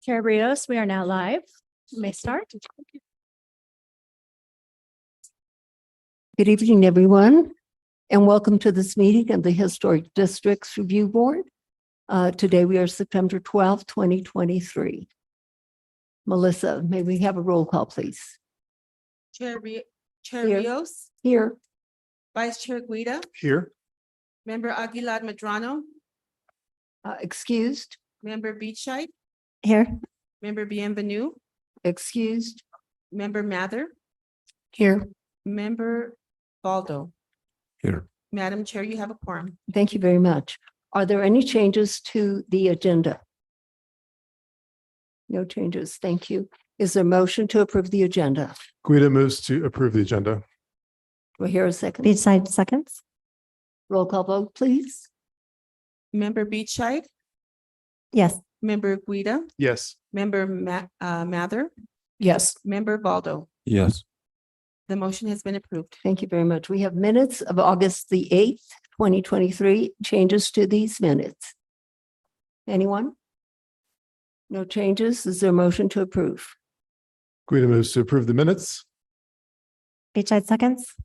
Chair Rios, we are now live. You may start. Good evening, everyone, and welcome to this meeting of the Historic Districts Review Board. Today we are September 12th, 2023. Melissa, may we have a roll call, please? Chair Here. Rios, Here. Vice Chair Guida, Here. Member Aguilar Medrano, Excused. Member Beachite, Here. Member Bienvenue, Excused. Member Mather, Here. Member Baldo. Here. Madam Chair, you have a quorum. Thank you very much. Are there any changes to the agenda? No changes. Thank you. Is there a motion to approve the agenda? Guida moves to approve the agenda. Do I hear a second? Beachside seconds. Roll call vote, please. Member Beachite, Yes. Member Guida, Yes. Member Mather, Yes. Member Baldo. Yes. The motion has been approved. Thank you very much. We have minutes of August the 8th, 2023. Changes to these minutes? Anyone? No changes. Is there a motion to approve? Guida moves to approve the minutes. Beachside seconds.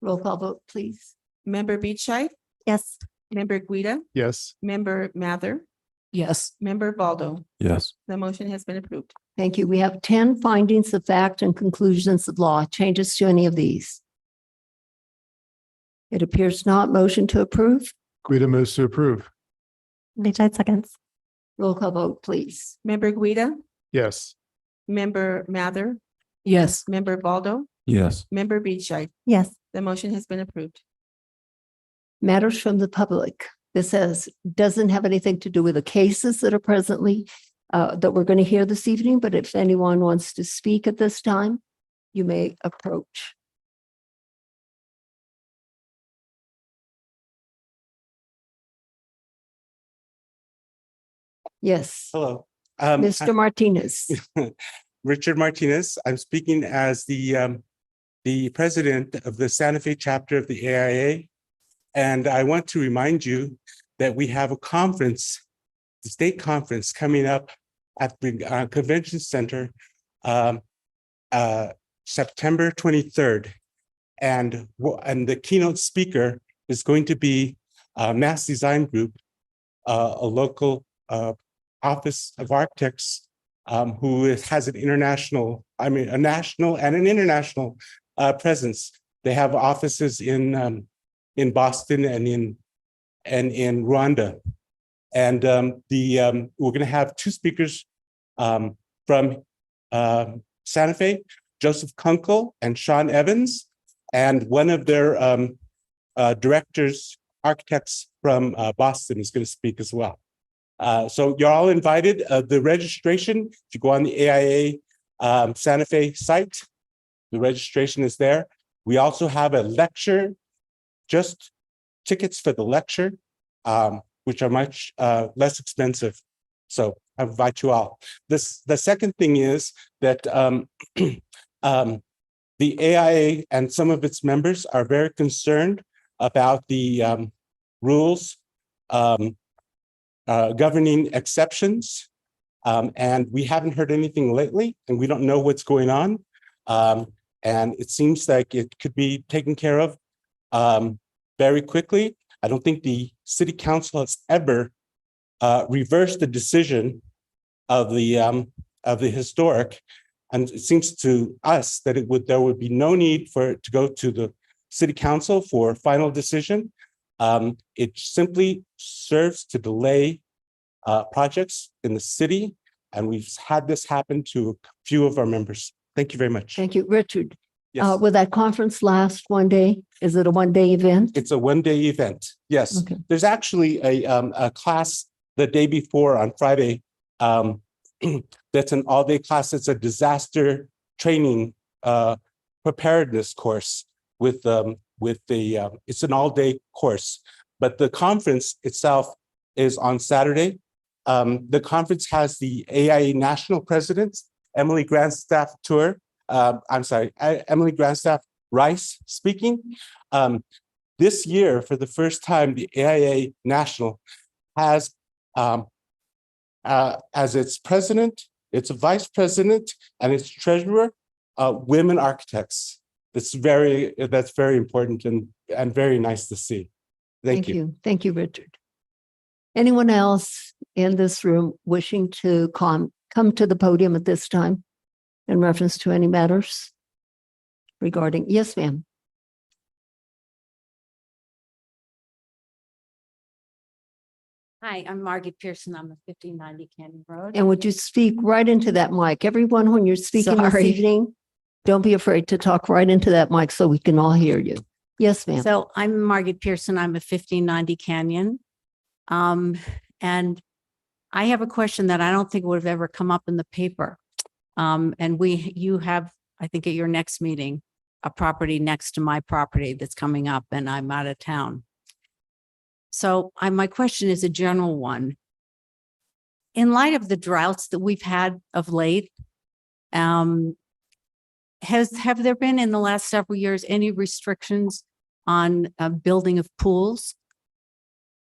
Roll call vote, please. Member Beachite, Yes. Member Guida, Yes. Member Mather, Yes. Member Baldo. Yes. The motion has been approved. Thank you. We have 10 findings of fact and conclusions of law. Changes to any of these? It appears not. Motion to approve? Guida moves to approve. Beachside seconds. Roll call vote, please. Member Guida, Yes. Member Mather, Yes. Member Baldo, Yes. Member Beachite. Yes. The motion has been approved. Matters from the public. This doesn't have anything to do with the cases that are presently that we're going to hear this evening, but if anyone wants to speak at this time, you may approach. Yes, Hello. Mr. Martinez. Richard Martinez. I'm speaking as the president of the Santa Fe chapter of the AIA. And I want to remind you that we have a conference, the state conference coming up at the convention center September 23rd. And the keynote speaker is going to be Mass Design Group, a local office of architects who has an international, a national and an international presence. They have offices in Boston and in Rwanda. And we're going to have two speakers from Santa Fe, Joseph Kunkel and Sean Evans, and one of their directors, architects from Boston is going to speak as well. So you're all invited. The registration, if you go on the AIA Santa Fe site, the registration is there. We also have a lecture, just tickets for the lecture, which are much less expensive. So I invite you all. The second thing is that the AIA and some of its members are very concerned about the rules governing exceptions. And we haven't heard anything lately, and we don't know what's going on. And it seems like it could be taken care of very quickly. I don't think the city council has ever reversed the decision of the historic. And it seems to us that there would be no need for it to go to the city council for final decision. It simply serves to delay projects in the city. And we've had this happen to a few of our members. Thank you very much. Thank you, Richard. Yes. Will that conference last one day? Is it a one-day event? It's a one-day event. Yes. Okay. There's actually a class the day before on Friday. That's an all-day class. It's a disaster training preparedness course with it's an all-day course. But the conference itself is on Saturday. The conference has the AIA National President, Emily Grandstaff Emily Grandstaff Rice speaking. This year, for the first time, the AIA National has as its president It's a vice president and its treasurer, women architects. That's very important and very nice to see. Thank you. Thank you, Richard. Anyone else in this room wishing to come to the podium at this time in reference to any matters regarding? Yes, ma'am. Hi, I'm Margaret Pearson. I'm at 1590 Canyon Road. And would you speak right into that mic? Everyone, when you're speaking this Sorry. evening, don't be afraid to talk right into that mic so we can all hear you. Yes, ma'am. So I'm Margaret Pearson. I'm at 1590 Canyon. And I have a question that I don't think would have ever come up in the paper. And you have, I think at your next meeting, a property next to my property that's coming up and I'm out of town. So my question is a general one. In light of the droughts that we've had of late, have there been in the last several years any restrictions on building of pools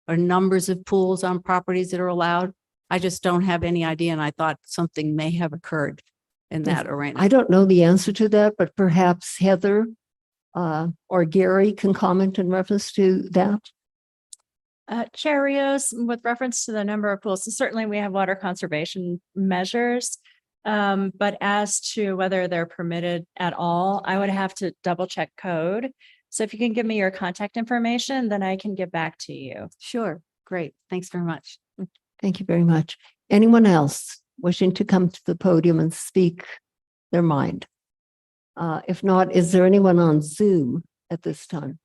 or numbers of pools on properties that are allowed? I just don't have any idea, and I thought something may have occurred in that arena. I don't know the answer to that, but perhaps Heather or Gary can comment in reference to that. Chair Rios, with reference to the number of pools, so certainly we have water conservation measures. But as to whether they're permitted at all, I would have to double check code. So if you can give me your contact information, then I can get back to you. Sure, great. Thanks very much. Thank you very much. Anyone else wishing to come to the podium and speak their mind? If not, is there anyone on Zoom at this time?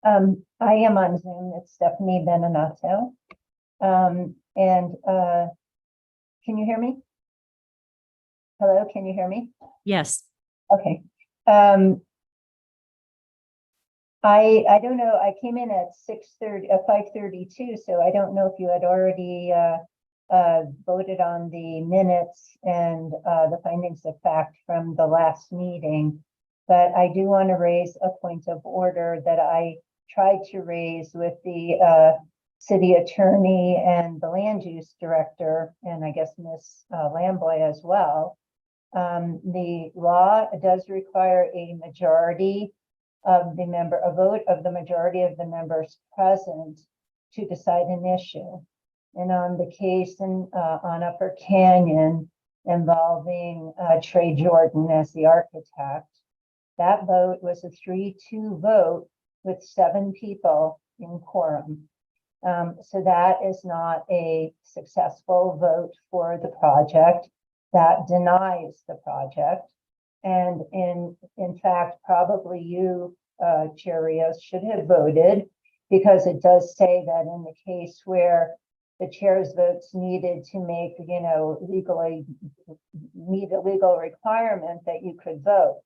I am on Zoom. It's Stephanie Beninato. Can you hear me? Hello, can you hear me? Yes. Okay. I don't know. I came in at 5:32, so I don't know if you had already voted on the minutes and the findings of fact from the last meeting. But I do want to raise a point of order that I tried to raise with the city attorney and the land use director, and I guess Ms. Lamboy as well. The law does require a majority of the a vote of the majority of the members present to decide an issue. And on the case on Upper Canyon involving Trey Jordan as the architect, that vote was a 3-2 vote with 7 people in quorum. So that is not a successful vote for the project. That denies the project. And in fact, probably you, Chair Rios, should have voted, because it does say that in the case where the chair's votes needed to make, legally meet a legal requirement, that you could vote.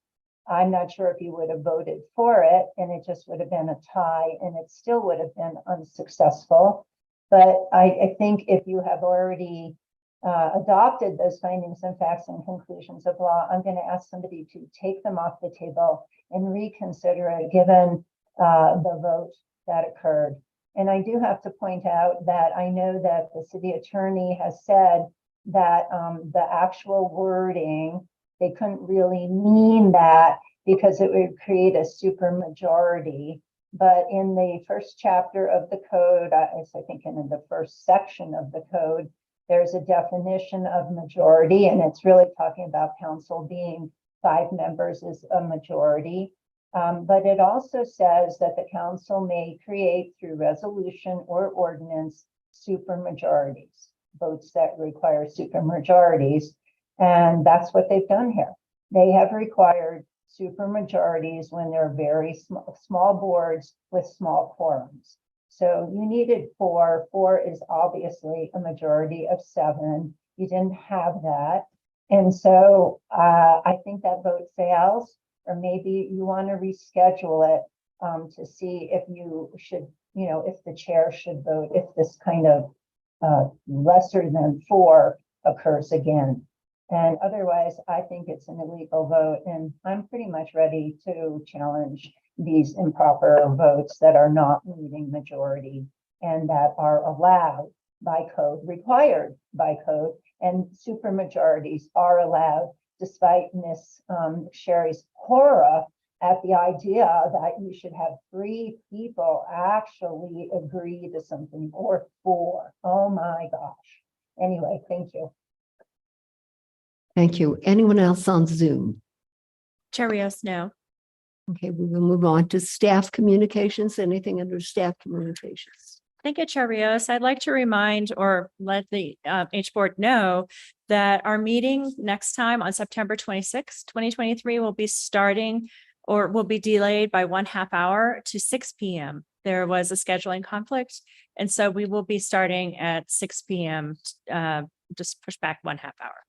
I'm not sure if you would have voted for it, and it just would have been a tie, and it still would have been unsuccessful. But I think if you have already adopted those findings and facts and conclusions of law, I'm going to ask somebody to take them off the table and reconsider it, given the vote that occurred. And I do have to point out that I know that the city attorney has said that the actual wording, they couldn't really mean that because it would create a supermajority. But in the first chapter of the code, I think in the first section of the code, there's a definition of majority, and it's really talking about council being 5 members is a majority. But it also says that the council may create through resolution or ordinance supermajorities, votes that require supermajorities. And that's what they've done here. They have required supermajorities when they're very small boards with small quorums. So you needed 4. 4 is obviously a majority of 7. You didn't have that. And so I think that vote fails, or maybe you want to reschedule it to see if you should, if the chair should vote, if this kind of lesser than 4 occurs again. And otherwise, I think it's an illegal vote, and I'm pretty much ready to challenge these improper votes that are not meeting majority and that are allowed by code, required by code, and supermajorities are allowed, despite Miss Sherry's horror at the idea that you should have 3 people actually agree to something, or 4. Oh my gosh. Anyway, thank you. Thank you. Anyone else on Zoom? Chair Rios, no. Okay, we will move on to staff communications. Anything under staff communications? Thank you, Chair Rios. I'd like to remind or let the H Board know that our meeting next time on September 26, 2023 will be starting or will be delayed by 1/2 hour to 6 p.m. There was a scheduling conflict, and so we will be starting at 6 p.m. Just push back 1/2 hour.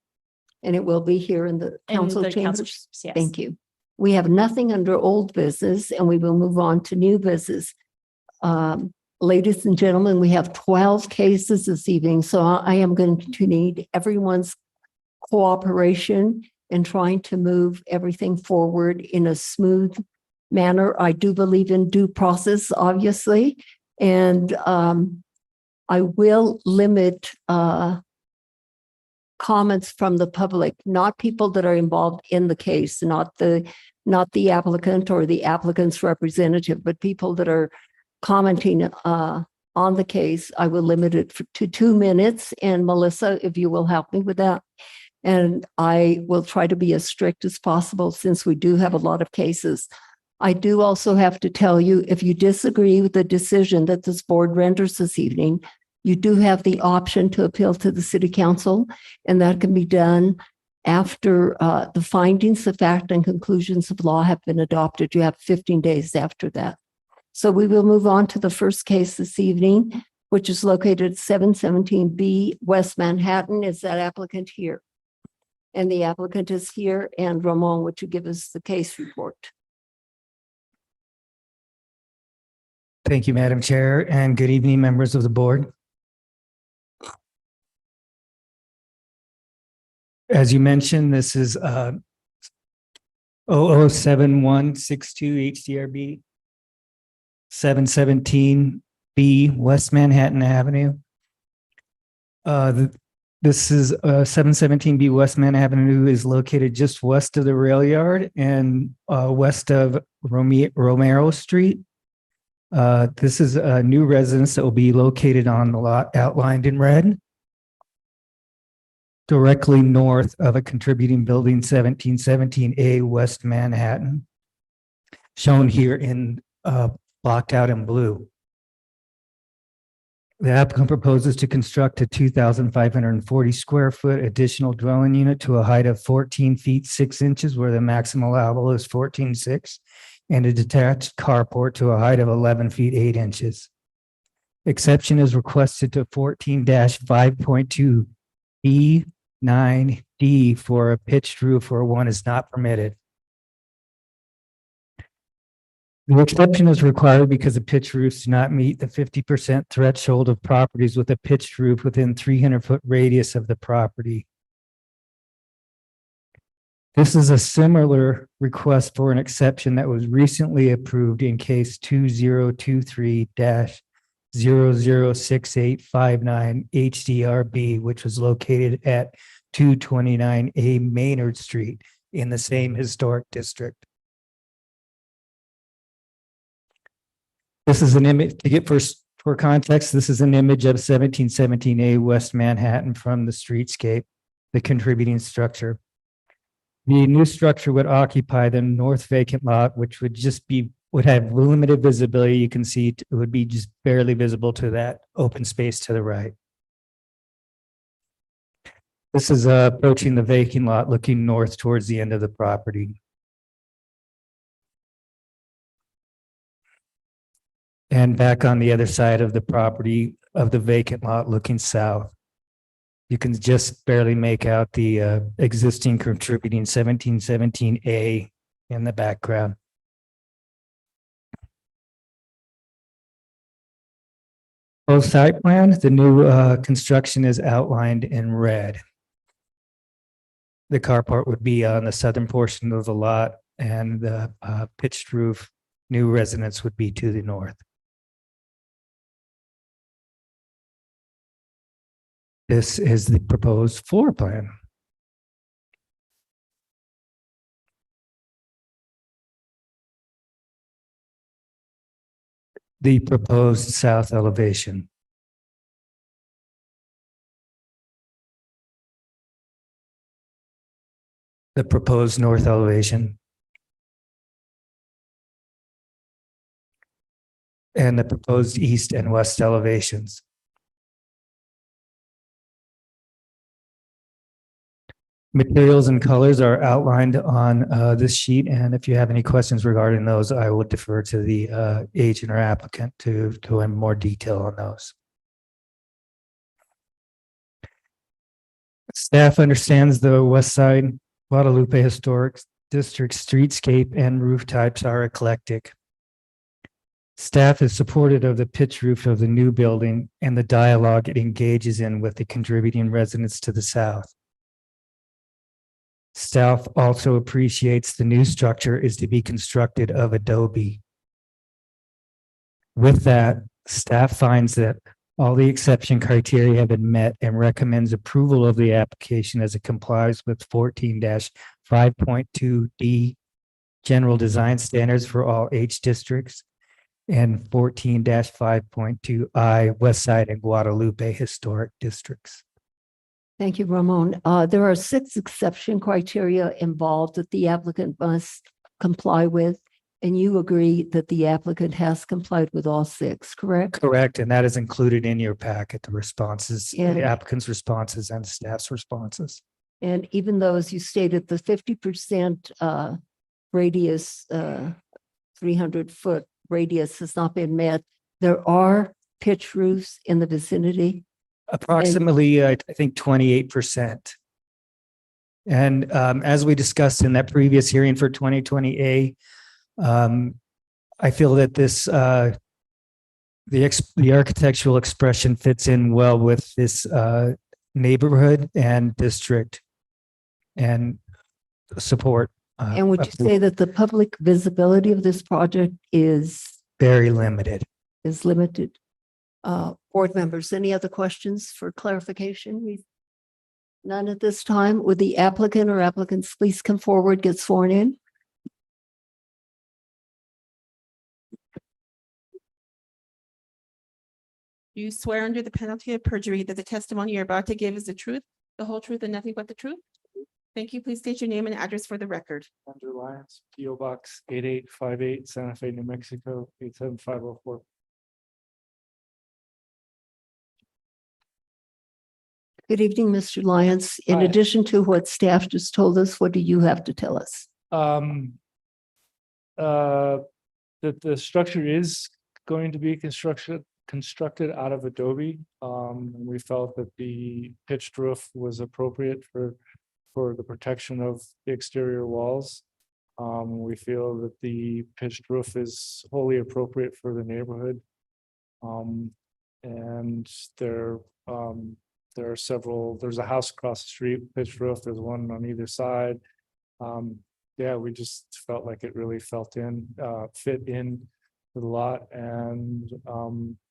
And it will be here in the In council the council chambers? chambers, yes. Thank you. We have nothing under old business, and we will move on to new business. Ladies and gentlemen, we have 12 cases this evening, so I am going to need everyone's cooperation in trying to move everything forward in a smooth manner. I do believe in due process, obviously, and I will limit comments from the public, not people that are involved in the case, not the applicant or the applicant's representative, but people that are commenting on the case. I will limit it to 2 minutes. And Melissa, if you will help me with that. And I will try to be as strict as possible since we do have a lot of cases. I do also have to tell you, if you disagree with the decision that this board renders this evening, you do have the option to appeal to the city council, and that can be done after the findings of fact and conclusions of law have been adopted. You have 15 days after that. So we will move on to the first case this evening, which is located at 717B West Manhattan. Is that applicant here? And the applicant is here. And Ramon, would you give us the case report? Thank you, Madam Chair, and good evening, members of the board. As you mentioned, this is 007162 HDRB 717B West Manhattan Avenue. This is 717B West Manhattan Avenue is located just west of the rail yard and west of Romero Street. This is a new residence that will be located on the lot outlined in red, directly north of a contributing building 1717A West Manhattan, shown here in blocked out in blue. The applicant proposes to construct a 2,540 square foot additional dwelling unit to a height of 14 feet 6 inches, where the maximum allowable is 14.6, and a detached carport to a height of 11 feet 8 inches. Exception is requested to 14-5.2 B9D for a pitched roof where one is not permitted. The exception is required because the pitched roofs do not meet the 50% threshold of properties with a pitched roof within 300-foot radius of the property. This is a similar request for an exception that was recently approved in case 2023-006859 HDRB, which was located at 229A Maynard Street in the same historic district. This is an image, to get for context, this is an image of 1717A West Manhattan from the streetscape, the contributing structure. The new structure would occupy the north vacant lot, which would have limited visibility. You can see it would be just barely visible to that open space to the right. This is approaching the vacant lot, looking north towards the end of the property. And back on the other side of the property of the vacant lot looking south. You can just barely make out the existing contributing 1717A in the background. Both site plans, the new construction is outlined in red. The carport would be on the southern portion of the lot, and the pitched roof new residence would be to the north. This is the proposed floor plan. The proposed south elevation. The proposed north elevation. And the proposed east and west elevations. Materials and colors are outlined on this sheet, and if you have any questions regarding those, I will defer to the agent or applicant to go in more detail on those. Staff understands the West Side Guadalupe Historic District streetscape and roof types are eclectic. Staff is supportive of the pitch roof of the new building and the dialogue it engages in with the contributing residents to the south. Staff also appreciates the new structure is to be constructed of adobe. With that, staff finds that all the exception criteria have been met and recommends approval of the application as it complies with 14-5.2D general design standards for all H districts and 14-5.2I West Side and Guadalupe historic districts. Thank you, Ramon. There are 6 exception criteria involved that the applicant must comply with, and you agree that the applicant has complied with all 6, correct? Correct, and that is included in your packet, the responses, Yeah. the applicant's responses and staff's responses. And even though, as you stated, the 50% radius, 300-foot radius has not been met, there are pitch roofs in the vicinity. Approximately, I think 28%. And as we discussed in that previous hearing for 2020A, I feel that this, the architectural expression fits in well with this neighborhood and district and support. And would you say that the public visibility of this project is Very limited. limited? Board members, any other questions for clarification? None at this time. Would the applicant or applicants please come forward, get sworn in? You swear under the penalty of perjury that the testimony you're about to give is the truth, the whole truth, and nothing but the truth? Thank you. Please state your name and address for the record. Andrew Lyons, P.O. Box 8858, Santa Fe, New Mexico, 87504. Good evening, Mr. Lyons. In Hi. addition to what staff just told us, what do you have to tell us? That the structure is going to be constructed out of adobe. We felt that the pitched roof was appropriate for the protection of the exterior walls. We feel that the pitched roof is wholly appropriate for the neighborhood. And there are several, there's a house across the street, pitched roof, there's one on either side. Yeah, we just felt like it really fit in to the lot. And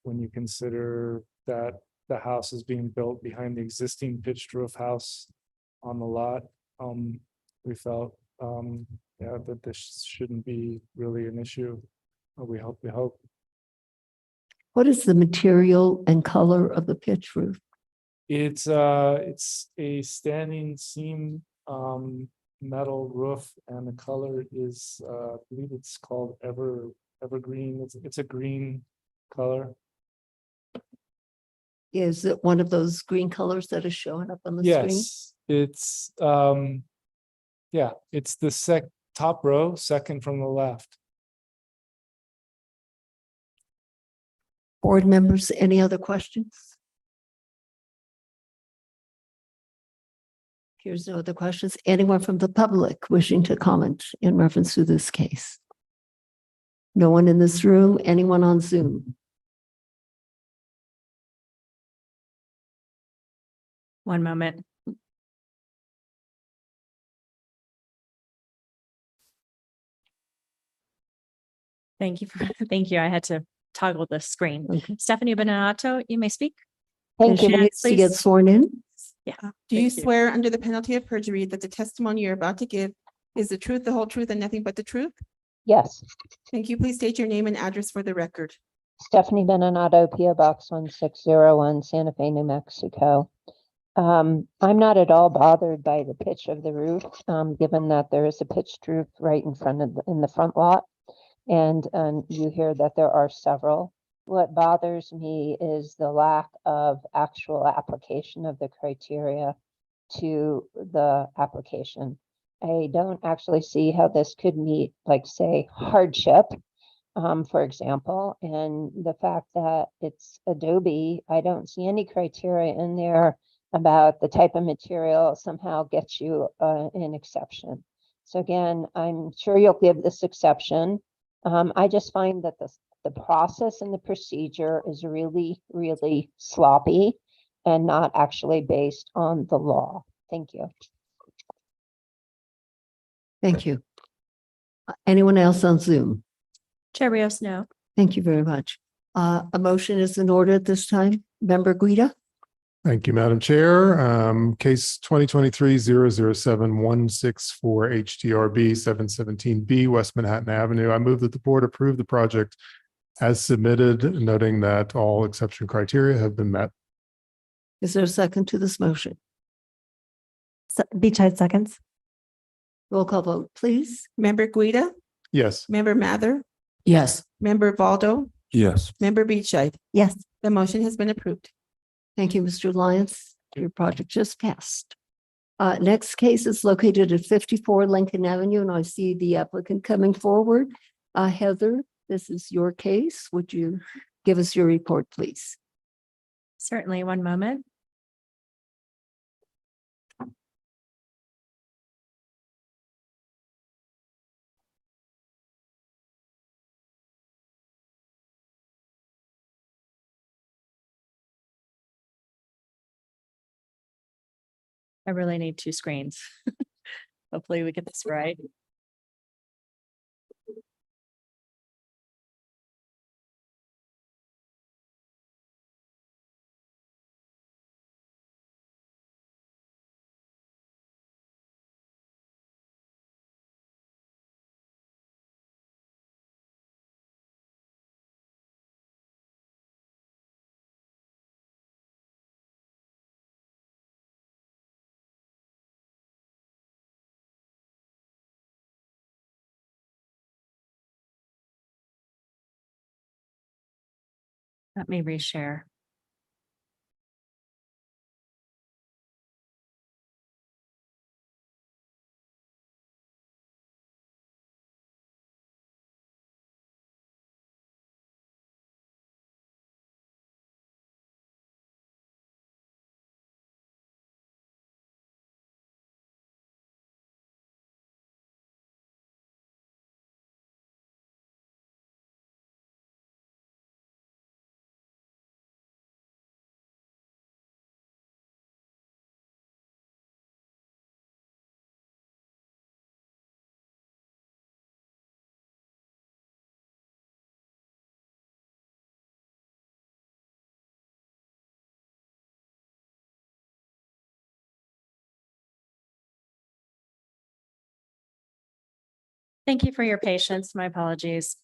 when you consider that the house is being built behind the existing pitched roof house on the lot, we felt yeah, that this shouldn't be really an issue. We hope. What is the material and color of the pitch roof? It's a standing seam metal roof, and the color is I believe it's called evergreen. It's a green color. Is it one of those green colors that is showing up on the screen? Yes, it's yeah, it's the top row, second from the left. Board members, any other questions? Here's no other questions. Anyone from the public wishing to comment in reference to this case? No one in this room? Anyone on Zoom? One moment. Thank you. Thank you. I had to toggle the screen. Okay. Stephanie Benato, you may speak. Thank you. Shannon, Needs to get please. sworn in. Yeah. Do you Thank you. swear under the penalty of perjury that the testimony you're about to give is the truth, the whole truth, and nothing but the truth? Yes. Thank you. Please state your name and address for the record. Stephanie Beninado, PO Box 1601, Santa Fe, New Mexico. I'm not at all bothered by the pitch of the roof, given that there is a pitched roof right in front of, in the front lot. And you hear that there are several. What bothers me is the lack of actual application of the criteria to the application. I don't actually see how this could meet, like, say, hardship, for example, and the fact that it's Adobe, I don't see any criteria in there about the type of material somehow gets you an exception. So again, I'm sure you'll give this exception. I just find that the process and the procedure is really, really sloppy and not actually based on the law. Thank you. Thank you. Anyone else on Zoom? Chair Rios, no. Thank you very much. A motion is in order at this time. Member Guida? Thank you, Madam Chair. Case 2023-007-164 HTRB 717B West Manhattan Avenue. I move that the board approve the project as submitted, noting that all exception criteria have been met. Is there a second to this motion? Beachhead seconds. Roll call vote, please. Member Guida, Yes. Member Mather, Yes. Member Valdo, Yes. Member Beachhead. Yes. The motion has been approved. Thank you, Mr. Lyons. Your project just passed. Next case is located at 54 Lincoln Avenue, and I see the applicant coming forward. Heather, this is your case. Would you give us your report, please? Certainly, one moment. I really need two screens. Hopefully we get this right. Let me reshare. Thank you for your patience. My apologies.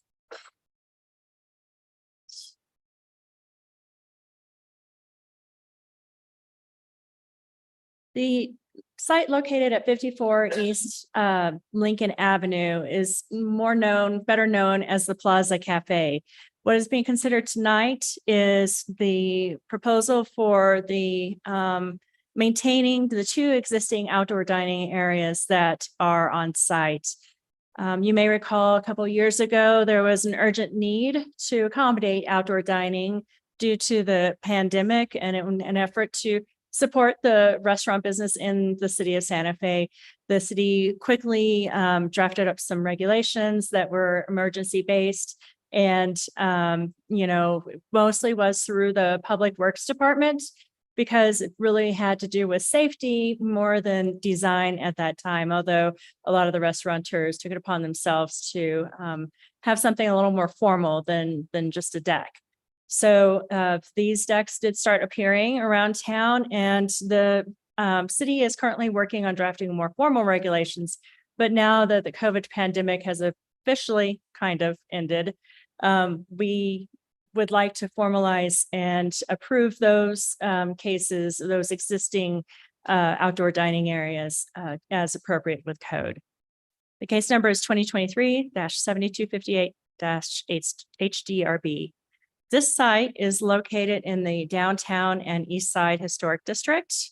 The site located at 54 East Lincoln Avenue is better known as the Plaza Cafe. What is being considered tonight is the proposal for the maintaining the two existing outdoor dining areas that are on site. You may recall a couple of years ago, there was an urgent need to accommodate outdoor dining due to the pandemic and in an effort to support the restaurant business in the city of Santa Fe. The city quickly drafted up some regulations that were emergency based and, mostly was through the Public Works Department because it really had to do with safety more than design at that time, although a lot of the restaurateurs took it upon themselves to have something a little more formal than just a deck. So these decks did start appearing around town, and the city is currently working on drafting more formal regulations. But now that the COVID pandemic has officially kind of ended, we would like to formalize and approve those cases, those existing outdoor dining areas as appropriate with code. The case number is 2023-7258-HDRB. This site is located in the downtown and east side historic district.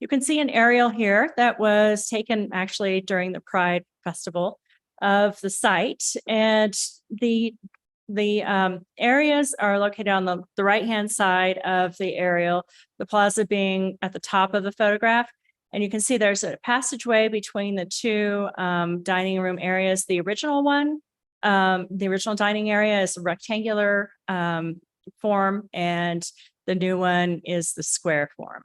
You can see an aerial here that was taken actually during the Pride Festival of the site. And the areas are located on the right-hand side of the aerial, the plaza being at the top of the photograph. And you can see there's a passageway between the two dining room areas. The original one, the original dining area is a rectangular form, and the new one is the square form.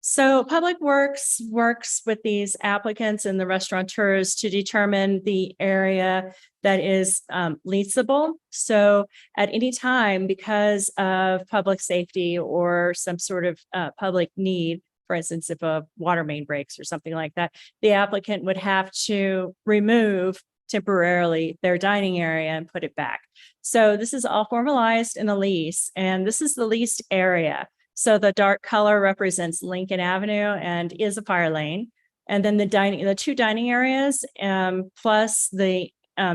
So Public Works works with these applicants and the restaurateurs to determine the area that is leasable. So at any time, because of public safety or some sort of public need, for instance, if a water main breaks or something like that, the applicant would have to remove temporarily their dining area and put it back. So this is all formalized in the lease, and this is the leased area. So the dark color represents Lincoln Avenue and is a fire lane. And then the two dining areas, plus the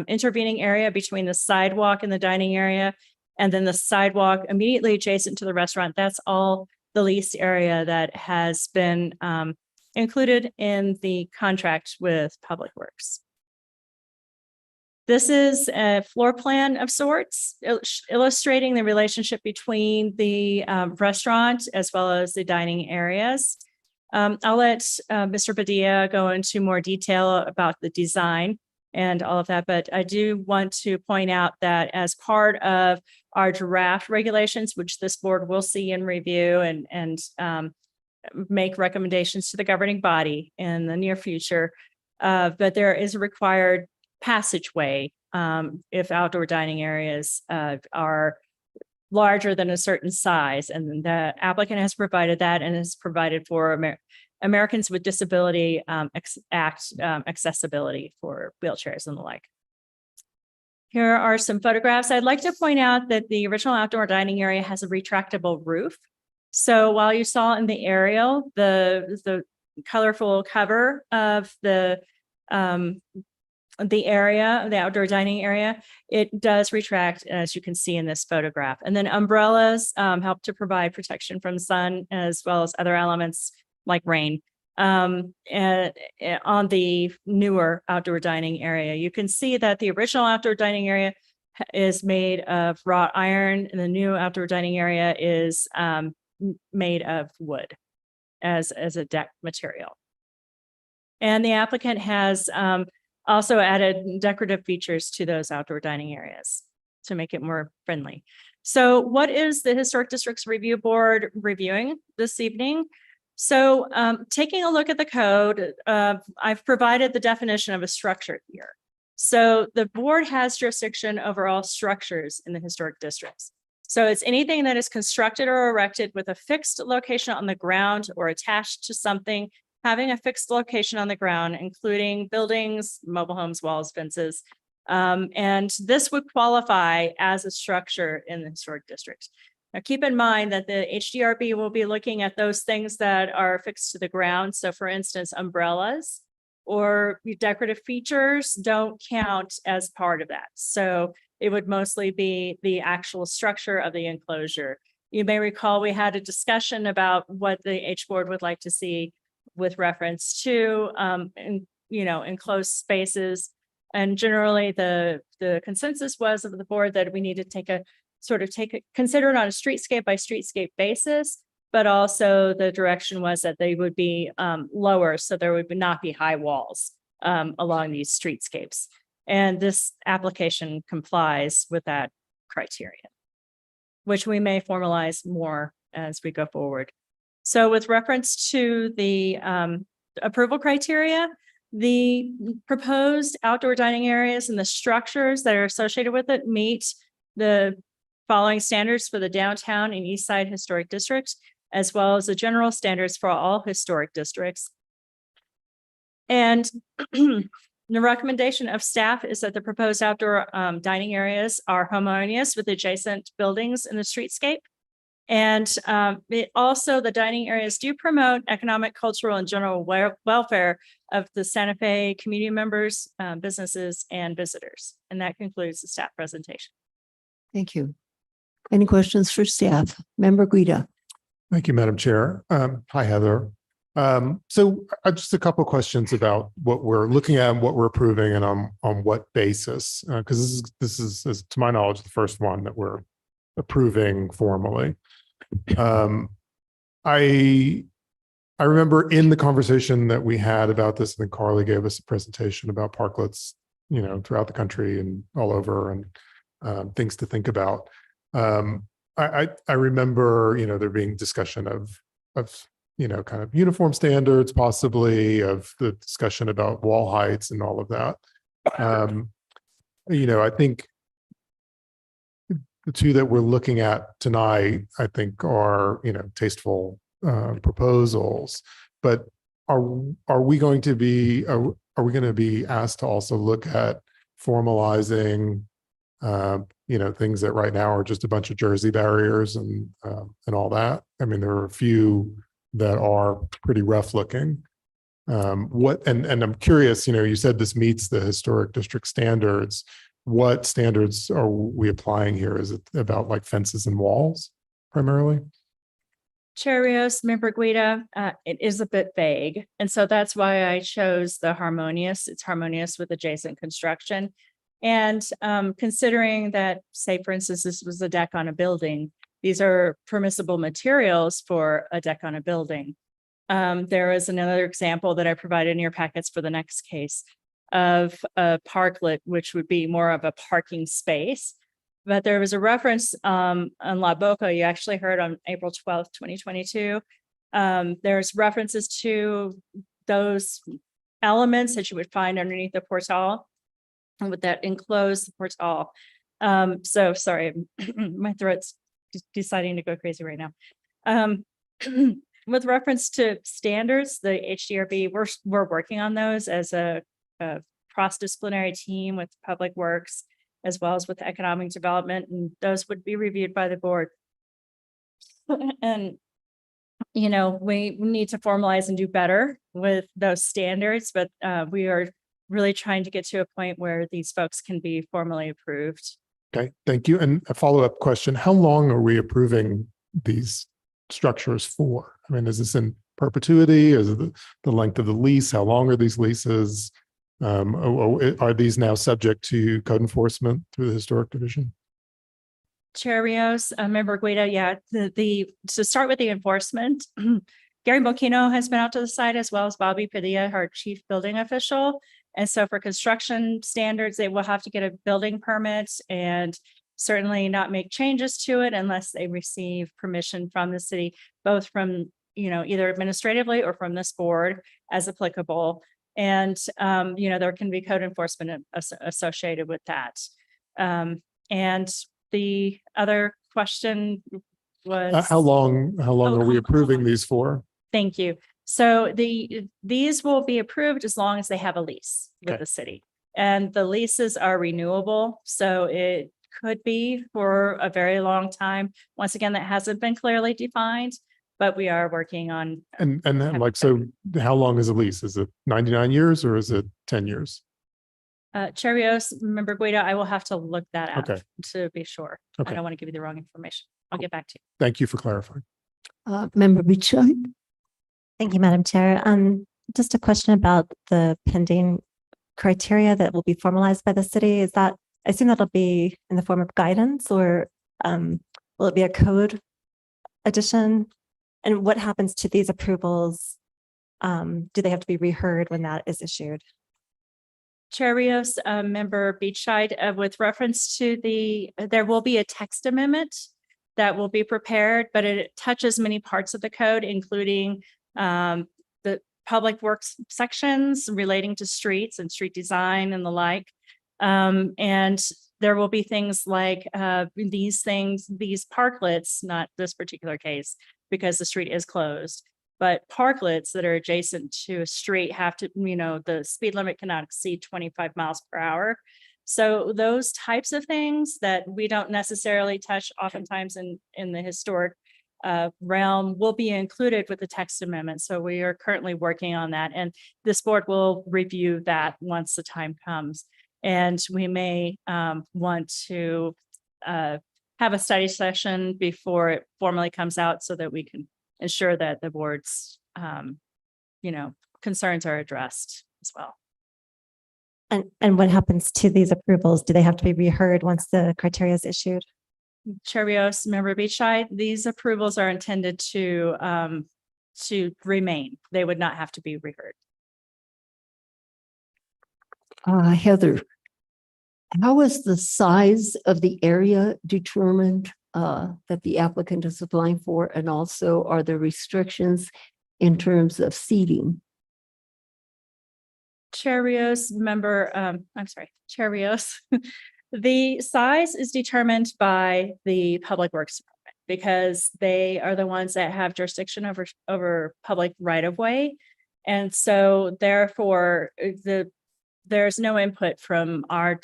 intervening area between the sidewalk and the dining area, and then the sidewalk immediately adjacent to the restaurant, that's all the leased area that has been included in the contract with Public Works. This is a floor plan of sorts, illustrating the relationship between the restaurant as well as the dining areas. I'll let Mr. Padilla go into more detail about the design and all of that, but I do want to point out that as part of our draft regulations, which this board will see and review and make recommendations to the governing body in the near future, but there is a required passageway if outdoor dining areas are larger than a certain size, and the applicant has provided that and has provided for Americans with Disability Act accessibility for wheelchairs and the like. Here are some photographs. I'd like to point out that the original outdoor dining area has a retractable roof. So while you saw in the aerial the colorful cover of the area, the outdoor dining area, it does retract, as you can see in this photograph. And then umbrellas help to provide protection from sun as well as other elements like rain. And on the newer outdoor dining area, you can see that the original outdoor dining area is made of wrought iron, and the new outdoor dining area is made of wood as a deck material. And the applicant has also added decorative features to those outdoor dining areas to make it more friendly. So what is the Historic Districts Review Board reviewing this evening? So taking a look at the code, I've provided the definition of a structure here. So the board has jurisdiction over all structures in the historic districts. So it's anything that is constructed or erected with a fixed location on the ground or attached to something having a fixed location on the ground, including buildings, mobile homes, walls, fences. And this would qualify as a structure in the historic district. Now, keep in mind that the HDRB will be looking at those things that are fixed to the ground. So for instance, umbrellas or decorative features don't count as part of that. So it would mostly be the actual structure of the enclosure. You may recall we had a discussion about what the H board would like to see with reference to enclosed spaces. And generally the consensus was of the board that we need to consider it on a streetscape by streetscape basis, but also the direction was that they would be lower, so there would not be high walls along these streetscapes. And this application complies with that criteria, which we may formalize more as we go forward. So with reference to the approval criteria, The proposed outdoor dining areas and the structures that are associated with it meet the following standards for the downtown and east side historic districts, as well as the general standards for all historic districts. And the recommendation of staff is that the proposed outdoor dining areas are harmonious with adjacent buildings in the streetscape. And it also, the dining areas do promote economic, cultural, and general welfare of the Santa Fe community members, businesses, and visitors. And that concludes the staff presentation. Thank you. Any questions for staff? Member Guida. Thank you, Madam Chair. Hi, Heather. So just a couple of questions about what we're looking at, what we're approving, and on what basis, because this is, to my knowledge, the first one that we're approving formally. I remember in the conversation that we had about this, I think Carly gave us a presentation about parklets, throughout the country and all over, and things to think about. I remember, there being discussion of kind of uniform standards, possibly, of the discussion about wall heights and all of that. I think the two that we're looking at tonight, I think, are, tasteful proposals. But are we going to be asked to also look at formalizing, things that right now are just a bunch of Jersey barriers and all that? I mean, there are a few that are pretty rough looking. And I'm curious, you said this meets the historic district standards. What standards are we applying here? Is it about like fences and walls primarily? Chair Rios, Member Guida, it is a bit vague. And so that's why I chose the harmonious. It's harmonious with adjacent construction. And considering that, say, for instance, this was a deck on a building, these are permissible materials for a deck on a building. There is another example that I provided in your packets for the next case of a parklet, which would be more of a parking space. But there was a reference on La Boca, you actually heard on April 12th, 2022. There's references to those elements that you would find underneath the portal and with that enclose the portal. So sorry, my throat's deciding to go crazy right now. With reference to standards, the HDRB, we're working on those as a cross-disciplinary team with Public Works, as well as with economic development, and those would be reviewed by the board. And, we need to formalize and do better with those standards, but we are really trying to get to a point where these folks can be formally approved. Okay, thank you. And a follow-up question, how long are we approving these structures for? I mean, is this in perpetuity? Is it the length of the lease? How long are these leases? Are these now subject to code enforcement through the Historic Division? Chair Rios, Member Guida, yeah, to start with the enforcement, Gary Bocchino has been out to the site, as well as Bobby Padilla, our chief building official. And so for construction standards, they will have to get a building permit and certainly not make changes to it unless they receive permission from the city, both from, either administratively or from this board as applicable. And, there can be code enforcement associated with that. And the other question was. How long are we approving these for? Thank you. So these will be approved as long as they have a lease with the city. And the leases are renewable. So it could be for a very long time. Once again, that hasn't been clearly defined, but we are working on. And then, so how long is a lease? Is it 99 years or is it 10 years? Chair Rios, Member Guida, I will have to look that up to be sure. Okay. I don't want to give you the wrong information. I'll get back to you. Thank you for clarifying. Member Beachside. Thank you, Madam Chair. Just a question about the pending criteria that will be formalized by the city. Is that, I assume that'll be in the form of guidance, or will it be a code addition? And what happens to these approvals? Do they have to be reheard when that is issued? Chair Rios, Member Beachside, with reference to there will be a text amendment that will be prepared, but it touches many parts of the code, including the public works sections relating to streets and street design and the like. And there will be things like these parklets, not this particular case, because the street is closed, but parklets that are adjacent to a street have to, the speed limit cannot exceed 25 miles per hour. So those types of things that we don't necessarily touch oftentimes in the historic realm will be included with the text amendment. So we are currently working on that, and this board will review that once the time comes. And we may want to have a study session before it formally comes out so that we can ensure that the board's, concerns are addressed as well. And what happens to these approvals? Do they have to be reheard once the criteria is issued? Chair Rios, Member Beachside, these approvals are intended to remain. They would not have to be reheard. Heather, how is the size of the area determined that the applicant is applying for? And also, are there restrictions in terms of seating? Chair Rios, Chair Rios. The size is determined by the Public Works Department because they are the ones that have jurisdiction over public right of way. And so therefore, there's no input from our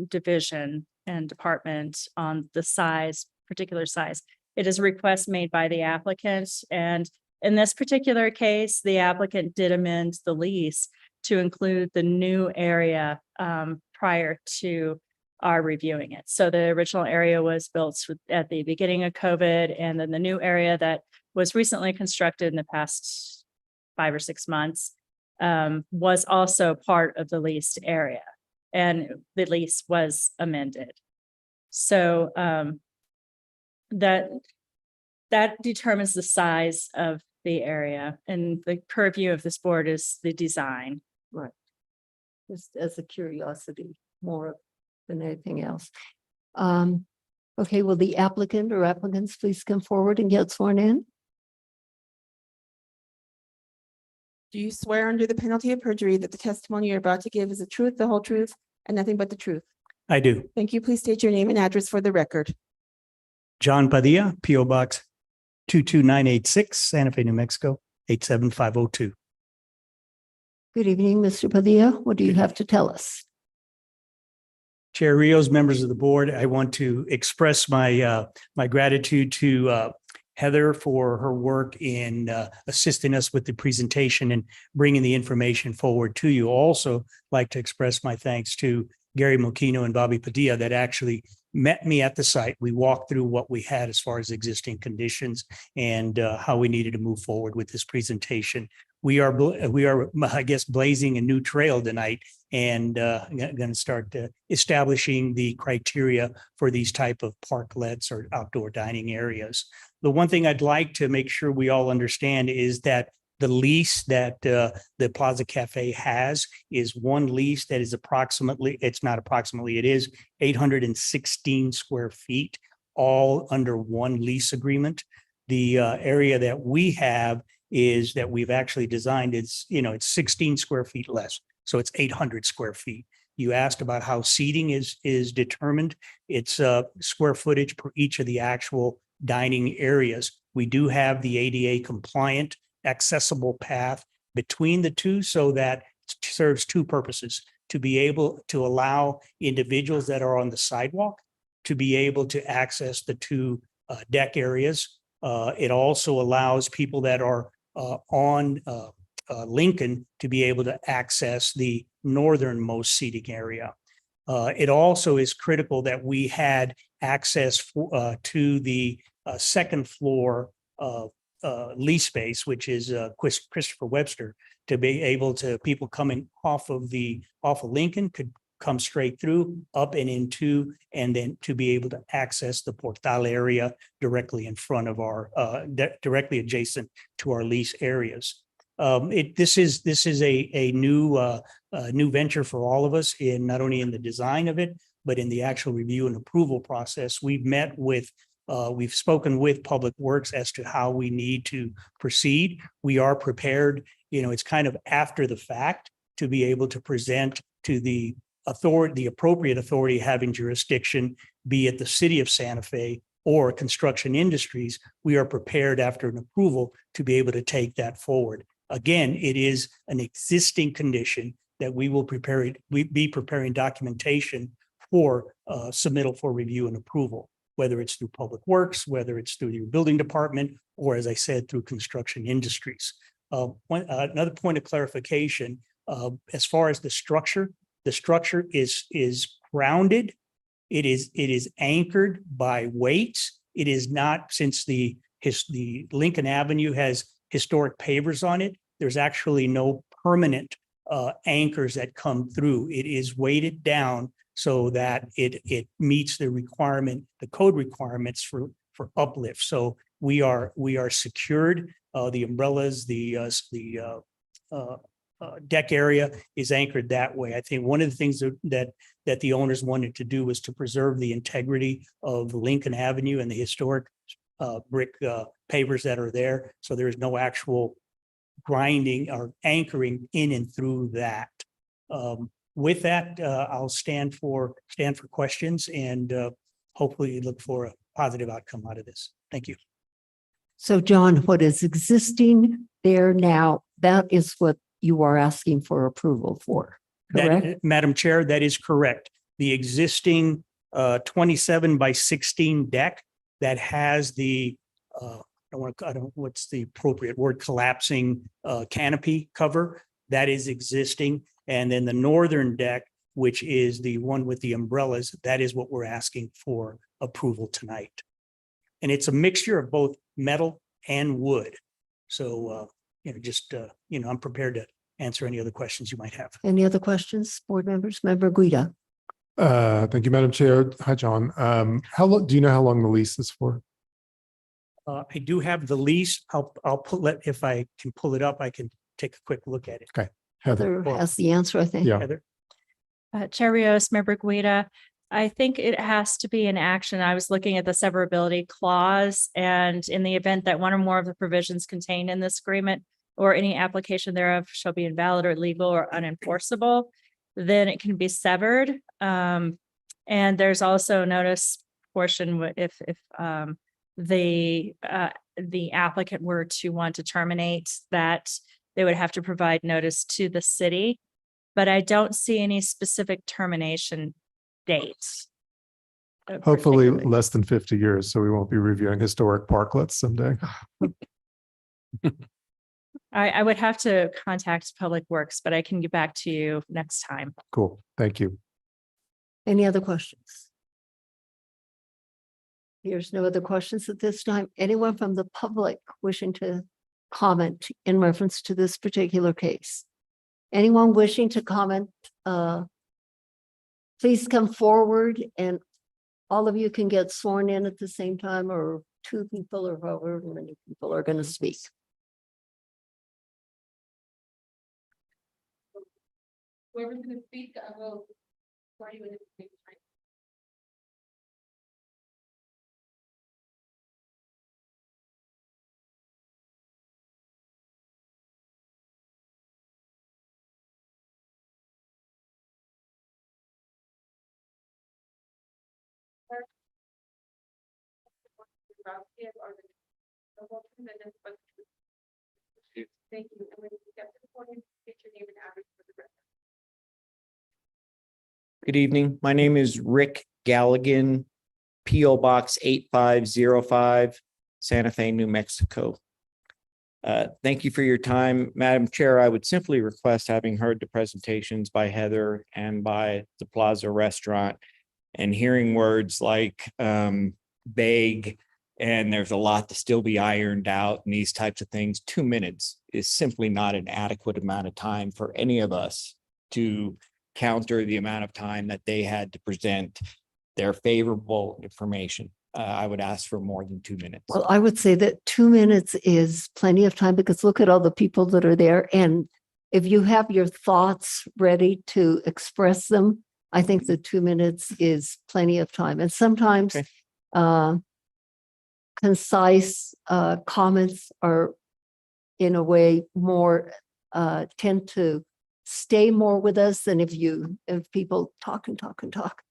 division and department on the particular size. It is a request made by the applicant. And in this particular case, the applicant did amend the lease to include the new area prior to our reviewing it. So the original area was built at the beginning of COVID, and then the new area that was recently constructed in the past 5 or 6 months was also part of the leased area, and the lease was amended. So that determines the size of the area, and the purview of this board is the design. Right. Just as a curiosity, more than anything else. Okay, will the applicant or applicants please come forward and get sworn in? Do you swear under the penalty of perjury that the testimony you're about to give is the truth, the whole truth, and nothing but the truth? I do. Thank you. Please state your name and address for the record. John Padilla, P.O. Box 22986, Santa Fe, New Mexico, 87502. Good evening, Mr. Padilla. What do you have to tell us? Chair Rios, members of the board, I want to express my gratitude to Heather for her work in assisting us with the presentation and bringing the information forward to you. Also, like to express my thanks to Gary Moquino and Bobby Padilla that actually met me at the site. We walked through what we had as far as existing conditions and how we needed to move forward with this presentation. We are, I guess, blazing a new trail tonight and going to start establishing the criteria for these type of parklets or outdoor dining areas. The one thing I'd like to make sure we all understand is that the lease that the Plaza Cafe has is one lease that is it is 816 square feet, all under one lease agreement. The area that we have is that we've actually designed it's 16 square feet less. So it's 800 square feet. You asked about how seating is determined. It's square footage per each of the actual dining areas. We do have the ADA compliant accessible path between the two so that it serves two purposes: to be able to allow individuals that are on the sidewalk to be able to access the two deck areas. It also allows people that are on Lincoln to be able to access the northernmost seating area. It also is critical that we had access to the second floor lease space, which is Christopher Webster, to be able to, people coming off of Lincoln could come straight through, up and into, and then to be able to access the Portal area directly in front of our, directly adjacent to our lease areas. This is a new venture for all of us, in not only in the design of it, but in the actual review and approval process. We've spoken with Public Works as to how we need to proceed. We are prepared it's kind of after the fact to be able to present to the authority, the appropriate authority having jurisdiction, be it the city of Santa Fe or construction industries. We are prepared after an approval to be able to take that forward. Again, it is an existing condition that we will be preparing documentation for submittal for review and approval, whether it's through Public Works, whether it's through your building department, or as I said, through construction industries. Another point of clarification, as far as the structure is grounded. It is anchored by weights. It is not, since the Lincoln Avenue has historic pavers on it, there's actually no permanent anchors that come through. It is weighted down so that it meets the requirement, the code requirements for uplift. So we are secured. The umbrellas, the deck area is anchored that way. I think one of the things that the owners wanted to do was to preserve the integrity of Lincoln Avenue and the historic brick pavers that are there. So there is no actual grinding or anchoring in and through that. With that, I'll stand for questions and hopefully look for a positive outcome out of this. Thank you. So John, what is existing there now, that is what you are asking for approval for, correct? Madam Chair, that is correct. The existing 27 by 16 deck that has the what's the appropriate word, collapsing canopy cover, that is existing. And then the northern deck, which is the one with the umbrellas, that is what we're asking for approval tonight. And it's a mixture of both metal and wood. So, I'm prepared to answer any other questions you might have. Any other questions, board members? Member Guida? Thank you, Madam Chair. Hi, John. How long, do you know how long the lease is for? I do have the lease. If I can pull it up, I can take a quick look at it. Okay. Heather. Heather has the answer, I think. Yeah. Heather? Chair Rios, Member Guida, I think it has to be an action. I was looking at the severability clause, and in the event that one or more of the provisions contained in this agreement or any application thereof shall be invalid or illegal or unenforceable, then it can be severed. And there's also notice portion if the applicant were to want to terminate, that they would have to provide notice to the city, but I don't see any specific termination dates. Hopefully less than 50 years, so we won't be reviewing historic parklets someday. I would have to contact Public Works, but I can get back to you next time. Cool. Thank you. Any other questions? Here's no other questions at this time. Anyone from the public wishing to comment in reference to this particular case? Anyone wishing to comment, please come forward, and all of you can get sworn in at the same time, or two people or however many people are going to speak. Whoever's going to speak, I will. Swear you in at the same time. Thank you. And when you get to the podium, state your name and address for the record. Good evening. My name is Rick Galligan, P.O. Box 8505, Santa Fe, New Mexico. Thank you for your time, Madam Chair. I would simply request, having heard the presentations by Heather and by the Plaza Restaurant, and hearing words like vague, and there's a lot to still be ironed out and these types of things, 2 minutes is simply not an adequate amount of time for any of us to counter the amount of time that they had to present their favorable information. I would ask for more than 2 minutes. Well, I would say that 2 minutes is plenty of time, because look at all the people that are there. And if you have your thoughts ready to express them, I think the 2 minutes is plenty of time. And sometimes concise comments are in a way more tend to stay more with us than if people talk and talk and talk.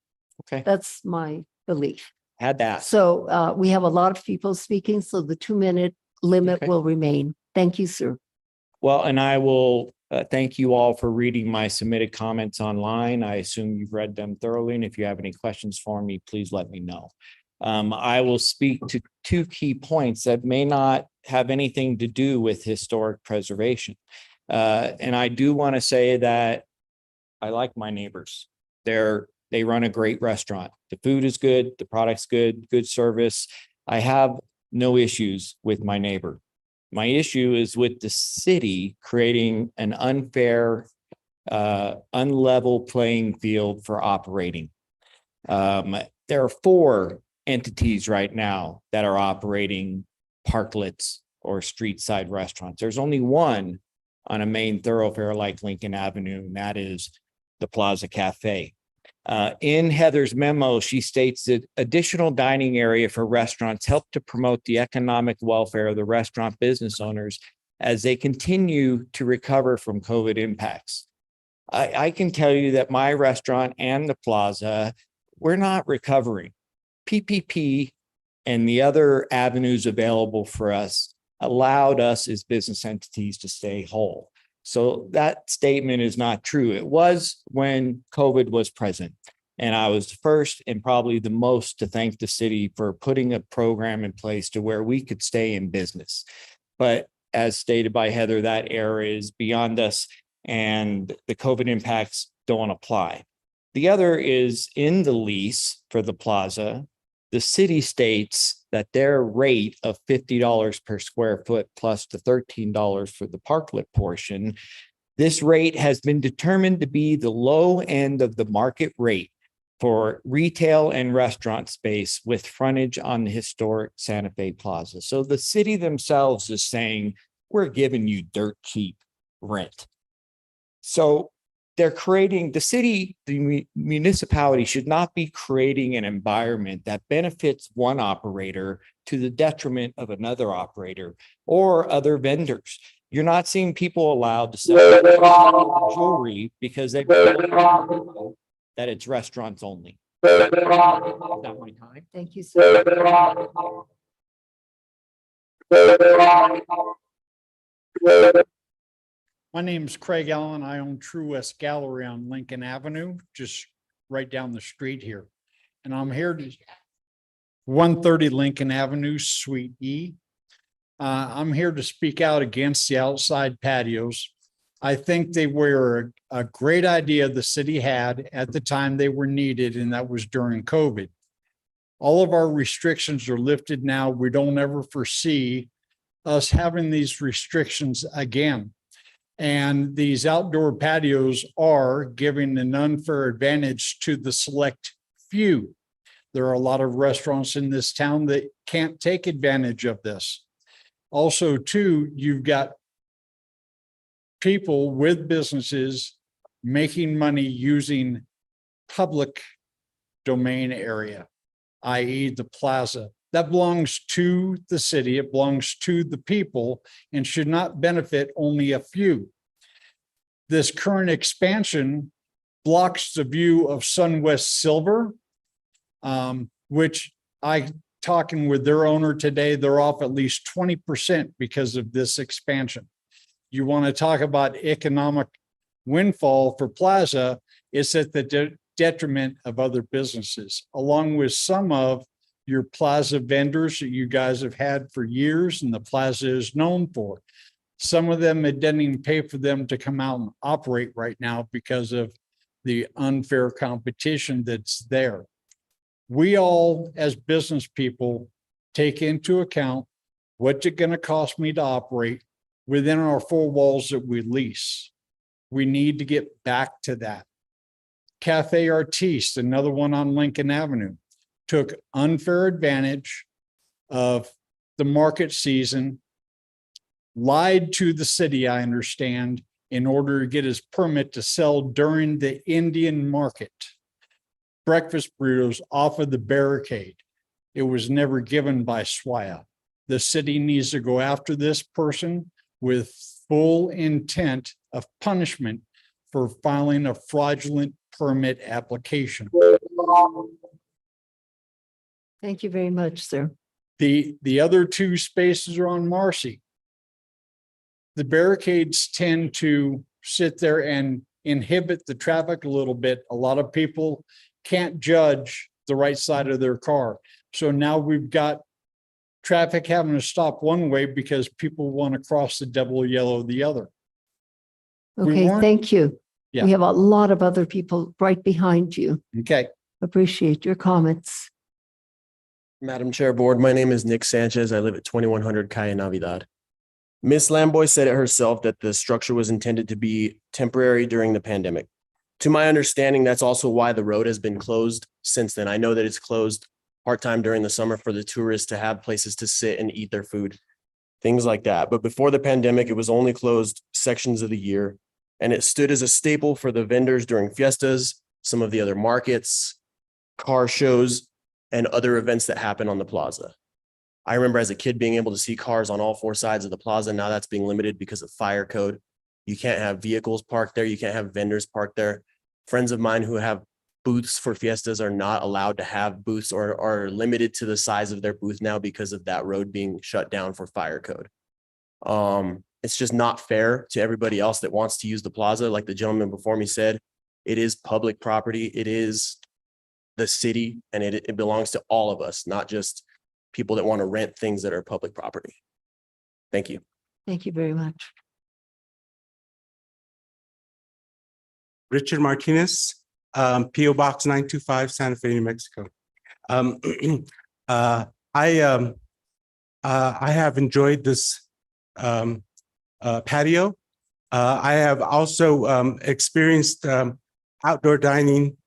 Okay, That's my belief. had that. So we have a lot of people speaking, so the 2-minute limit Okay. will remain. Thank you, sir. Well, and I will thank you all for reading my submitted comments online. I assume you've read them thoroughly, and if you have any questions for me, please let me know. I will speak to 2 key points that may not have anything to do with historic preservation. And I do want to say that I like my neighbors. They run a great restaurant. The food is good, the product's good, good service. I have no issues with my neighbor. My issue is with the city creating an unfair, unlevel playing field for operating. There are 4 entities right now that are operating parklets or street side restaurants. There's only one on a main thoroughfare like Lincoln Avenue, and that is the Plaza Cafe. In Heather's memo, she states that additional dining area for restaurants help to promote the economic welfare of the restaurant business owners as they continue to recover from COVID impacts. I can tell you that my restaurant and the Plaza, we're not recovering. PPP and the other avenues available for us allowed us as business entities to stay whole. So that statement is not true. It was when COVID was present. And I was first and probably the most to thank the city for putting a program in place to where we could stay in business. But as stated by Heather, that era is beyond us and the COVID impacts don't apply. The other is in the lease for the Plaza, the city states that their rate of $50 per square foot plus the $13 for the parklet portion, this rate has been determined to be the low end of the market rate for retail and restaurant space with frontage on the historic Santa Fe Plaza. So the city themselves is saying, we're giving you dirt cheap rent. So they're creating, the city, the municipality should not be creating an environment that benefits one operator to the detriment of another operator or other vendors. You're not seeing people allowed to sell jewelry because they that it's restaurants only. Is that my time? Thank you, sir. My name's Craig Allen. I own True West Gallery on Lincoln Avenue, just right down the street here. And I'm here to 130 Lincoln Avenue, Suite E. I'm here to speak out against the outside patios. I think they were a great idea the city had at the time they were needed, and that was during COVID. All of our restrictions are lifted now. We don't ever foresee us having these restrictions again. And these outdoor patios are giving an unfair advantage to the select few. There are a lot of restaurants in this town that can't take advantage of this. Also, too, you've got people with businesses making money using public domain area, i.e. the plaza. That belongs to the city, it belongs to the people and should not benefit only a few. This current expansion blocks the view of SunWest Silver, which talking with their owner today, they're off at least 20% because of this expansion. You want to talk about economic windfall for Plaza, it's at the detriment of other businesses, along with some of your Plaza vendors that you guys have had for years and the Plaza is known for. Some of them, it doesn't even pay for them to come out and operate right now because of the unfair competition that's there. We all, as business people, take into account what's it going to cost me to operate within our 4 walls that we lease. We need to get back to that. Cafe Artiste, another one on Lincoln Avenue, took unfair advantage of the market season, lied to the city, I understand, in order to get his permit to sell during the Indian market. Breakfast burritos off of the barricade. It was never given by SWAIA. The city needs to go after this person with full intent of punishment for filing a fraudulent permit application. Thank you very much, sir. The other two spaces are on Marcy. The barricades tend to sit there and inhibit the traffic a little bit. A lot of people can't judge the right side of their car. So now we've got traffic having to stop one way because people want to cross the double yellow the other. We Okay, weren't- thank you. Yeah. We have a lot of other people right behind you. Okay. Appreciate your comments. Madam Chair Board, my name is Nick Sanchez. I live at 2100 Calle Navidad. Ms. Lamboy said it herself that the structure was intended to be temporary during the pandemic. To my understanding, that's also why the road has been closed since then. I know that it's closed part-time during the summer for the tourists to have places to sit and eat their food, things like that. But before the pandemic, it was only closed sections of the year, and it stood as a staple for the vendors during fiestas, some of the other markets, car shows, and other events that happen on the plaza. I remember as a kid being able to see cars on all four sides of the plaza. Now that's being limited because of fire code. You can't have vehicles parked there. You can't have vendors parked there. Friends of mine who have booths for fiestas are not allowed to have booths or are limited to the size of their booth now because of that road being shut down for fire code. It's just not fair to everybody else that wants to use the plaza. Like the gentleman before me said, it is public property. It is the city, and it belongs to all of us, not just people that want to rent things that are public property. Thank you. Thank you very much. Richard Martinez, PO Box 925, Santa Fe, New Mexico. I have enjoyed this patio. I have also experienced outdoor dining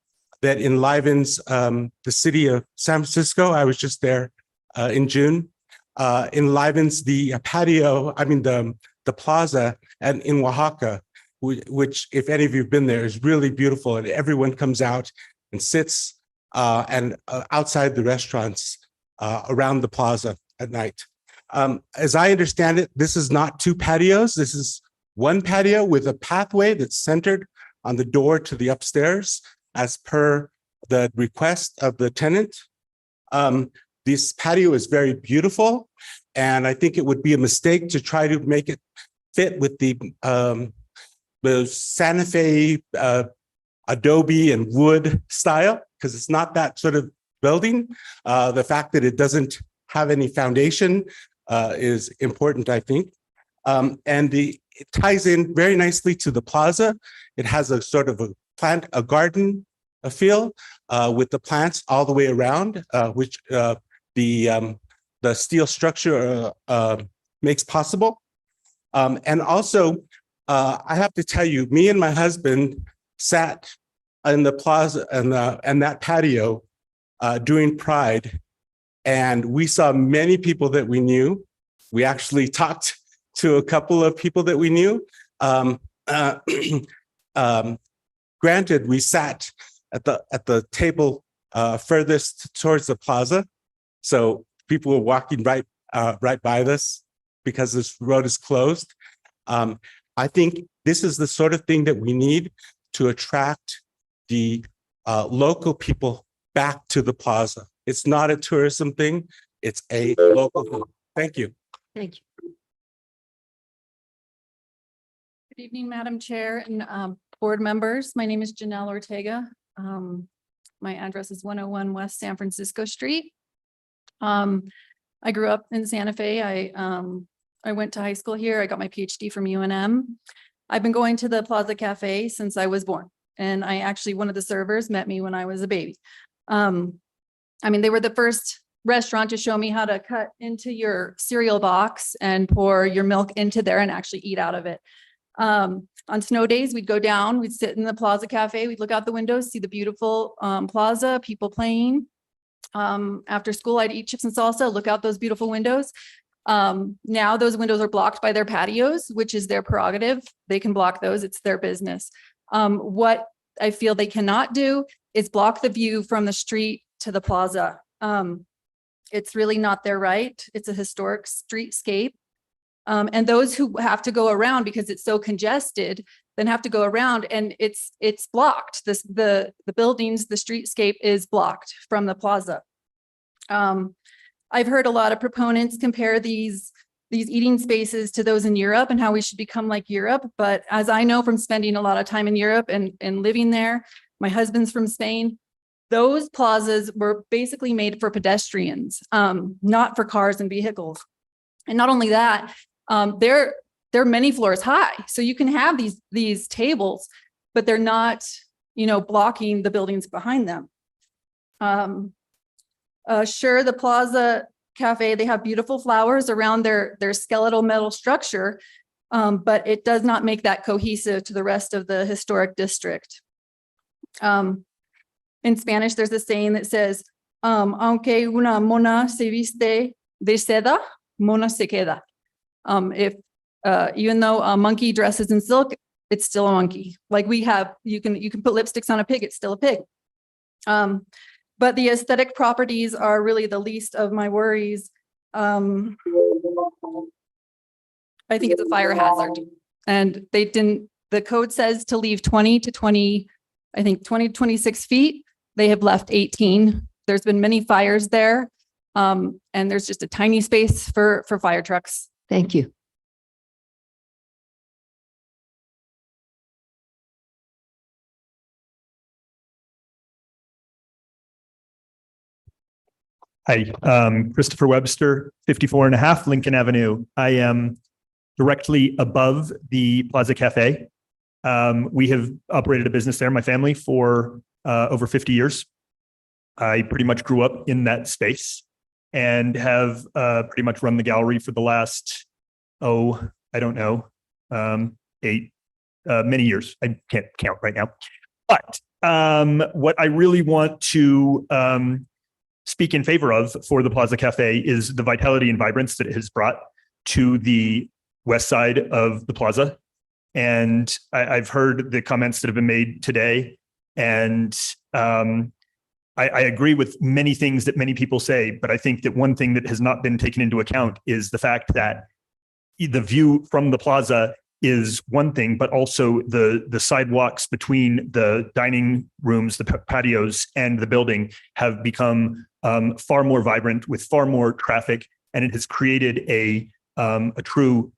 that enlivens the city of San Francisco. I was just there in June. Enlivens the patio, the plaza and in Oaxaca, which if any of you have been there, is really beautiful, and everyone comes out and sits and outside the restaurants around the plaza at night. As I understand it, this is not two patios. This is one patio with a pathway that's centered on the door to the upstairs as per the request of the tenant. This patio is very beautiful, and I think it would be a mistake to try to make it fit with the Santa Fe adobe and wood style, because it's not that sort of building. The fact that it doesn't have any foundation is important, I think. And it ties in very nicely to the plaza. It has a sort of a garden feel with the plants all the way around, which the steel structure makes possible. And also, I have to tell you, me and my husband sat in the plaza and that patio during Pride, and we saw many people that we knew. We actually talked to a couple of people that we knew. Granted, we sat at the table furthest towards the plaza, so people were walking right by us because this road is closed. I think this is the sort of thing that we need to attract the local people back to the plaza. It's not a tourism thing, it's a local thing. Thank you. Thank you. Good evening, Madam Chair and board members. My name is Janelle Ortega. My address is 101 West San Francisco Street. I grew up in Santa Fe. I went to high school here. I got my PhD from UNM. I've been going to the Plaza Cafe since I was born. And one of the servers met me when I was a baby. They were the first restaurant to show me how to cut into your cereal box and pour your milk into there and actually eat out of it. On snow days, we'd go down, we'd sit in the Plaza Cafe, we'd look out the windows, see the beautiful plaza, people playing. After school, I'd eat chips and salsa, look out those beautiful windows. Now those windows are blocked by their patios, which is their prerogative. They can block those, it's their business. What I feel they cannot do is block the view from the street to the plaza. It's really not their right. It's a historic streetscape. And those who have to go around because it's so congested, then have to go around and it's blocked. The buildings, the streetscape is blocked from the plaza. I've heard a lot of proponents compare these eating spaces to those in Europe and how we should become like Europe. But as I know from spending a lot of time in Europe and living there, my husband's from Spain, those plazas were basically made for pedestrians, not for cars and vehicles. And not only that, they're many floors high. So you can have these tables, but they're not, blocking the buildings behind them. Sure, the Plaza Cafe, they have beautiful flowers around their skeletal metal structure, but it does not make that cohesive to the rest of the historic district. In Spanish, there's a saying that says, aunque una mona se viste de seda, mona se queda. Even though a monkey dresses in silk, it's still a monkey. Like you can put lipsticks on a pig, it's still a pig. But the aesthetic properties are really the least of my worries. I think it's a fire hazard. And the code says to leave 20 to 26 feet. They have left 18. There's been many fires there. And there's just a tiny space for fire trucks. Thank you. Hi, Christopher Webster, 54 and a half Lincoln Avenue. I am directly above the Plaza Cafe. We have operated a business there, my family, for over 50 years. I pretty much grew up in that space and have pretty much run the gallery for the last, many years. I can't count right now. But what I really want to speak in favor of for the Plaza Cafe is the vitality and vibrance that it has brought to the west side of the plaza. And I've heard the comments that have been made today. And I agree with many things that many people say, but I think that one thing that has not been taken into account is the fact that the view from the plaza is one thing, but also the sidewalks between the dining rooms, the patios, and the building have become far more vibrant with far more traffic, and it has created a true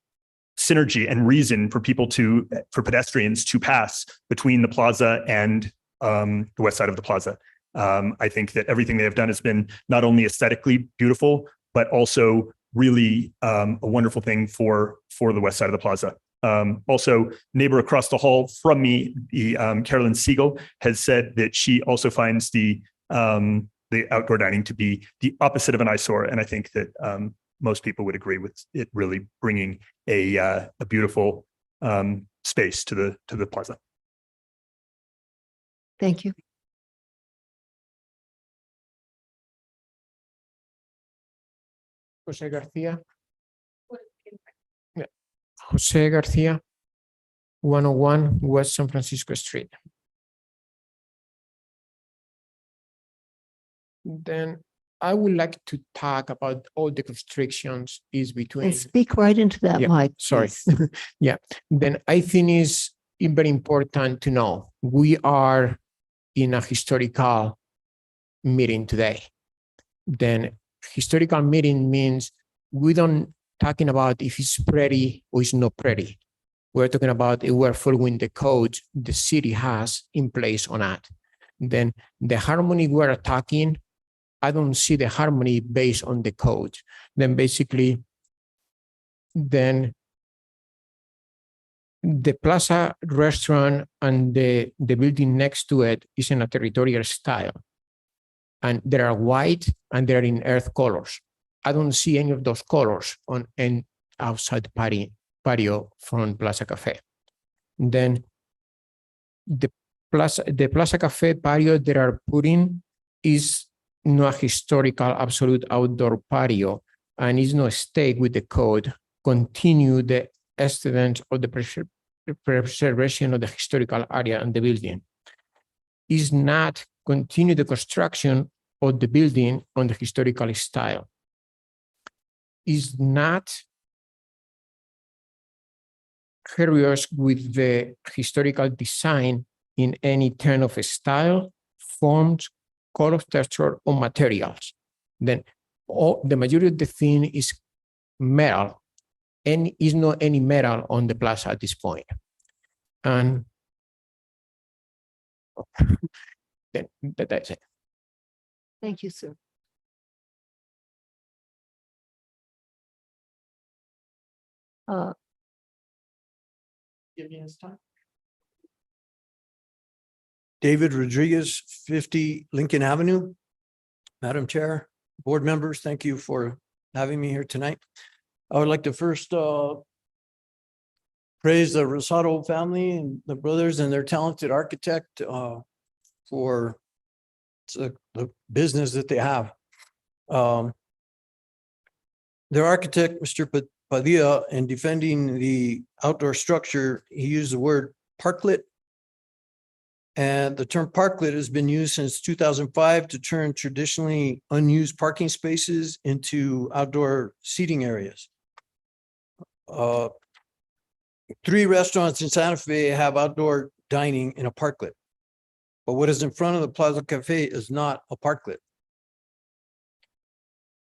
synergy and reason for pedestrians to pass between the plaza and the west side of the plaza. I think that everything they have done has been not only aesthetically beautiful, but also really a wonderful thing for the west side of the plaza. Also, neighbor across the hall from me, the Carolyn Siegel, has said that she also finds the outdoor dining to be the opposite of an eyesore, and I think that most people would agree with it really bringing a beautiful space to the plaza. Thank you. Jose Garcia. Yeah. Jose Garcia, 101 West San Francisco Street. Then I would like to talk about all the constrictions is between. And speak right into that mic. Sorry. please. Yeah. Then I think it's very important to know we are in a historical meeting today. Then historical meeting means we don't talking about if it's pretty or it's not pretty. We're talking about if we're following the code the city has in place on that. Then the harmony we're attacking, I don't see the harmony based on the code. Then basically, then the Plaza restaurant and the building next to it is in a territorial style. And there are white and they're in earth colors. I don't see any of those colors on an outside patio from Plaza Cafe. Then the Plaza Cafe patio that are putting is not a historical absolute outdoor patio and is not stay with the code, continue the aesthetics of the preservation of the historical area and the building. Is not continue the construction of the building on the historical style. Is not curious with the historical design in any kind of style, forms, color, texture, or materials. Then the majority of the thing is metal, and is not any metal on the plaza at this point. And then that's it. Thank you, sir. David Rodriguez, 50 Lincoln Avenue. Madam Chair, board members, thank you for having me here tonight. I would like to first praise the Rosado family and the brothers and their talented architect for the business that they have. Their architect, Mr. Padilla, in defending the outdoor structure, he used the word parklet. And the term parklet has been used since 2005 to turn traditionally unused parking spaces into outdoor seating areas. 3 restaurants in Santa Fe have outdoor dining in a parklet. But what is in front of the Plaza Cafe is not a parklet.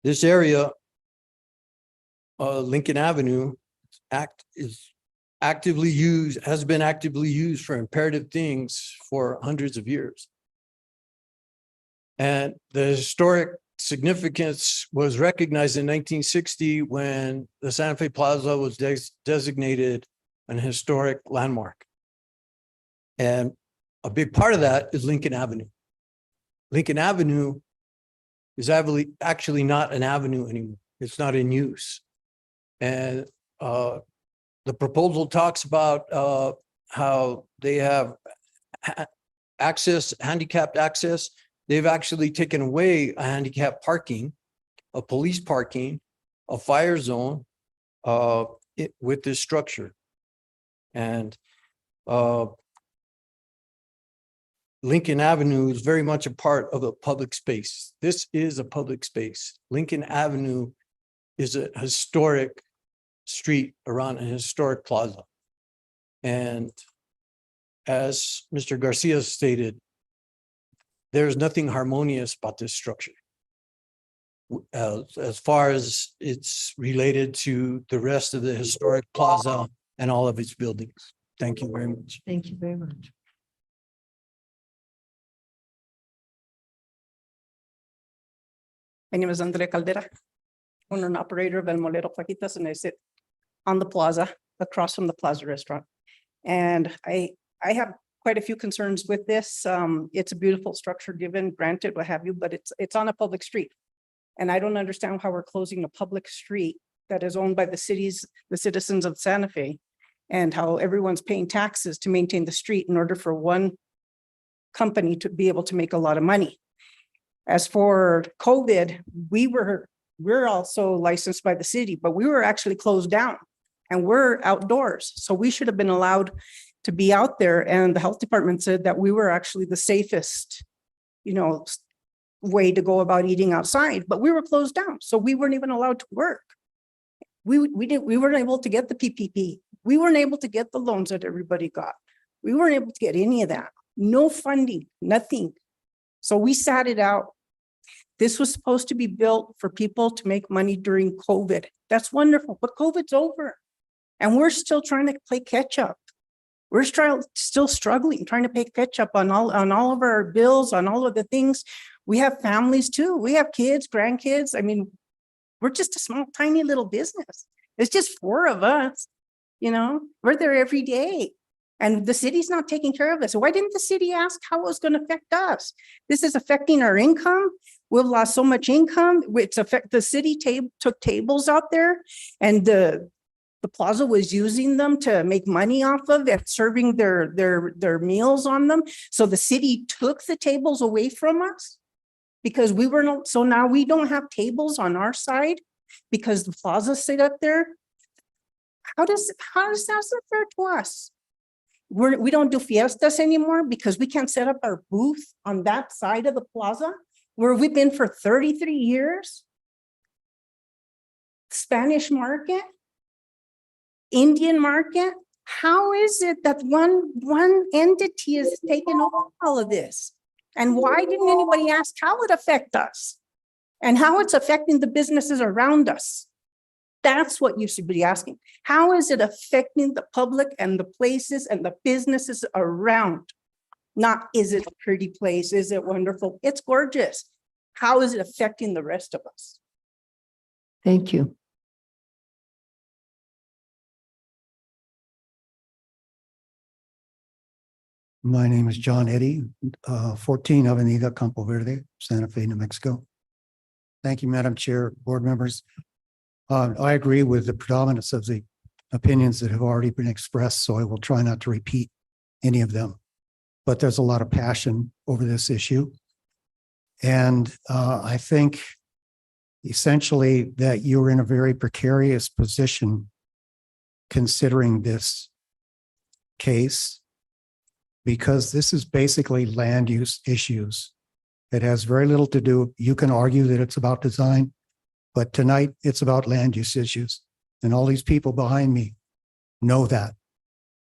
This area, Lincoln Avenue, has been actively used for imperative things for hundreds of years. And the historic significance was recognized in 1960 when the Santa Fe Plaza was designated an historic landmark. And a big part of that is Lincoln Avenue. Lincoln Avenue is actually not an avenue anymore. It's not in use. And the proposal talks about how they have access, handicapped access. They've actually taken away a handicap parking, a police parking, a fire zone with this structure. And Lincoln Avenue is very much a part of a public space. This is a public space. Lincoln Avenue is a historic street around a historic plaza. And as Mr. Garcia stated, there's nothing harmonious about this structure as far as it's related to the rest of the historic plaza and all of its buildings. Thank you very much. Thank you very much. My name is Andrea Caldera, owner and operator of El Molero Fajitas, and I sit on the plaza across from the Plaza Restaurant. And I have quite a few concerns with this. It's a beautiful structure given, granted, what have you, but it's on a public street. And I don't understand how we're closing a public street that is owned by the citizens of Santa Fe, and how everyone's paying taxes to maintain the street in order for one company to be able to make a lot of money. As for COVID, we're also licensed by the city, but we were actually closed down and we're outdoors. So we should have been allowed to be out there. And the health department said that we were actually the safest, way to go about eating outside, but we were closed down. So we weren't even allowed to work. We weren't able to get the PPP. We weren't able to get the loans that everybody got. We weren't able to get any of that. No funding, nothing. So we sat it out. This was supposed to be built for people to make money during COVID. That's wonderful, but COVID's over. And we're still trying to play catch up. We're still struggling, trying to pay catch up on all of our bills, on all of the things. We have families too. We have kids, grandkids. I mean, we're just a small, tiny little business. It's just 4 of us, we're there every day. And the city's not taking care of us. So why didn't the city ask how it was going to affect us? This is affecting our income. We've lost so much income. The city took tables out there, and the plaza was using them to make money off of and serving their meals on them. So the city took the tables away from us because we were not. So now we don't have tables on our side because the plaza sit up there. How does that fair to us? We don't do fiestas anymore because we can't set up our booth on that side of the plaza where we've been for 33 years. Spanish market, Indian market, How is it that one entity is taking over all of this? And why didn't anybody ask how it affect us? And how it's affecting the businesses around us? That's what you should be asking. How is it affecting the public and the places and the businesses around? Not, is it a pretty place? Is it wonderful? It's gorgeous. How is it affecting the rest of us? Thank you. My name is John Eddy, 14 Avenida Campo Verde, Santa Fe, New Mexico. Thank you, Madam Chair, board members. I agree with the predominance of the opinions that have already been expressed, so I will try not to repeat any of them. But there's a lot of passion over this issue. And I think essentially that you're in a very precarious position considering this case, because this is basically land use issues. It has very little to do, you can argue that it's about design, but tonight it's about land use issues. And all these people behind me know that.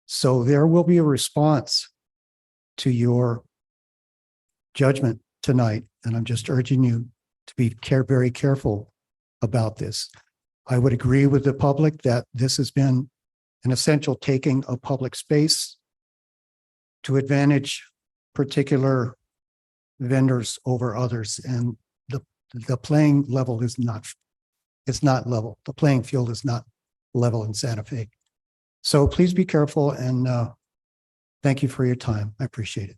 So there will be a response to your judgment tonight. And I'm just urging you to be very careful about this. I would agree with the public that this has been an essential taking of public space to advantage particular vendors over others. And the playing level is not, it's not level. The playing field is not level in Santa Fe. So please be careful, and thank you for your time. I appreciate it.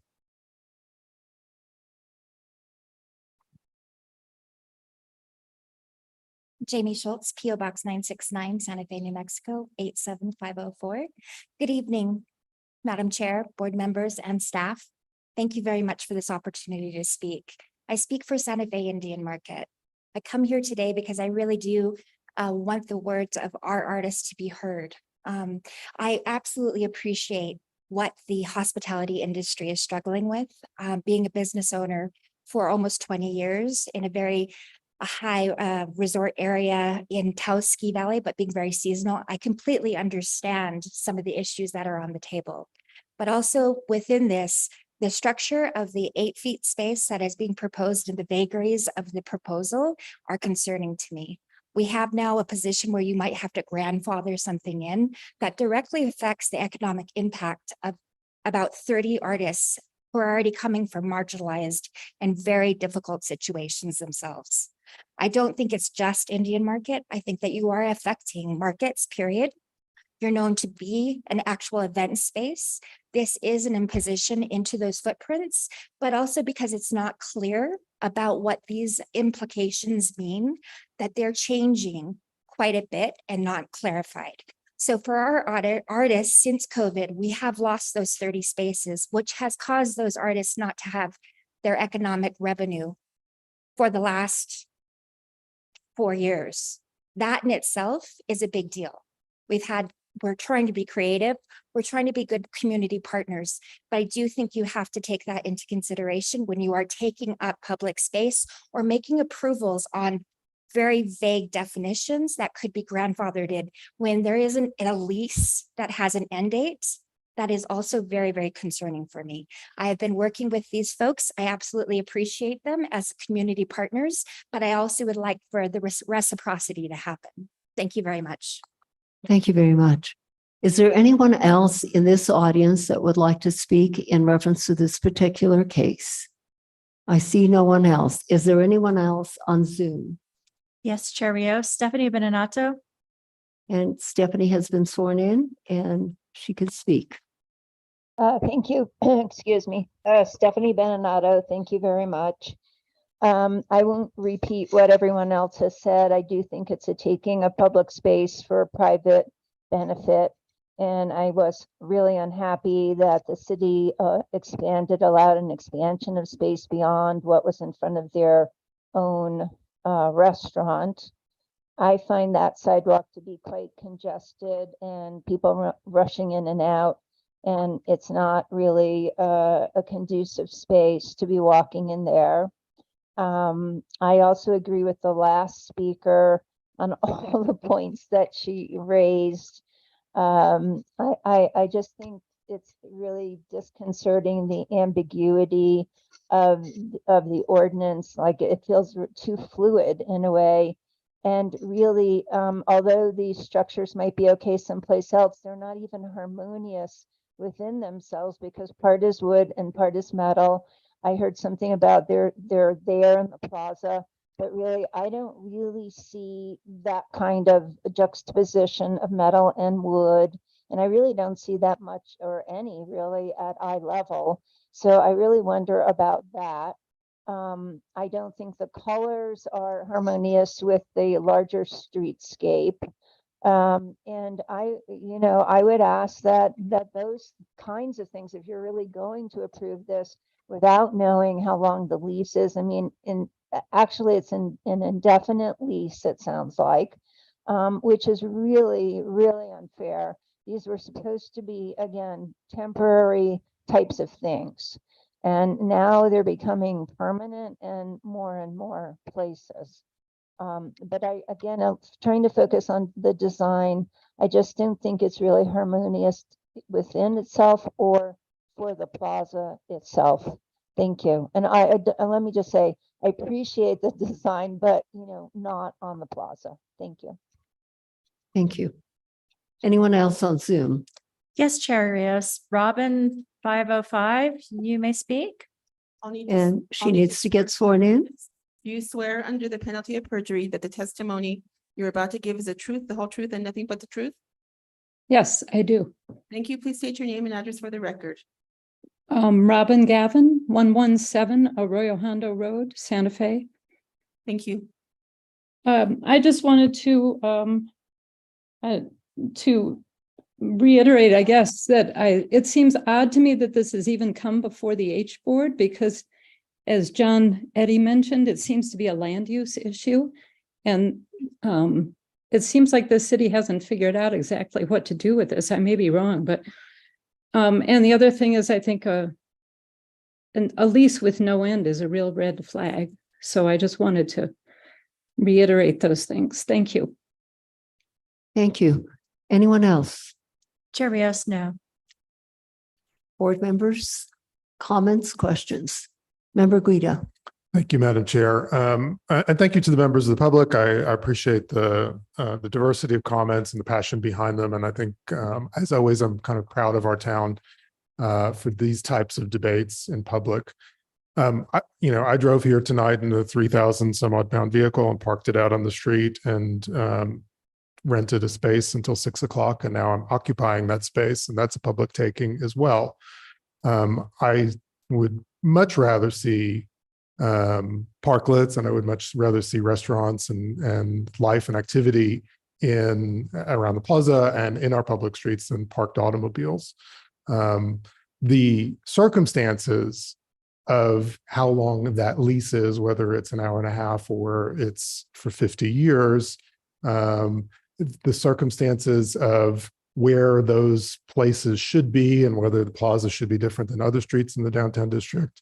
Jamie Schultz, PO Box 969, Santa Fe, New Mexico, 87504. Good evening, Madam Chair, board members, and staff. Thank you very much for this opportunity to speak. I speak for Santa Fe Indian Market. I come here today because I really do want the words of our artists to be heard. I absolutely appreciate what the hospitality industry is struggling with. Being a business owner for almost 20 years in a very high resort area in Taos Ski Valley, but being very seasonal, I completely understand some of the issues that are on the table. But also within this, the structure of the 8 feet space that is being proposed and the vagaries of the proposal are concerning to me. We have now a position where you might have to grandfather something in that directly affects the economic impact of about 30 artists who are already coming from marginalized and very difficult situations themselves. I don't think it's just Indian Market. I think that you are affecting markets, period. You're known to be an actual event space. This is an imposition into those footprints, but also because it's not clear about what these implications mean, that they're changing quite a bit and not clarified. So for our artists, since COVID, we have lost those 30 spaces, which has caused those artists not to have their economic revenue for the last 4 years. That in itself is a big deal. We're trying to be creative. We're trying to be good community partners, but I do think you have to take that into consideration when you are taking up public space or making approvals on very vague definitions that could be grandfathered in when there isn't a lease that has an end date. That is also very, very concerning for me. I have been working with these folks. I absolutely appreciate them as community partners, but I also would like for the reciprocity to happen. Thank you very much. Thank you very much. Is there anyone else in this audience that would like to speak in reference to this particular case? I see no one else. Is there anyone else on Zoom? Yes, Chair Rios, Stephanie Benenato. And Stephanie has been sworn in and she can speak. Thank you. Excuse me. Stephanie Benenato, thank you very much. I won't repeat what everyone else has said. I do think it's a taking of public space for private benefit. And I was really unhappy that the city allowed an expansion of space beyond what was in front of their own restaurant. I find that sidewalk to be quite congested and people rushing in and out. And it's not really a conducive space to be walking in there. I also agree with the last speaker on all the points that she raised. I just think it's really disconcerting, the ambiguity of the ordinance. Like, it feels too fluid in a way. And really, although these structures might be okay someplace else, they're not even harmonious within themselves, because part is wood and part is metal. I heard something about they're there in the plaza, but really, I don't really see that kind of juxtaposition of metal and wood. And I really don't see that much or any really at eye level. So I really wonder about that. I don't think the colors are harmonious with the larger streetscape. And I would ask that those kinds of things, if you're really going to approve this without knowing how long the lease is, I mean, actually it's an indefinite lease, it sounds like, which is really, really unfair. These were supposed to be, again, temporary types of things. And now they're becoming permanent in more and more places. But I'm trying to focus on the design. I just don't think it's really harmonious within itself or for the plaza itself. Thank you. And let me just say, I appreciate the design, but not on the plaza. Thank you. Thank you. Anyone else on Zoom? Yes, Chair Rios. Robin 505, you may speak. And she needs to get sworn in. Do you swear under the penalty of perjury that the testimony you're about to give is the truth, the whole truth, and nothing but the truth? Yes, I do. Thank you. Please state your name and address for the record. Robin Gavin, 117 Arroyo Hondo Road, Santa Fe. Thank you. I just wanted to reiterate, I guess, that it seems odd to me that this has even come before the H board, because as John Eddy mentioned, it seems to be a land use issue. And it seems like the city hasn't figured out exactly what to do with this. I may be wrong, but and the other thing is, I think a lease with no end is a real red flag. So I just wanted to reiterate those things. Thank you. Thank you. Anyone else? Chair Rios, no. Board members, comments, questions? Member Guida. Thank you, Madam Chair. And thank you to the members of the public. I appreciate the diversity of comments and the passion behind them. And I think, as always, I'm kind of proud of our town for these types of debates in public. I drove here tonight in a 3,000 some odd pound vehicle and parked it out on the street and rented a space until 6 o'clock. And now I'm occupying that space, and that's a public taking as well. I would much rather see parklets, and I would much rather see restaurants and life and activity around the plaza and in our public streets than parked automobiles. The circumstances of how long that lease is, whether it's an hour and a half or it's for 50 years, the circumstances of where those places should be and whether the plaza should be different than other streets in the downtown district.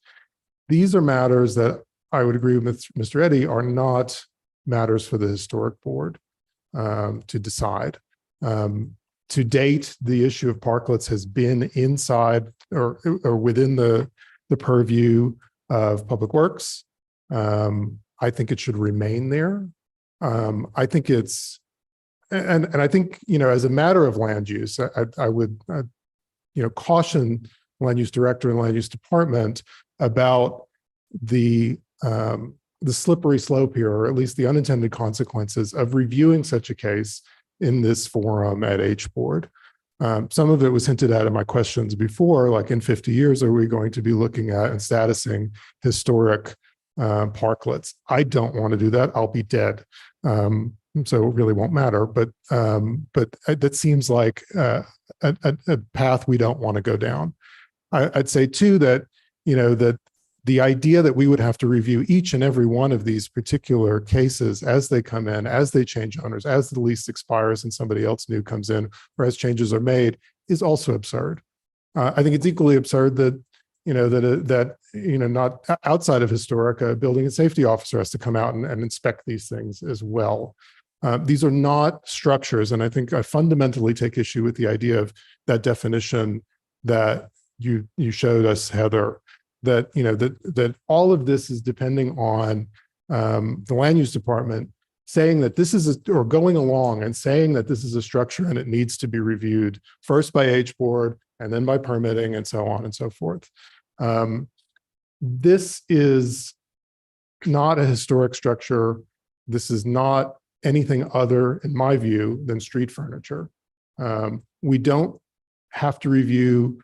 These are matters that I would agree with Mr. Eddy are not matters for the historic board to decide. To date, the issue of parklets has been inside or within the purview of Public Works. I think it should remain there. I think it's, and I think, as a matter of land use, I would, caution land use director and land use department about the slippery slope here, or at least the unintended consequences of reviewing such a case in this forum at H board. Some of it was hinted at in my questions before, like in 50 years, are we going to be looking at and statusing historic parklets? I don't want to do that. I'll be dead. So it really won't matter. But that seems like a path we don't want to go down. I'd say too that, that the idea that we would have to review each and every one of these particular cases as they come in, as they change owners, as the lease expires and somebody else new comes in, or as changes are made, is also absurd. I think it's equally absurd that, not outside of historic, a building and safety officer has to come out and inspect these things as well. These are not structures, and I think I fundamentally take issue with the idea of that definition that you showed us, Heather, that that all of this is depending on the land use department saying that this is or going along and saying that this is a structure and it needs to be reviewed first by H board and then by permitting and so on and so forth. This is not a historic structure. This is not anything other, in my view, than street furniture. We don't have to review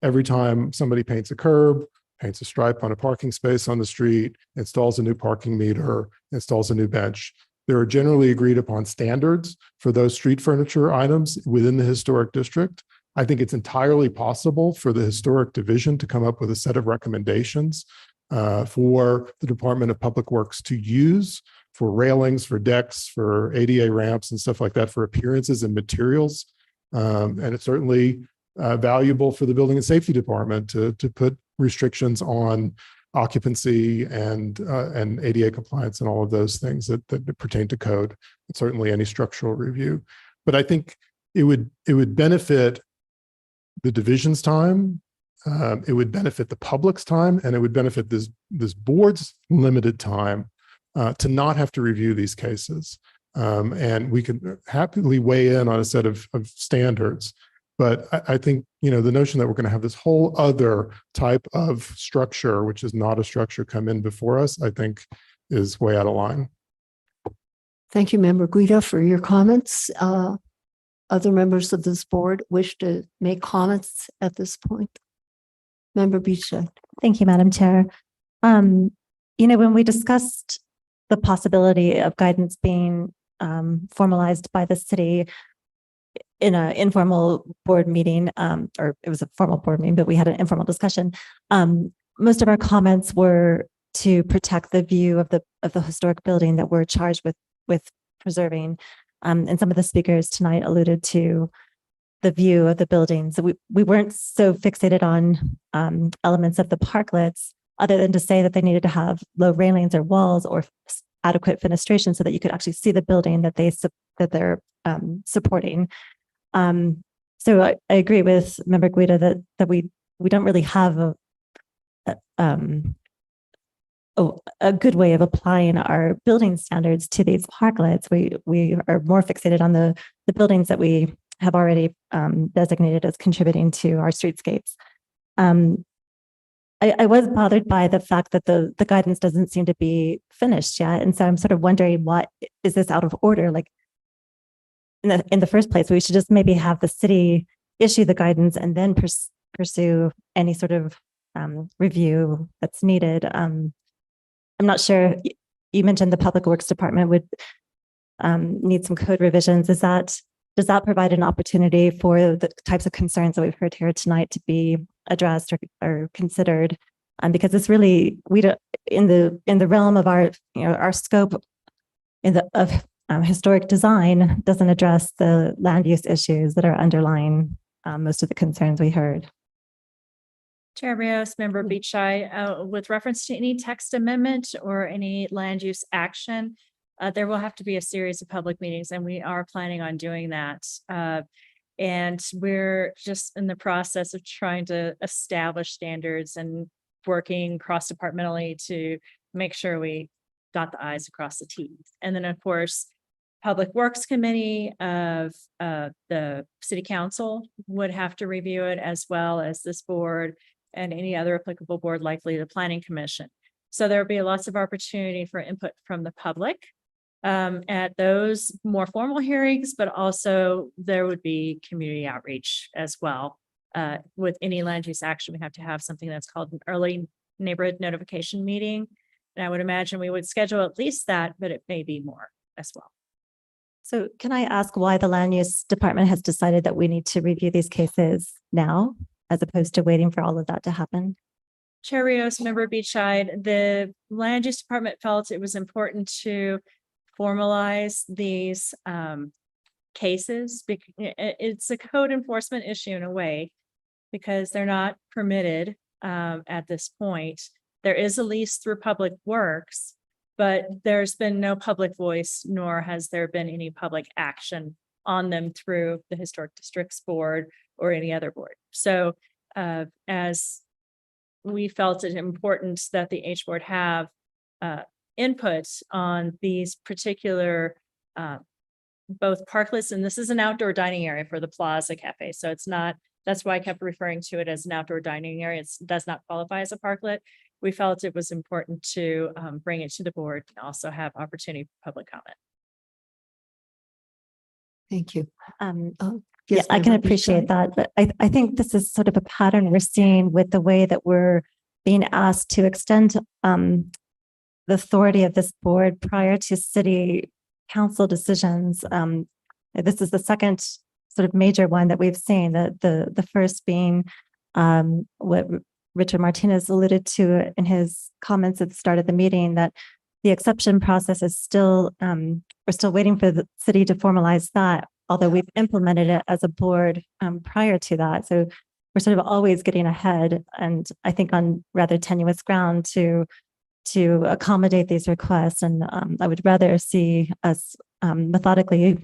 every time somebody paints a curb, paints a stripe on a parking space on the street, installs a new parking meter, installs a new bench. There are generally agreed upon standards for those street furniture items within the historic district. I think it's entirely possible for the historic division to come up with a set of recommendations for the Department of Public Works to use for railings, for decks, for ADA ramps and stuff like that, for appearances and materials. And it's certainly valuable for the Building and Safety Department to put restrictions on occupancy and ADA compliance and all of those things that pertain to code, and certainly any structural review. But I think it would benefit the division's time, it would benefit the public's time, and it would benefit this board's limited time to not have to review these cases. And we can happily weigh in on a set of standards. But I think, the notion that we're going to have this whole other type of structure, which is not a structure, come in before us, I think is way out of line. Thank you, Member Guida, for your comments. Other members of this board wish to make comments at this point? Member Beachhead. Thank you, Madam Chair. When we discussed the possibility of guidance being formalized by the city in an informal board meeting, or it was a formal board meeting, but we had an informal discussion. Most of our comments were to protect the view of the historic building that we're charged with preserving. And some of the speakers tonight alluded to the view of the building. So we weren't so fixated on elements of the parklets, other than to say that they needed to have low railings or walls or adequate fenestration so that you could actually see the building that they're supporting. So I agree with Member Guida that we don't really have a good way of applying our building standards to these parklets. We are more fixated on the buildings that we have already designated as contributing to our streetscapes. I was bothered by the fact that the guidance doesn't seem to be finished yet. And so I'm sort of wondering, what is this out of order? Like in the first place, we should just maybe have the city issue the guidance and then pursue any sort of review that's needed. I'm not sure, you mentioned the Public Works Department would need some code revisions. Does that provide an opportunity for the types of concerns that we've heard here tonight to be addressed or considered? Because it's really, we don't, in the realm of our scope of historic design doesn't address the land use issues that are underlying most of the concerns we heard. Chair Rios, Member Beachai, with reference to any text amendment or any land use action, there will have to be a series of public meetings, and we are planning on doing that. And we're just in the process of trying to establish standards and working cross-departmentally to make sure we dot the i's across the t's. And then, of course, Public Works Committee of the City Council would have to review it, as well as this board and any other applicable board, likely the Planning Commission. So there will be lots of opportunity for input from the public at those more formal hearings, but also there would be community outreach as well. With any land use action, we have to have something that's called an early neighborhood notification meeting. And I would imagine we would schedule at least that, but it may be more as well. So can I ask why the land use department has decided that we need to review these cases now, as opposed to waiting for all of that to happen? Chair Rios, Member Beachside, the land use department felt it was important to formalize these cases. It's a code enforcement issue in a way, because they're not permitted at this point. There is a lease through Public Works, but there's been no public voice, nor has there been any public action on them through the Historic Districts Board or any other board. So as we felt it important that the H Board have input on these particular both parklets, and this is an outdoor dining area for the Plaza Cafe. So it's not, that's why I kept referring to it as an outdoor dining area. It does not qualify as a parklet. We felt it was important to bring it to the board and also have opportunity for public comment. Thank you. Yeah, Yes, I can Member appreciate Bichette? that, but I think this is sort of a pattern we're seeing with the way that we're being asked to extend the authority of this board prior to city council decisions. This is the second sort of major one that we've seen, the first being what Richard Martinez alluded to in his comments at the start of the meeting, that the exception process is still, we're still waiting for the city to formalize that, although we've implemented it as a board prior to that. So we're sort of always getting ahead, and I think on rather tenuous ground to accommodate these requests. And I would rather see us methodically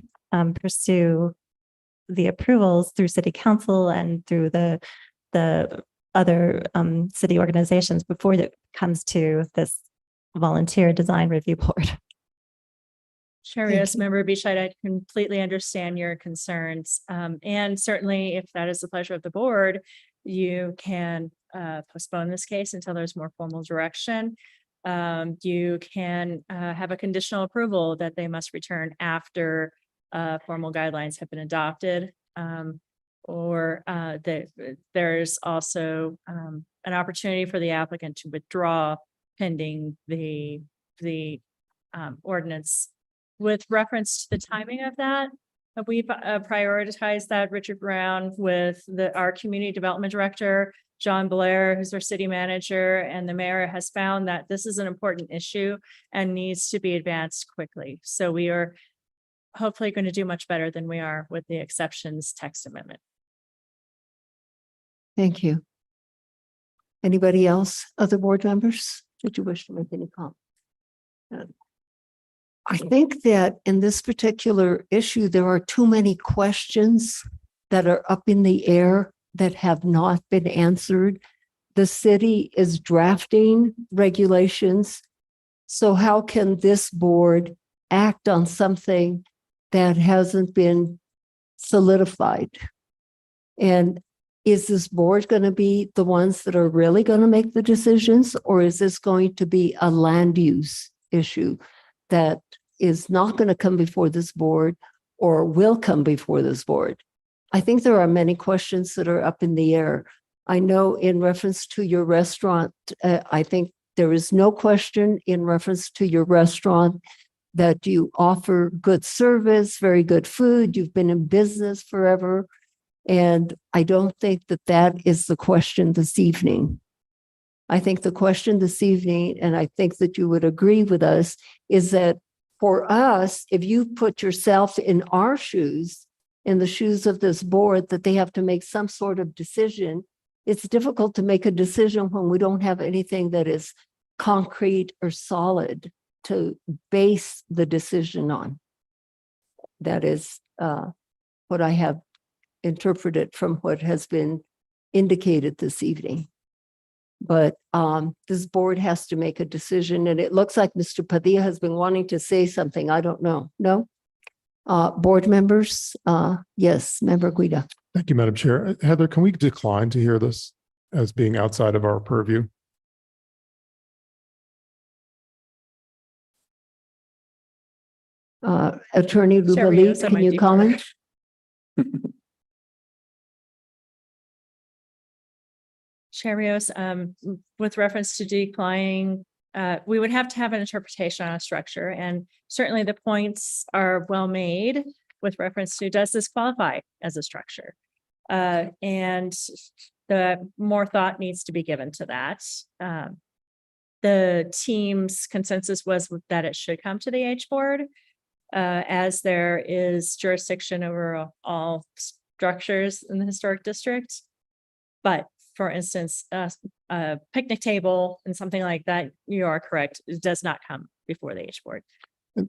pursue the approvals through city council and through the other city organizations before it comes to this volunteer design review board. Sure, yes, Member Bichette, I completely understand your concerns. And certainly if that is the pleasure of the board, you can postpone this case until there's more formal direction. You can have a conditional approval that they must return after formal guidelines have been adopted. Or there's also an opportunity for the applicant to withdraw pending the ordinance. With reference to the timing of that, we've prioritized that, Richard Brown, with our community development director, John Blair, who's our city manager, and the mayor has found that this is an important issue and needs to be advanced quickly. So we are hopefully going to do much better than we are with the exceptions text amendment. Thank you. Anybody else, other board members? Did you wish to make any comment? I think that in this particular issue, there are too many questions that are up in the air that have not been answered. The city is drafting regulations. So how can this board act on something that hasn't been solidified? And is this board going to be the ones that are really going to make the decisions, or is this going to be a land use issue that is not going to come before this board or will come before this board? I think there are many questions that are up in the air. I know in reference to your restaurant, I think there is no question in reference to your restaurant that you offer good service, very good food. You've been in business forever. And I don't think that that is the question this evening. I think the question this evening, and I think that you would agree with us, is that for us, if you put yourself in our shoes, in the shoes of this board, that they have to make some sort of decision, it's difficult to make a decision when we don't have anything that is concrete or solid to base the decision on. That is what I have interpreted from what has been indicated this evening. But this board has to make a decision, and it looks like Mr. Padilla has been wanting to say something. I don't know. No? Board members? Yes, Member Guida. Thank you, Madam Chair. Heather, can we decline to hear this as being outside of our purview? Attorney Rubali, can you comment? Chair Rios, with reference to declining, we would have to have an interpretation on a structure, and certainly the points are well made with reference to, does this qualify as a structure? And the more thought needs to be given to that. The team's consensus was that it should come to the H board, as there is jurisdiction over all structures in the historic district. But for instance, a picnic table and something like that, you are correct, it does not come before the H board.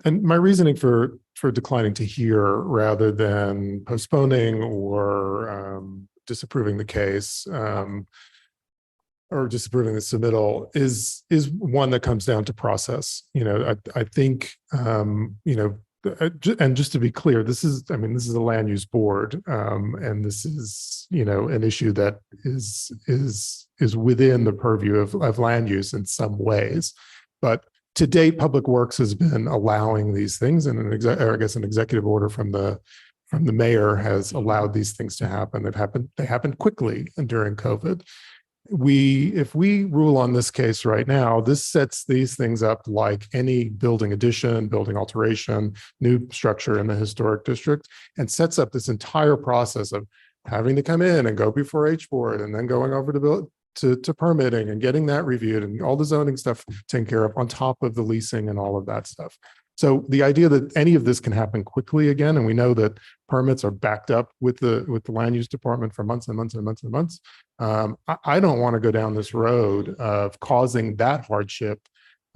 And my reasoning for declining to hear rather than postponing or disapproving the case or disapproving the submittal is one that comes down to process. You know, I think you know, and just to be clear, this is a land use board, and this is, you know, an issue that is within the purview of land use in some ways, but to date, Public Works has been allowing these things, and an executive order from the mayor has allowed these things to happen. They happened quickly during COVID. If we rule on this case right now, this sets these things up like any building addition, building alteration, new structure in the historic district, and sets up this entire process of having to come in and go before H board and then going over to permitting and getting that reviewed and all the zoning stuff taken care of on top of the leasing and all of that stuff. So the idea that any of this can happen quickly again, and we know that permits are backed up with the land use department for months and months and months and months. I don't want to go down this road of causing that hardship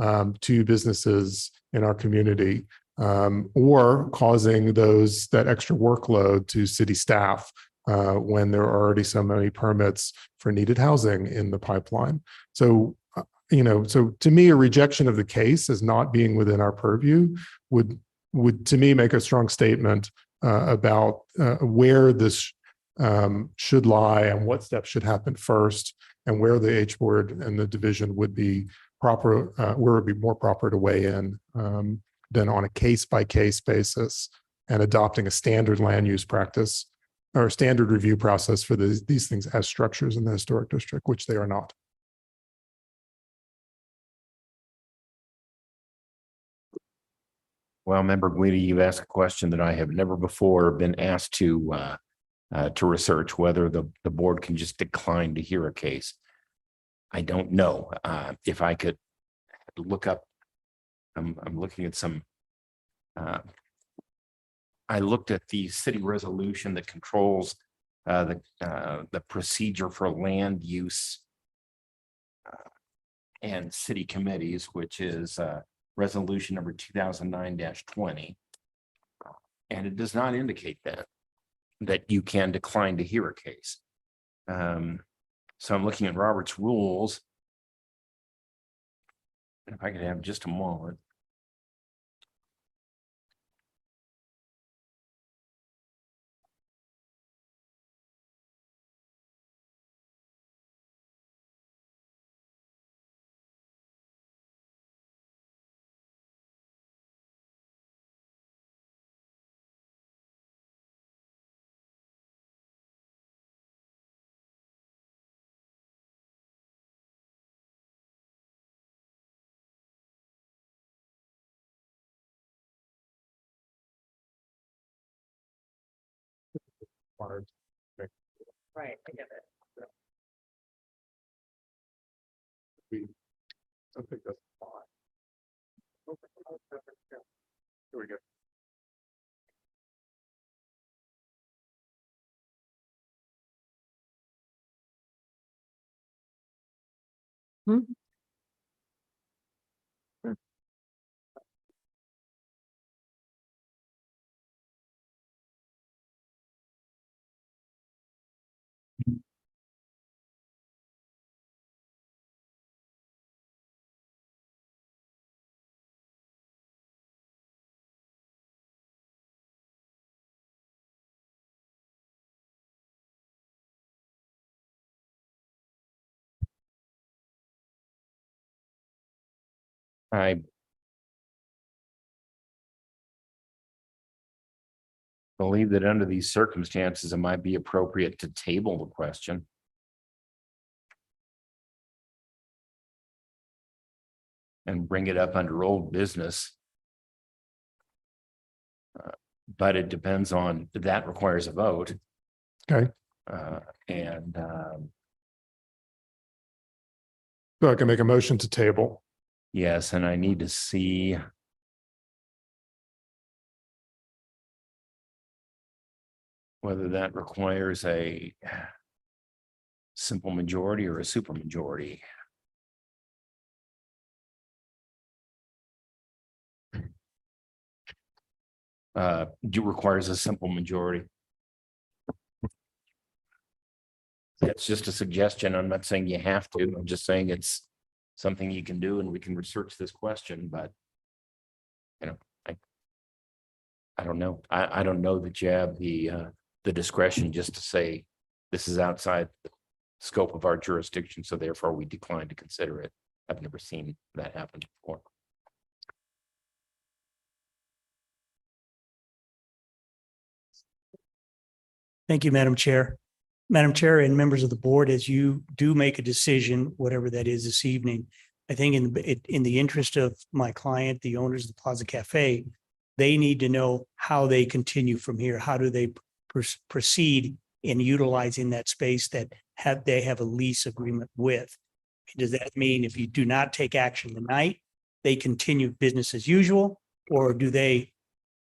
to businesses in our community, or causing that extra workload to city staff when there are already so many permits for needed housing in the pipeline. So, you know, so to me, a rejection of the case as not being within our purview would to me make a strong statement about where this should lie and what steps should happen first, and where the H board and the division would be proper, where it would be more proper to weigh in than on a case by case basis and adopting a standard land use practice or standard review process for these things as structures in the historic district, which they are not. Well, Member Guidi, you asked a question that I have never before been asked to research, whether the board can just decline to hear a case. I don't know. If I could look up, I'm looking at some, I looked at the city resolution that controls the procedure for land use and city committees, which is resolution number 2009-20. And it does not indicate that you can decline to hear a case. So I'm looking at Robert's rules. If I could have just a moment. Right, I get it. Something doesn't fly. Here we go. I believe that under these circumstances, it might be appropriate to table the question. And bring it up under old business. But it depends on, that requires a vote. Okay. And So I can make a motion to table. yes, and I need to see. Whether that requires a simple majority or a supermajority. requires a simple majority. It's just a suggestion. I'm not saying you have to. I'm just saying it's something you can do and we can research this question, but you know, I don't know. I don't know that you have the discretion just to say this is outside the scope of our jurisdiction, so therefore we decline to consider it. I've never seen that happen before. Thank you, Madam Chair. Madam Chair and members of the board, as you do make a decision, whatever that is this evening, I think in the interest of my client, the owners of the Plaza Cafe, they need to know how they continue from here. How do they proceed in utilizing that space that they have a lease agreement with? Does that mean if you do not take action tonight, they continue business as usual? Or do they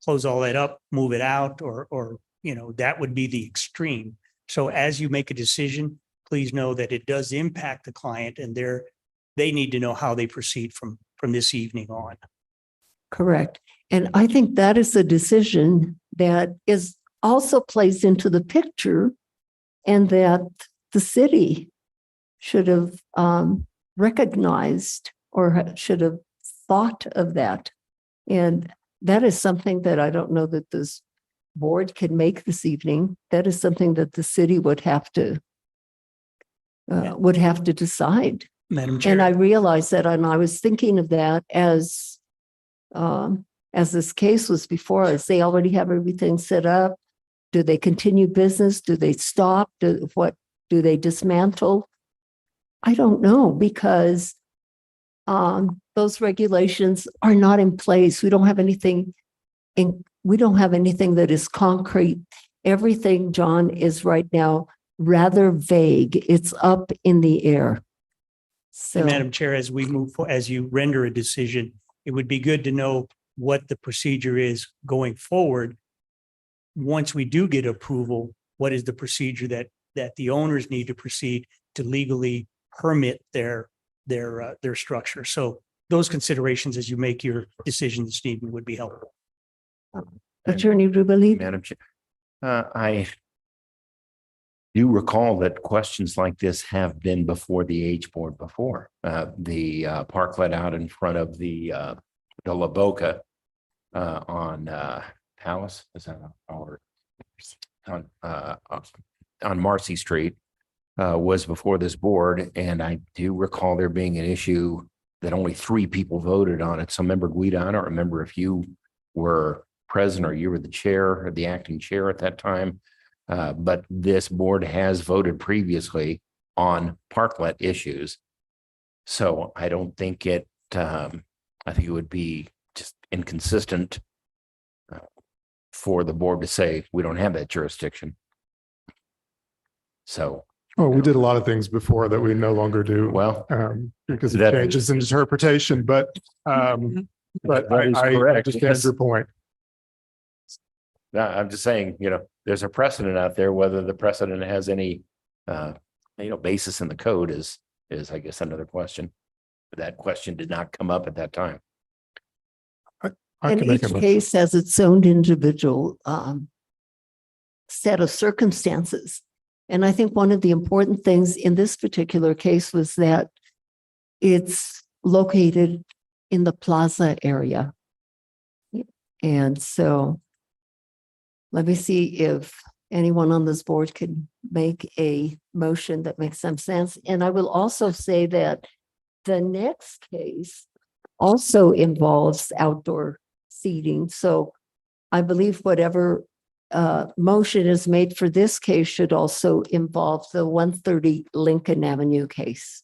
close all that up, move it out, or you know, that would be the extreme. So as you make a decision, please know that it does impact the client and they need to know how they proceed from this evening on. Correct. And I think that is a decision that is also plays into the picture and that the city should have recognized or should have thought of that. And that is something that I don't know that this board can make this evening. That is something that the city would have to decide. Madam Chair. And I realized that, and I was thinking of that as this case was before us. They already have everything set up. Do they continue business? Do they stop? Do they dismantle? I don't know, because those regulations are not in place. We don't have anything that is concrete. Everything, John, is right now rather vague. It's up in the air. So, And Madam Chair, as we move, as you render a decision, it would be good to know what the procedure is going forward. Once we do get approval, what is the procedure that the owners need to proceed to legally permit their structure? So those considerations as you make your decision this evening would be helpful. Attorney Rubali. Madam Chair, I do recall that questions like this have been before the H board before. The parklet out in front of the La Boca on Palace, is that or on Marcy Street was before this board, and I do recall there being an issue that only 3 people voted on it. So Member Guida, I don't remember if you were present or you were the chair or the acting chair at that time. But this board has voted previously on parklet issues. So I don't think I think it would be just inconsistent for the board to say, we don't have that jurisdiction. So. Well, we did a lot of things before that we no longer do. Well, because it changes in interpretation, but I understand your point. I'm just saying, there's a precedent out there. Whether the precedent has any, basis in the code is I guess another question. But that question did not come up at that time. And each case has its own individual set of circumstances. And I think one of the important things in this particular case was that it's located in the plaza area. And so let me see if anyone on this board could make a motion that makes some sense. And I will also say that the next case also involves outdoor seating. So I believe whatever motion is made for this case should also involve the 130 Lincoln Avenue case.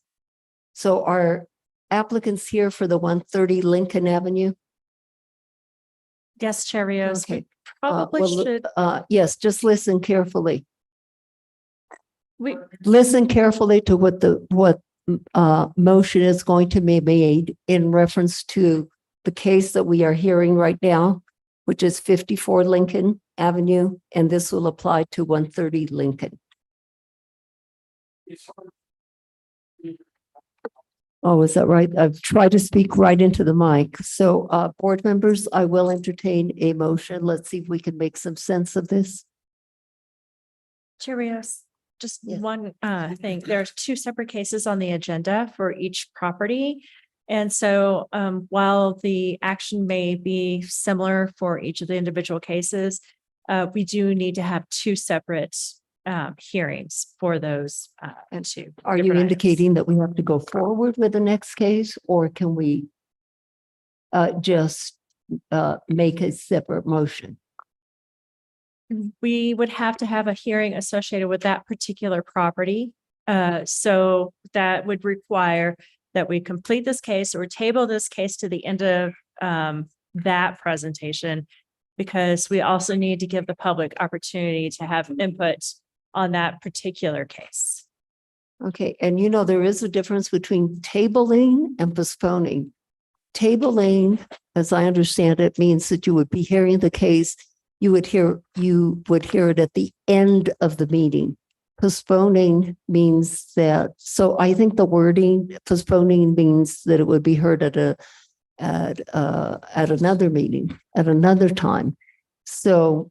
So are applicants here for the 130 Lincoln Avenue? Yes, Chair Rios, we Okay. probably should. Yes, just listen carefully. We, Listen carefully to what motion is going to be made in reference to the case that we are hearing right now, which is 54 Lincoln Avenue, and this will apply to 130 Lincoln. Oh, is that right? I've tried to speak right into the mic. So, board members, I will entertain a motion. Let's see if we can make some sense of this. Cheerios. Just Yes. one thing. There's two separate cases on the agenda for each property. And so while the action may be similar for each of the individual cases, we do need to have two separate hearings for those two. Are you different items. indicating that we have to go forward with the next case, or can we just make a separate motion? We would have to have a hearing associated with that particular property. So that would require that we complete this case or table this case to the end of that presentation, because we also need to give the public opportunity to have input on that particular case. Okay, and you know, there is a difference between tabling and postponing. Tabling, as I understand it, means that you would be hearing the case, you would hear it at the end of the meeting. Postponing means that, so I think the wording postponing means that it would be heard at another meeting, at another time. So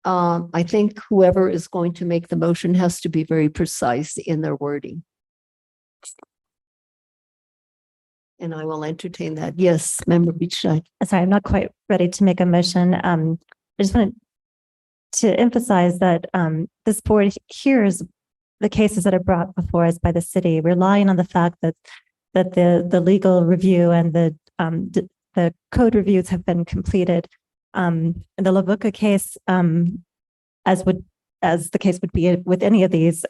I think whoever is going to make the motion has to be very precise in their wording. And I will entertain that. Yes, Member Beachside. Sorry, I'm not quite ready to make a motion. I just wanted to emphasize that this board hears the cases that are brought before us by the city, relying on the fact that the legal review and the code reviews have been completed. In the La Boca case, as the case would be with any of these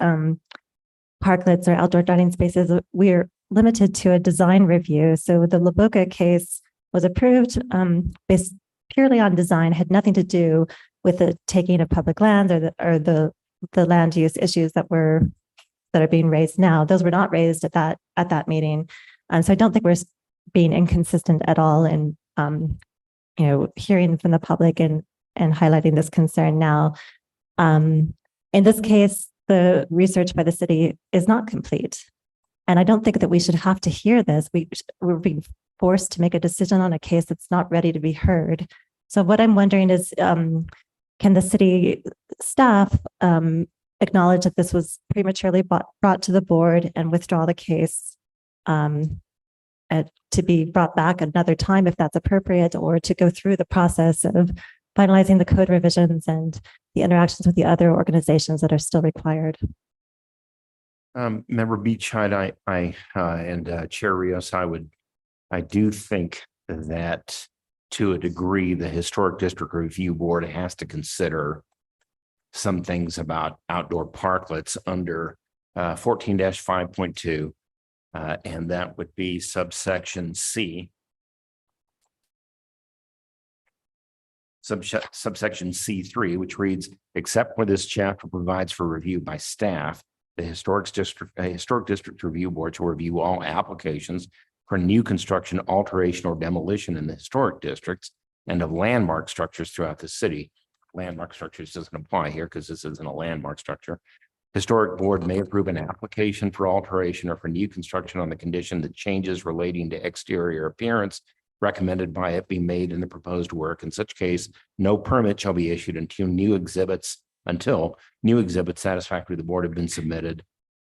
parklets or outdoor dining spaces, we're limited to a design review. So the La Boca case was approved based purely on design, had nothing to do with the taking of public lands or the land use issues that are being raised now. Those were not raised at that meeting. So I don't think we're being inconsistent at all in hearing from the public and highlighting this concern now. In this case, the research by the city is not complete. And I don't think that we should have to hear this. We're being forced to make a decision on a case that's not ready to be heard. So what I'm wondering is, can the city staff acknowledge that this was prematurely brought to the board and withdraw the case to be brought back another time if that's appropriate, or to go through the process of finalizing the code revisions and the interactions with the other organizations that are still required? Member Beachside, and Chair Rios, I do think that to a degree, the Historic District Review Board has to consider some things about outdoor parklets under 14-5.2, and that would be subsection C. Subsection C3, which reads, except where this chapter provides for review by staff, the Historic District Review Board shall review all applications for new construction, alteration, or demolition in the historic districts and of landmark structures throughout the city. Landmark structures doesn't apply here because this isn't a landmark structure. Historic Board may approve an application for alteration or for new construction on the condition that changes relating to exterior appearance recommended by it be made in the proposed work. In such case, no permit shall be issued until new exhibits satisfactory to the board have been submitted.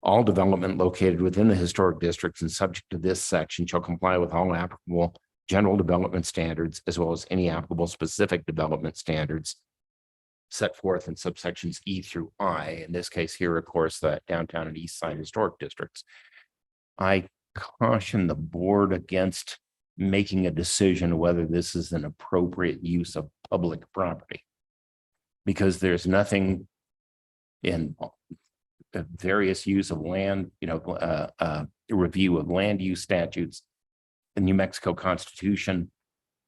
All development located within the historic districts and subject to this section shall comply with all applicable general development standards, as well as any applicable specific development standards set forth in subsections E through I. In this case here, of course, the downtown and east side historic districts. I caution the board against making a decision whether this is an appropriate use of public property, because there's nothing in various use of land, review of land use statutes, the New Mexico Constitution,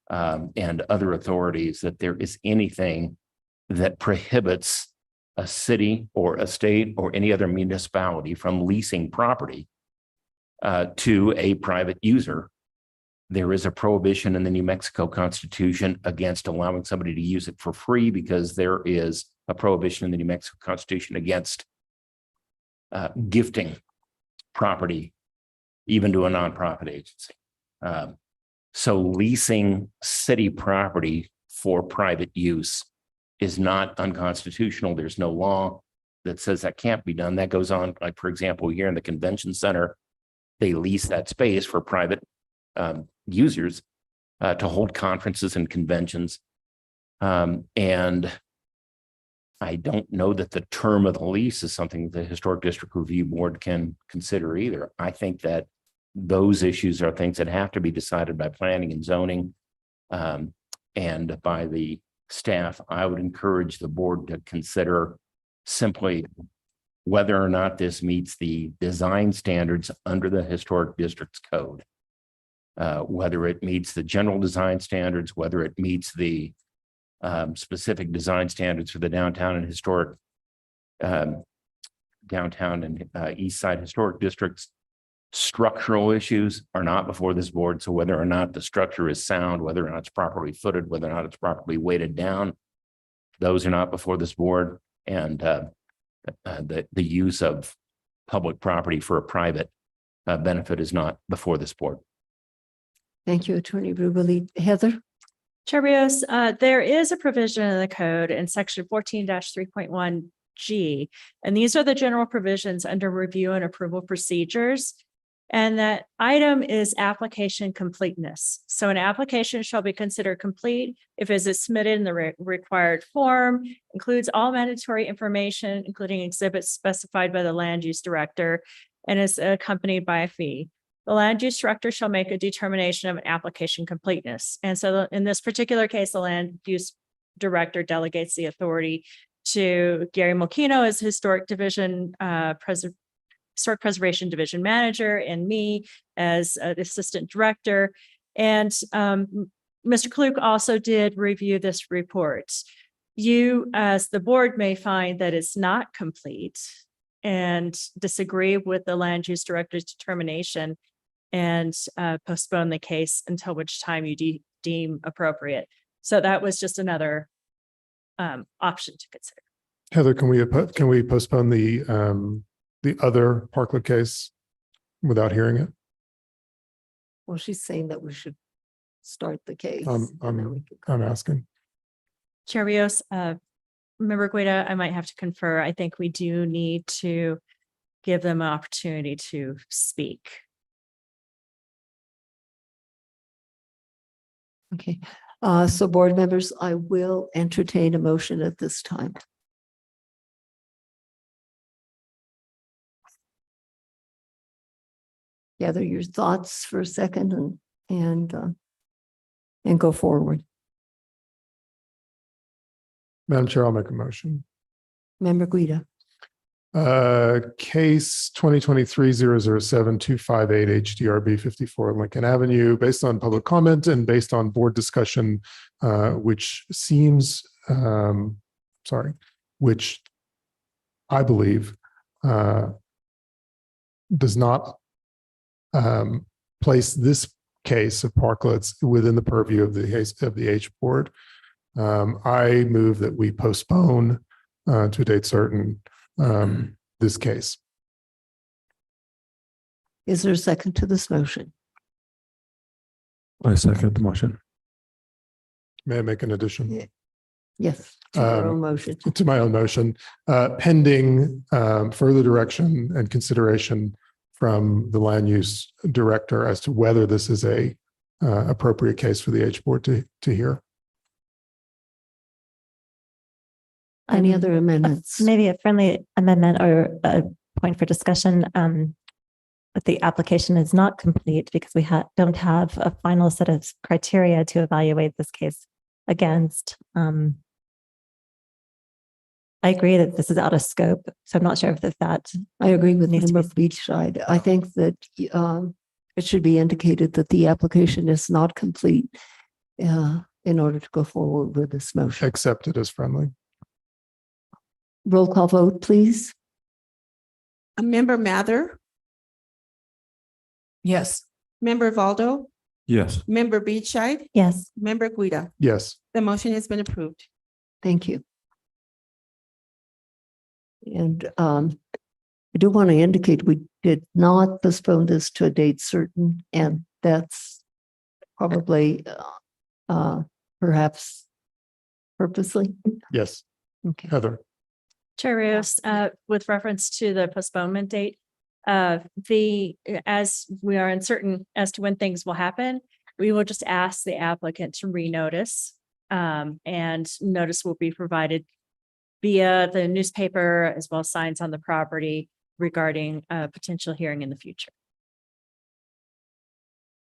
and other authorities, that there is anything that prohibits a city or a state or any other municipality from leasing property to a private user. There is a prohibition in the New Mexico Constitution against allowing somebody to use it for free, because there is a prohibition in the New Mexico Constitution against gifting property even to a nonprofit agency. So leasing city property for private use is not unconstitutional. There's no law that says that can't be done. That goes on, like, for example, here in the convention center, they lease that space for private users to hold conferences and conventions. And I don't know that the term of the lease is something the Historic District Review Board can consider either. I think that those issues are things that have to be decided by planning and zoning and by the staff. I would encourage the board to consider simply whether or not this meets the design standards under the Historic Districts Code. Whether it meets the general design standards, whether it meets the specific design standards for the downtown and historic downtown and east side historic districts. Structural issues are not before this board. So whether or not the structure is sound, whether or not it's properly footed, whether or not it's properly weighted down, those are not before this board. And the use of public property for a private benefit is not before this board. Thank you, Attorney Rubelee. Heather? Chair Rios, there is a provision in the code in section 14-3.1G, and these are the general provisions under review and approval procedures. And that item is application completeness. So an application shall be considered complete if it is submitted in the required form, includes all mandatory information, including exhibits specified by the land use director, and is accompanied by a fee. The land use director shall make a determination of an application completeness. And so in this particular case, the land use director delegates the authority to Gary Molchino as Historic Division Historic Preservation Division Manager, and me as the Assistant Director. And Mr. Klug also did review this report. You, as the board, may find that it's not complete and disagree with the land use director's determination and postpone the case until which time you deem appropriate. So that was just another option to consider. Heather, can we postpone the other Parkland case without hearing it? Well, she's saying that we should start the case. I'm asking. Chair Rios, Member Guida, I might have to confer. I think we do need to give them an opportunity to speak. Okay, so board members, I will entertain a motion at this time. Gather your thoughts for a second and go forward. Madam Chair, I'll make a motion. Member Guida. Case 2023-007-258 HDRB 54 Lincoln Avenue, based on public comment and based on board discussion, which I believe does not place this case of parklets within the purview of the H board. I move that we postpone to a date certain this case. Is there a second to this motion? I second the motion. May I make an addition? Yes, to your own motion. To my own motion, pending further direction and consideration from the land use director as to whether this is a appropriate case for the H board to hear. Any other amendments? Maybe a friendly amendment or a point for discussion. But the application is not complete because we don't have a final set of criteria to evaluate this case against. I agree that this is out of scope, so I'm not sure if that. I agree with Member Beachside. I think that it should be indicated that the application is not complete in order to go forward with this motion. Accepted as friendly. Roll call vote, please. Member Mather, Yes. Member Valdo, Yes. Member Beachside, Yes. Member Guida. Yes. The motion has been approved. Thank you. And I do want to indicate we did not postpone this to a date certain, and that's probably perhaps purposely. Yes, Okay. Heather. Chair Rios, with reference to the postponement date, as we are uncertain as to when things will happen, we will just ask the applicant to renotice. And notice will be provided via the newspaper as well as signs on the property regarding a potential hearing in the future.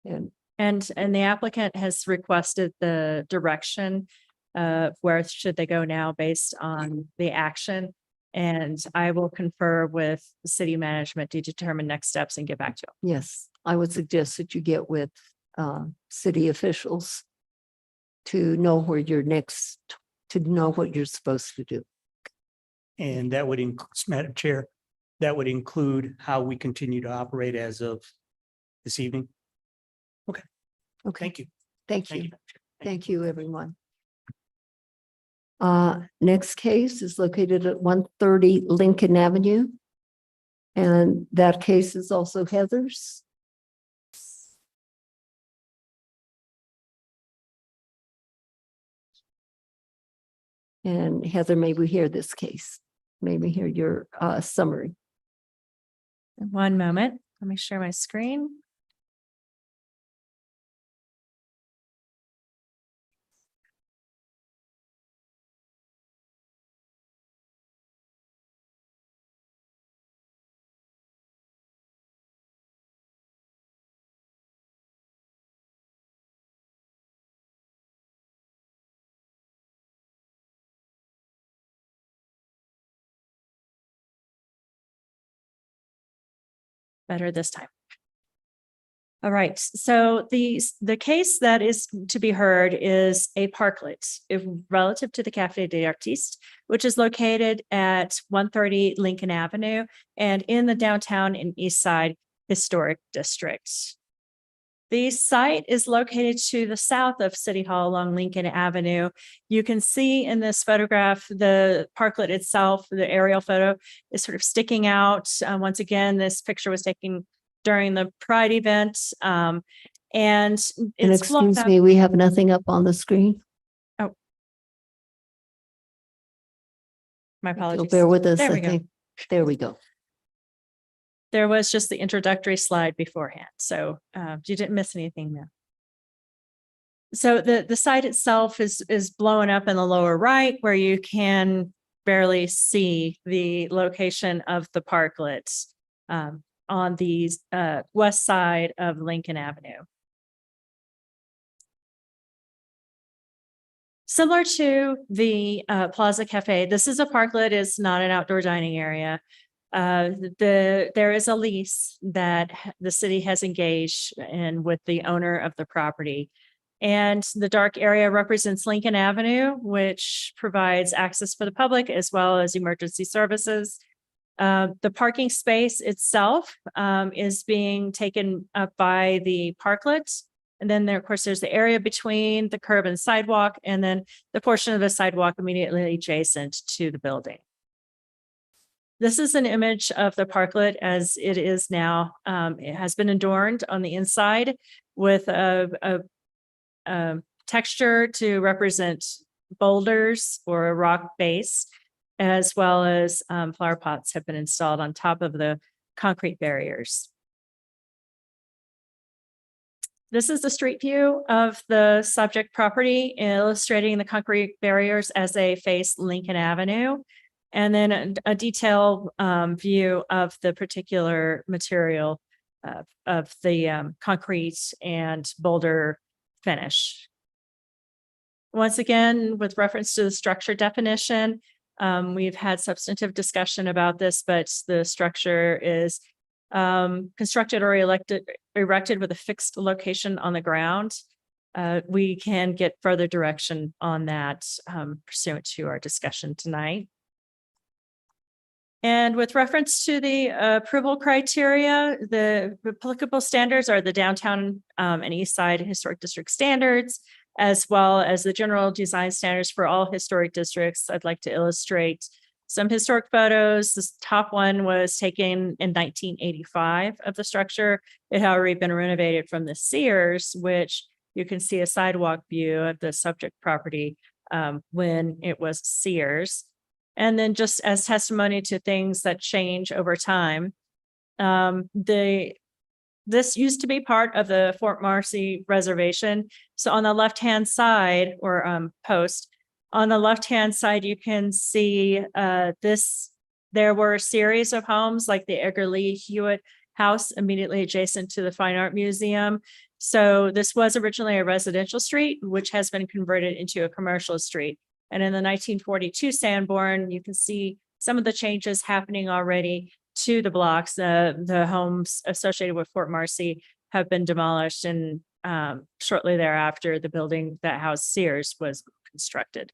And And the applicant has requested the direction where should they go now based on the action. And I will confer with the city management to determine next steps and get back to you. yes, I would suggest that you get with city officials to know where you're next, to know what you're supposed to do. And that would include, Madam Chair, that would include how we continue to operate as of this evening. Okay, Okay, thank you. thank Thank you. you. Thank you, everyone. Next case is located at 130 Lincoln Avenue. And that case is also Heather's. And Heather, may we hear this case? May we hear your summary? One moment, let me share my screen. Better this time. All right, so the case that is to be heard is a parklet relative to the Café des Artistes, which is located at 130 Lincoln Avenue and in the downtown and east side historic district. The site is located to the south of City Hall along Lincoln Avenue. You can see in this photograph, the parklet itself, the aerial photo is sort of sticking out. Once again, this picture was taken during the Pride event. And And it's blocked excuse up. me, we have nothing up on the screen. Oh. My You'll apologies. bear with us, There I we go. think. There we go. There was just the introductory slide beforehand, so you didn't miss anything there. So the site itself is blown up in the lower right where you can barely see the location of the parklets on the west side of Lincoln Avenue. Similar to the Plaza Cafe, this is a parklet, it's not an outdoor dining area. There is a lease that the city has engaged in with the owner of the property. And the dark area represents Lincoln Avenue, which provides access for the public as well as emergency services. The parking space itself is being taken up by the parklet. And then there, of course, there's the area between the curb and sidewalk, and then the portion of the sidewalk immediately adjacent to the building. This is an image of the parklet as it is now. It has been adorned on the inside with a texture to represent boulders or a rock base, as well as flower pots have been installed on top of the concrete barriers. This is the street view of the subject property, illustrating the concrete barriers as they face Lincoln Avenue. And then a detailed view of the particular material of the concrete and boulder finish. Once again, with reference to the structure definition, we've had substantive discussion about this, but the structure is constructed or erected with a fixed location on the ground. We can get further direction on that pursuant to our discussion tonight. And with reference to the approval criteria, the applicable standards are the downtown and east side historic district standards, as well as the general design standards for all historic districts. I'd like to illustrate some historic photos. This top one was taken in 1985 of the structure. It had already been renovated from the Sears, which you can see a sidewalk view of the subject property when it was Sears. And then just as testimony to things that change over time, this used to be part of the Fort Marcy Reservation. So on the left-hand side or post, on the left-hand side, you can see there were a series of homes like the Edgar Lee Hewitt House immediately adjacent to the Fine Art Museum. So this was originally a residential street, which has been converted into a commercial street. And in the 1942 Sanborn, you can see some of the changes happening already to the blocks. The homes associated with Fort Marcy have been demolished, and shortly thereafter, the building that housed Sears was constructed.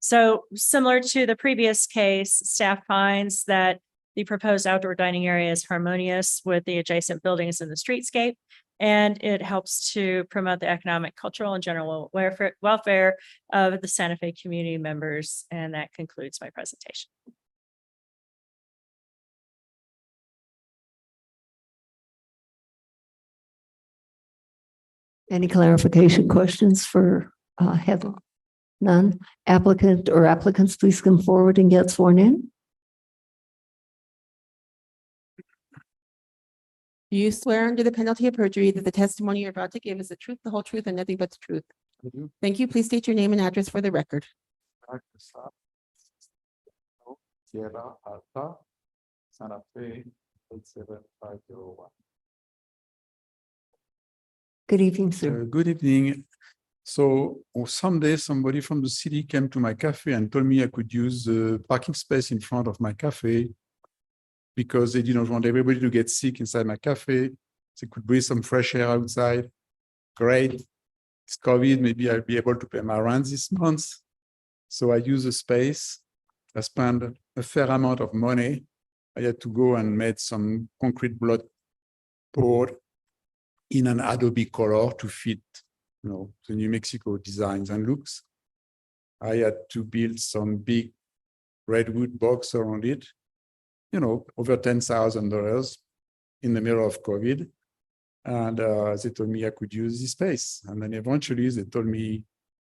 So similar to the previous case, staff finds that the proposed outdoor dining area is harmonious with the adjacent buildings in the streetscape, and it helps to promote the economic, cultural, and general welfare of the Santa Fe community members. And that concludes my presentation. Any clarification questions for Heather? None? Applicant or applicants, please come forward and get sworn in. You swear under the penalty of perjury that the testimony you're about to give is the truth, the whole truth, and nothing but the truth. Thank you. Please state your name and address for the record. Sierra Alta, Santa Fe, 87501. Good evening, sir. Good evening. So someday somebody from the city came to my cafe and told me I could use the parking space in front of my cafe because they didn't want everybody to get sick inside my cafe. They could breathe some fresh air outside. Great. It's COVID. Maybe I'll be able to pay my rent this month. So I use the space. I spent a fair amount of money. I had to go and make some concrete block poured in an Adobe color to fit, the New Mexico designs and looks. I had to build some big redwood box around it, over $10,000 in the middle of COVID. And they told me I could use this space. And then eventually they told me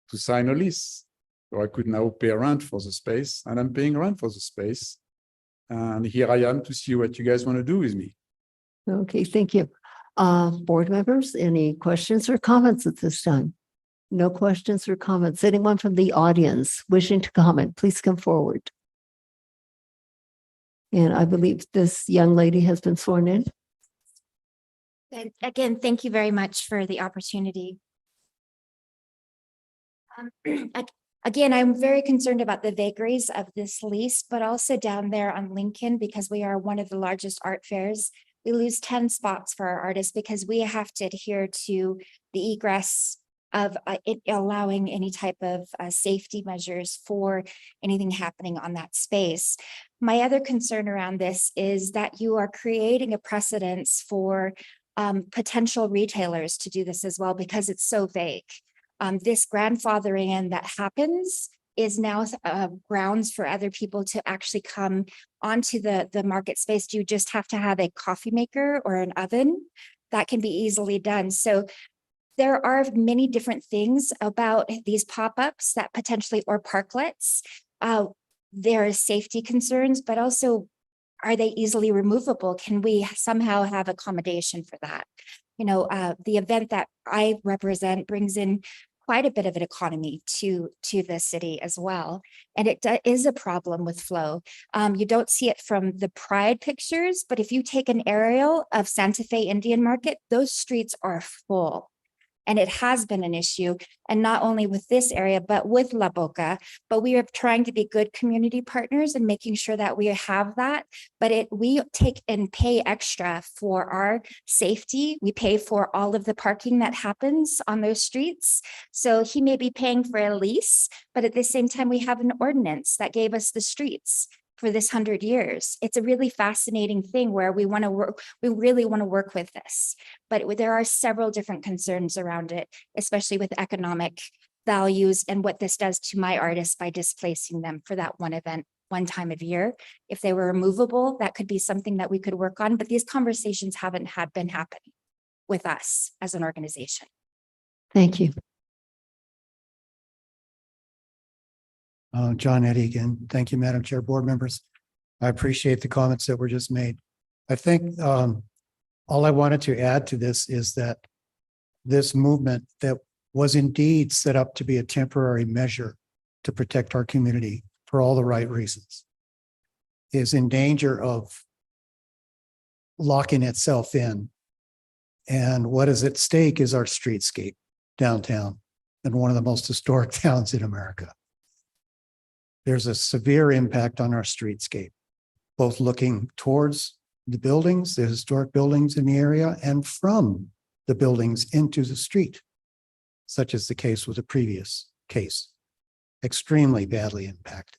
to sign a lease. So I could now pay rent for the space, and I'm paying rent for the space. And here I am to see what you guys want to do with me. Okay, thank you. Board members, any questions or comments at this time? No questions or comments. Anyone from the audience wishing to comment, please come forward. And I believe this young lady has been sworn in. Again, thank you very much for the opportunity. Again, I'm very concerned about the vagaries of this lease, but also down there on Lincoln, because we are one of the largest art fairs. We lose 10 spots for our artists because we have to adhere to the egress of allowing any type of safety measures for anything happening on that space. My other concern around this is that you are creating a precedence for potential retailers to do this as well, because it's so vague. This grandfathering in that happens is now grounds for other people to actually come onto the market space. Do you just have to have a coffee maker or an oven? That can be easily done. So there are many different things about these pop-ups that potentially, or parklets. There are safety concerns, but also, are they easily removable? Can we somehow have accommodation for that? The event that I represent brings in quite a bit of an economy to the city as well. And it is a problem with flow. You don't see it from the Pride pictures, but if you take an aerial of Santa Fe Indian Market, those streets are full. And it has been an issue, and not only with this area, but with La Boca. But we are trying to be good community partners and making sure that we have that. But we take and pay extra for our safety. We pay for all of the parking that happens on those streets. So he may be paying for a lease, but at the same time, we have an ordinance that gave us the streets for this 100 years. It's a really fascinating thing where we want to work, we really want to work with this, but there are several different concerns around it, especially with economic values and what this does to my artists by displacing them for that one event one time of year. If they were removable, that could be something that we could work on, but these conversations haven't been happening with us as an organization. Thank you. John Eddie again. Thank you, Madam Chair, board members. I appreciate the comments that were just made. I think all I wanted to add to this is that this movement that was indeed set up to be a temporary measure to protect our community for all the right reasons is in danger of locking itself in. And what is at stake is our streetscape downtown in one of the most historic towns in America. There's a severe impact on our streetscape, both looking towards the buildings, the historic buildings in the area, and from the buildings into the street, such as the case with the previous case, extremely badly impacted.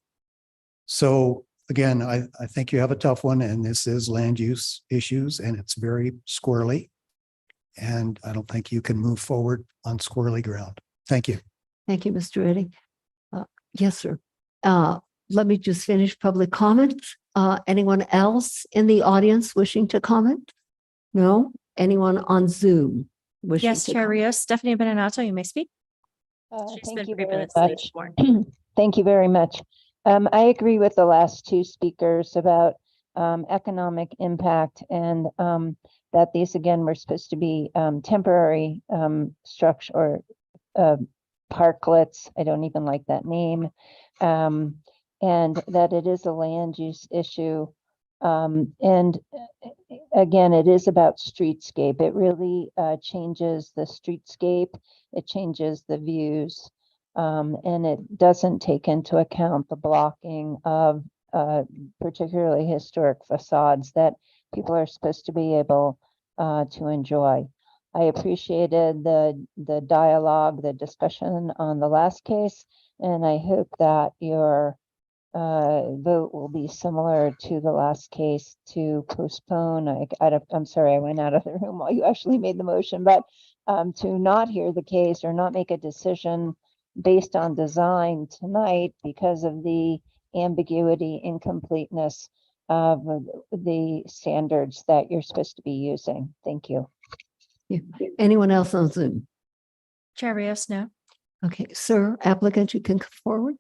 So again, I think you have a tough one, and this is land use issues, and it's very squirrely. And I don't think you can move forward on squirrely ground. Thank you. Thank you, Mr. Eddy. Yes, sir. Let me just finish public comments. Anyone else in the audience wishing to comment? No? Anyone on Zoom? wishing Yes, to Chair comment? Rios, Stephanie Beninatto, you may speak. She's Thank been you very previously much. sworn. Thank you very much. I agree with the last two speakers about economic impact and that these again were supposed to be temporary structure or parklets. I don't even like that name. And that it is a land use issue. And again, it is about streetscape. It really changes the streetscape. It changes the views. And it doesn't take into account the blocking of particularly historic facades that people are supposed to be able to enjoy. I appreciated the dialogue, the discussion on the last case, and I hope that your vote will be similar to the last case to postpone. I'm sorry, I went out of the room while you actually made the motion, but to not hear the case or not make a decision based on design tonight because of the ambiguity, incompleteness of the standards that you're supposed to be using. Thank you. Anyone else on Zoom? Chair Rios, no. Okay, sir, applicant, you can come forward.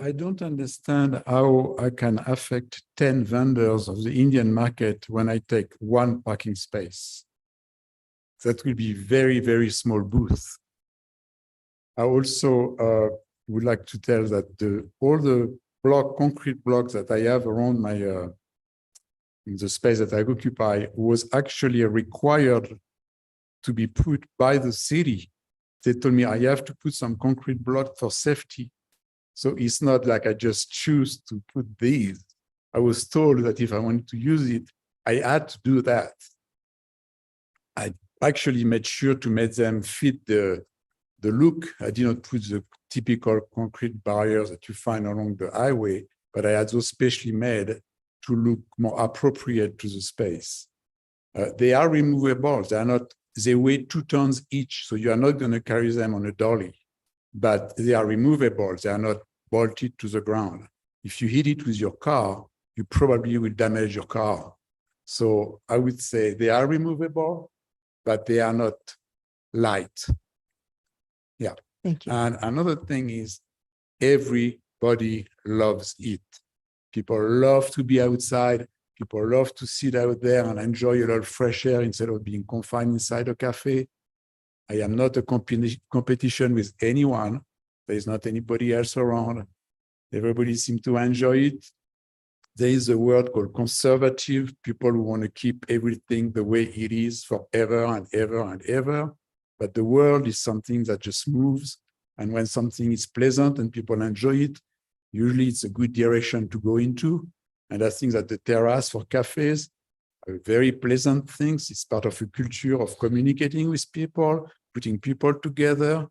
I don't understand how I can affect 10 vendors of the Indian market when I take one parking space. That will be very, very small booth. I also would like to tell that all the concrete blocks that I have around my in the space that I occupy was actually required to be put by the city. They told me I have to put some concrete block for safety. So it's not like I just choose to put these. I was told that if I wanted to use it, I had to do that. I actually made sure to make them fit the look. I did not put the typical concrete barriers that you find along the highway, but I had those specially made to look more appropriate to the space. They are removable. They are not. They weigh 2 tons each, so you are not going to carry them on a dolly. But they are removable. They are not bolted to the ground. If you hit it with your car, you probably will damage your car. So I would say they are removable, but they are not light. Yeah. Thank you. And another thing is everybody loves it. People love to be outside. People love to sit out there and enjoy a little fresh air instead of being confined inside a cafe. I am not a competition with anyone. There is not anybody else around. Everybody seems to enjoy it. There is a word called conservative, people who want to keep everything the way it is forever and ever and ever. But the world is something that just moves. And when something is pleasant and people enjoy it, usually it's a good direction to go into. And I think that the terrace for cafes are very pleasant things. It's part of a culture of communicating with people, putting people together.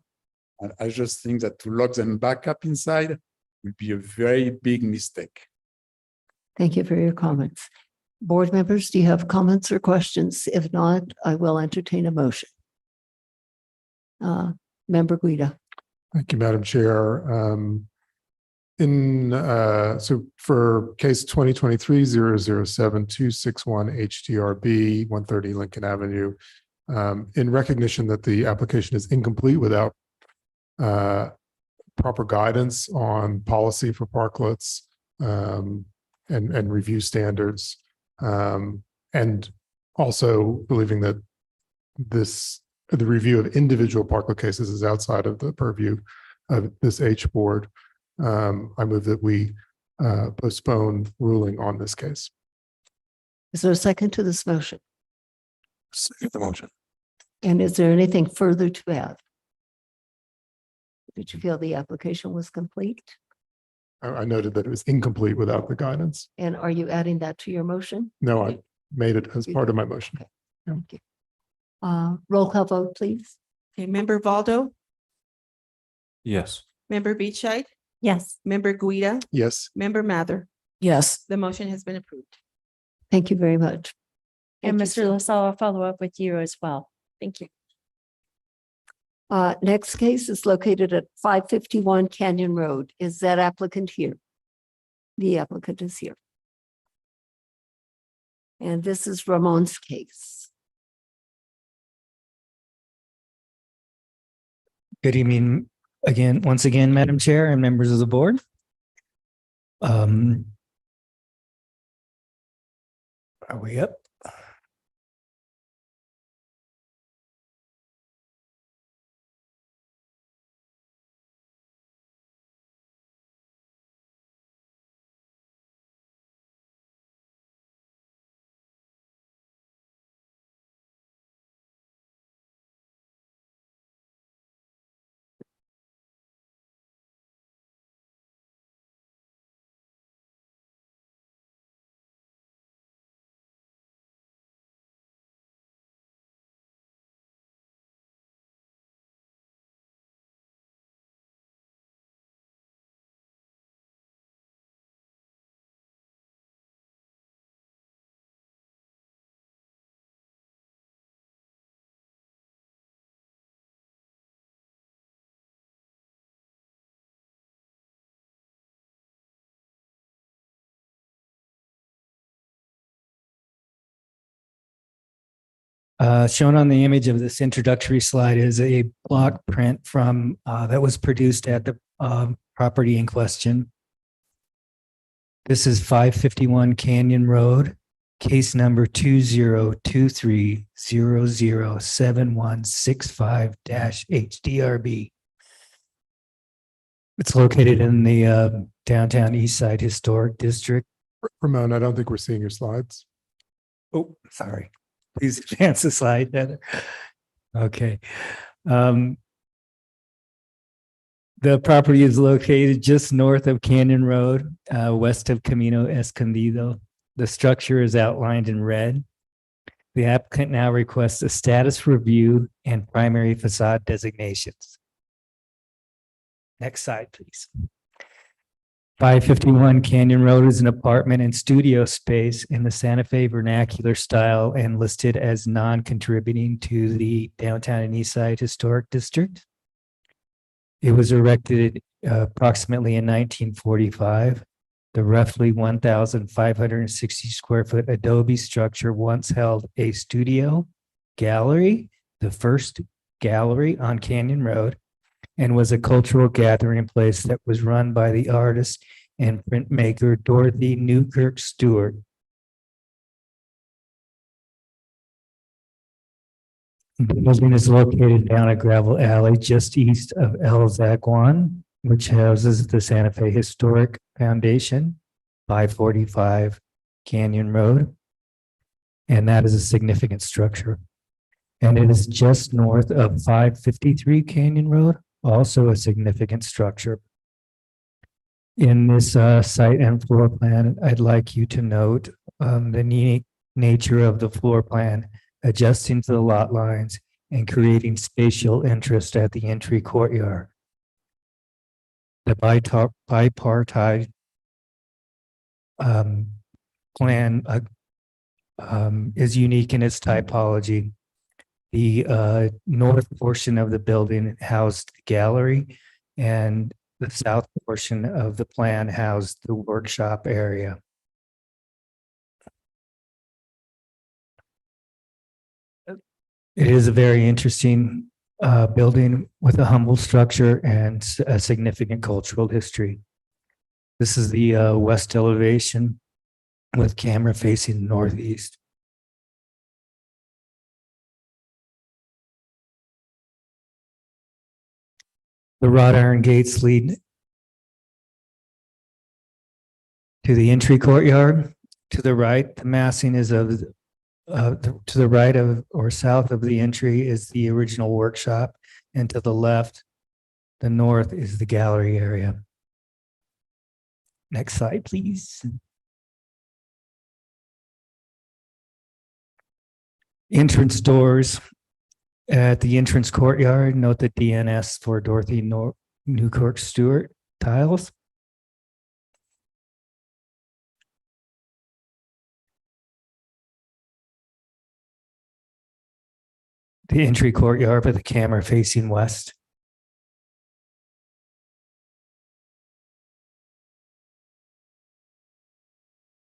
And I just think that to lock them back up inside would be a very big mistake. Thank you for your comments. Board members, do you have comments or questions? If not, I will entertain a motion. Member Guida. Thank you, Madam Chair. So for case 2023-007-261 HDRB 130 Lincoln Avenue, in recognition that the application is incomplete without proper guidance on policy for parklets and review standards, and also believing that the review of individual parklet cases is outside of the purview of this H board. I move that we postpone ruling on this case. Is there a second to this motion? Second the motion. And is there anything further to add? Did you feel the application was complete? I noted that it was incomplete without the guidance. And are you adding that to your motion? No, I made it as part of my motion. Roll call vote, please. Okay, Member Valdo, Yes. Member Beachide, Yes. Member Guida, Yes. Member Mather. Yes. The motion has been approved. Thank you very much. And Thank you, Mr. LaSalle, I'll follow up with you as well. Thank you. Next case is located at 551 Canyon Road. Is that applicant here? The applicant is here. And this is Ramon's case. Good evening again, once again, Madam Chair and members of the board. Are we up? Shown on the image of this introductory slide is a block print from that was produced at the property in question. This is 551 Canyon Road, case number 2023-007165-HDRB. It's located in the downtown East Side Historic District. Ramon, I don't think we're seeing your slides. Oh, sorry. Please advance the slide, Heather. Okay. The property is located just north of Canyon Road, west of Camino Escondido. The structure is outlined in red. The applicant now requests a status review and primary facade designations. Next slide, please. 551 Canyon Road is an apartment and studio space in the Santa Fe vernacular style and listed as non-contributing to the downtown and east side historic district. It was erected approximately in 1945. The roughly 1,560 square foot adobe structure once held a studio, gallery, the first gallery on Canyon Road, and was a cultural gathering place that was run by the artist and printmaker Dorothy Newkirk Stewart. The building is located down a gravel alley just east of El Zaguan, which houses the Santa Fe Historic Foundation, 545 Canyon Road. And that is a significant structure. And it is just north of 553 Canyon Road, also a significant structure. In this site and floor plan, I'd like you to note the unique nature of the floor plan, adjusting to the lot lines and creating spatial interest at the entry courtyard. The bipartite plan is unique in its typology. The north portion of the building housed the gallery, And the south portion of the plan housed the workshop area. It is a very interesting building with a humble structure and a significant cultural history. This is the west elevation with camera facing northeast. The wrought iron gates lead to the entry courtyard. To the right, the massing is of to the right of or south of the entry is the original workshop, and to the left, the north is the gallery area. Next slide, please. Entrance doors. At the entrance courtyard, note the DNS for Dorothy Newkirk Stewart tiles. The entry courtyard with the camera facing west.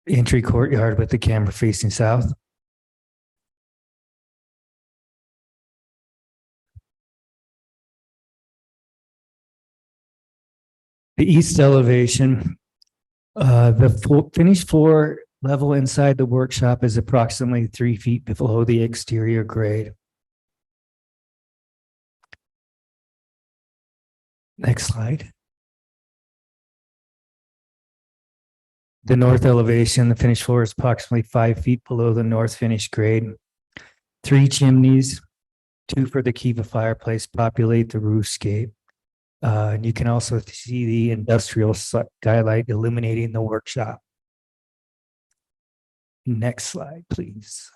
The entry courtyard with the camera facing south. The east elevation, the finished floor level inside the workshop is approximately 3 feet below the exterior grade. Next slide. The north elevation, the finished floor is approximately 5 feet below the north finished grade. 3 chimneys, 2 for the Kiva fireplace populate the roofscape. And you can also see the industrial skylight illuminating the workshop. Next slide, please.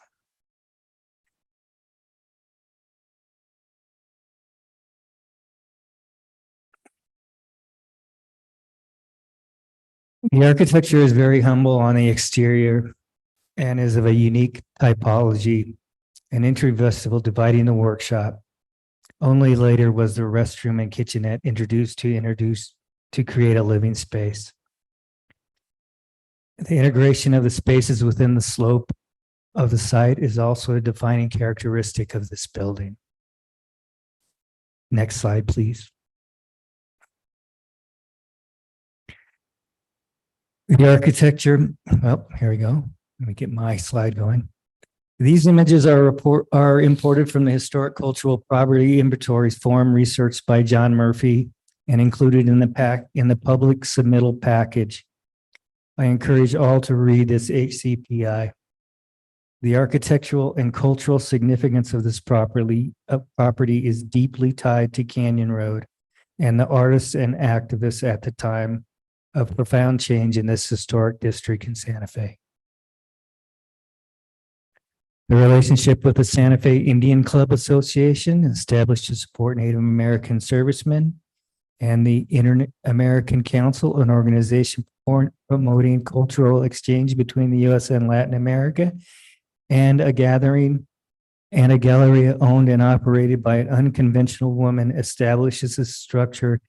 The architecture is very humble on the exterior and is of a unique typology, an entry vestibule dividing the workshop. Only later was the restroom and kitchenette introduced to create a living space. The integration of the spaces within the slope of the site is also a defining characteristic of this building. Next slide, please. The architecture, well, here we go. Let me get my slide going. These images are imported from the Historic Cultural Property Inventories form researched by John Murphy and included in the public submittal package. I encourage all to read this HCPI. The architectural and cultural significance of this property is deeply tied to Canyon Road and the artists and activists at the time of profound change in this historic district in Santa Fe. The relationship with the Santa Fe Indian Club Association, established to support Native American servicemen, and the Inter-American Council, an organization promoting cultural exchange between the U.S. and Latin America, and a gallery owned and operated by an unconventional woman, establishes a structure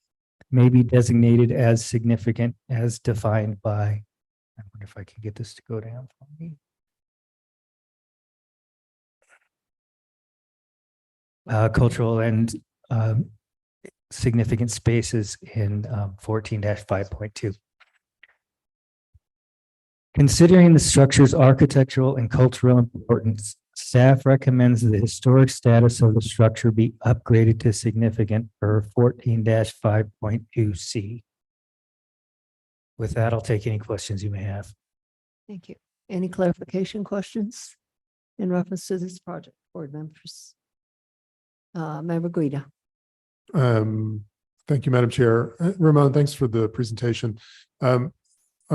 may be designated as significant as defined by, I wonder if I can get this to go down for me. Cultural and significant spaces in 14-5.2. Considering the structure's architectural and cultural importance, staff recommends the historic status of the structure be upgraded to significant per 14-5.2C. With that, I'll take any questions you may have. Thank you. Any clarification questions in reference to this project, board members? Member Guida. Thank you, Madam Chair. Ramon, thanks for the presentation. I'm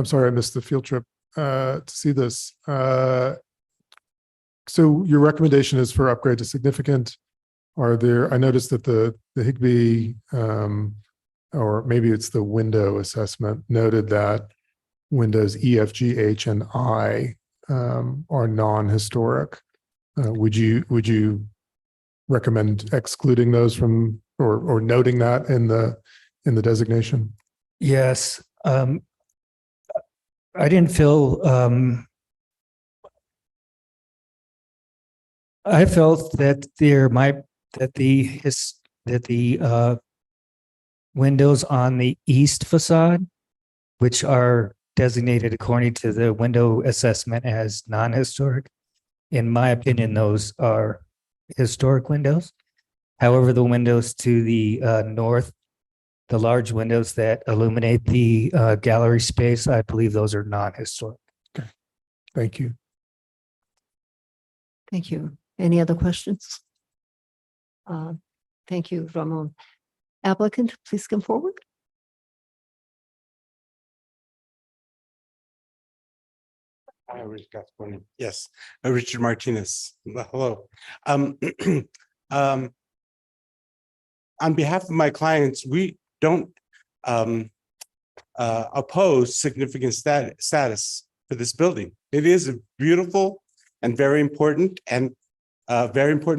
sorry I missed the field trip to see this. So your recommendation is for upgrade to significant. Are there, I noticed that the Higbee, or maybe it's the window assessment, noted that windows E, F, G, H, and I are non-historic. Would you recommend excluding those from, or noting that in the in the designation? Yes, I didn't feel, I felt that the windows on the east facade, which are designated according to the window assessment as non-historic, in my opinion, those are historic windows. However, the windows to the north, the large windows that illuminate the gallery space, I believe those are non-historic. Thank you. Thank you. Any other questions? Thank you, Ramon. Applicant, please come forward. Yes, Richard Martinez. Hello. On behalf of my clients, we don't oppose significant status for this building. It is a beautiful and very important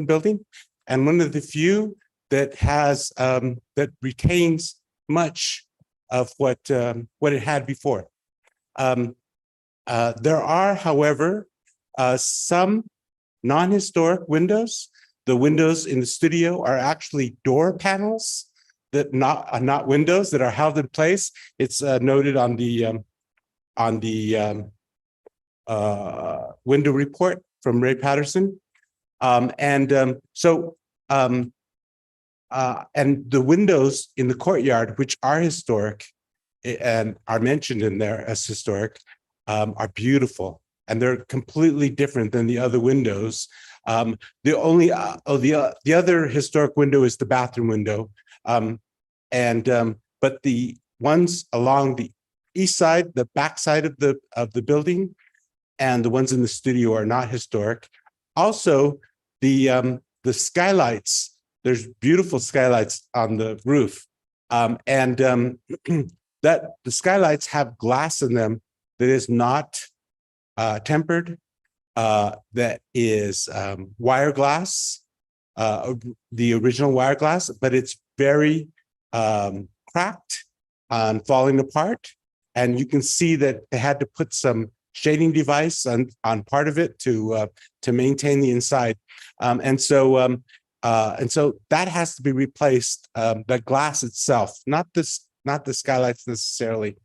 building, and one of the few that has that retains much of what it had before. There are, however, some non-historic windows. The windows in the studio are actually door panels that are not windows that are held in place. It's noted on the window report from Ray Patterson. And the windows in the courtyard, which are historic and are mentioned in there as historic, are beautiful, and they're completely different than the other windows. The other historic window is the bathroom window, but the ones along the east side, the back side of the building, and the ones in the studio are not historic. Also, the skylights. There's beautiful skylights on the roof, that the skylights have glass in them that is not tempered, that is wire glass, the original wire glass, but it's very cracked and falling apart. And you can see that they had to put some shading device on part of it to maintain the inside. And so that has to be replaced, the glass itself, not the skylights necessarily.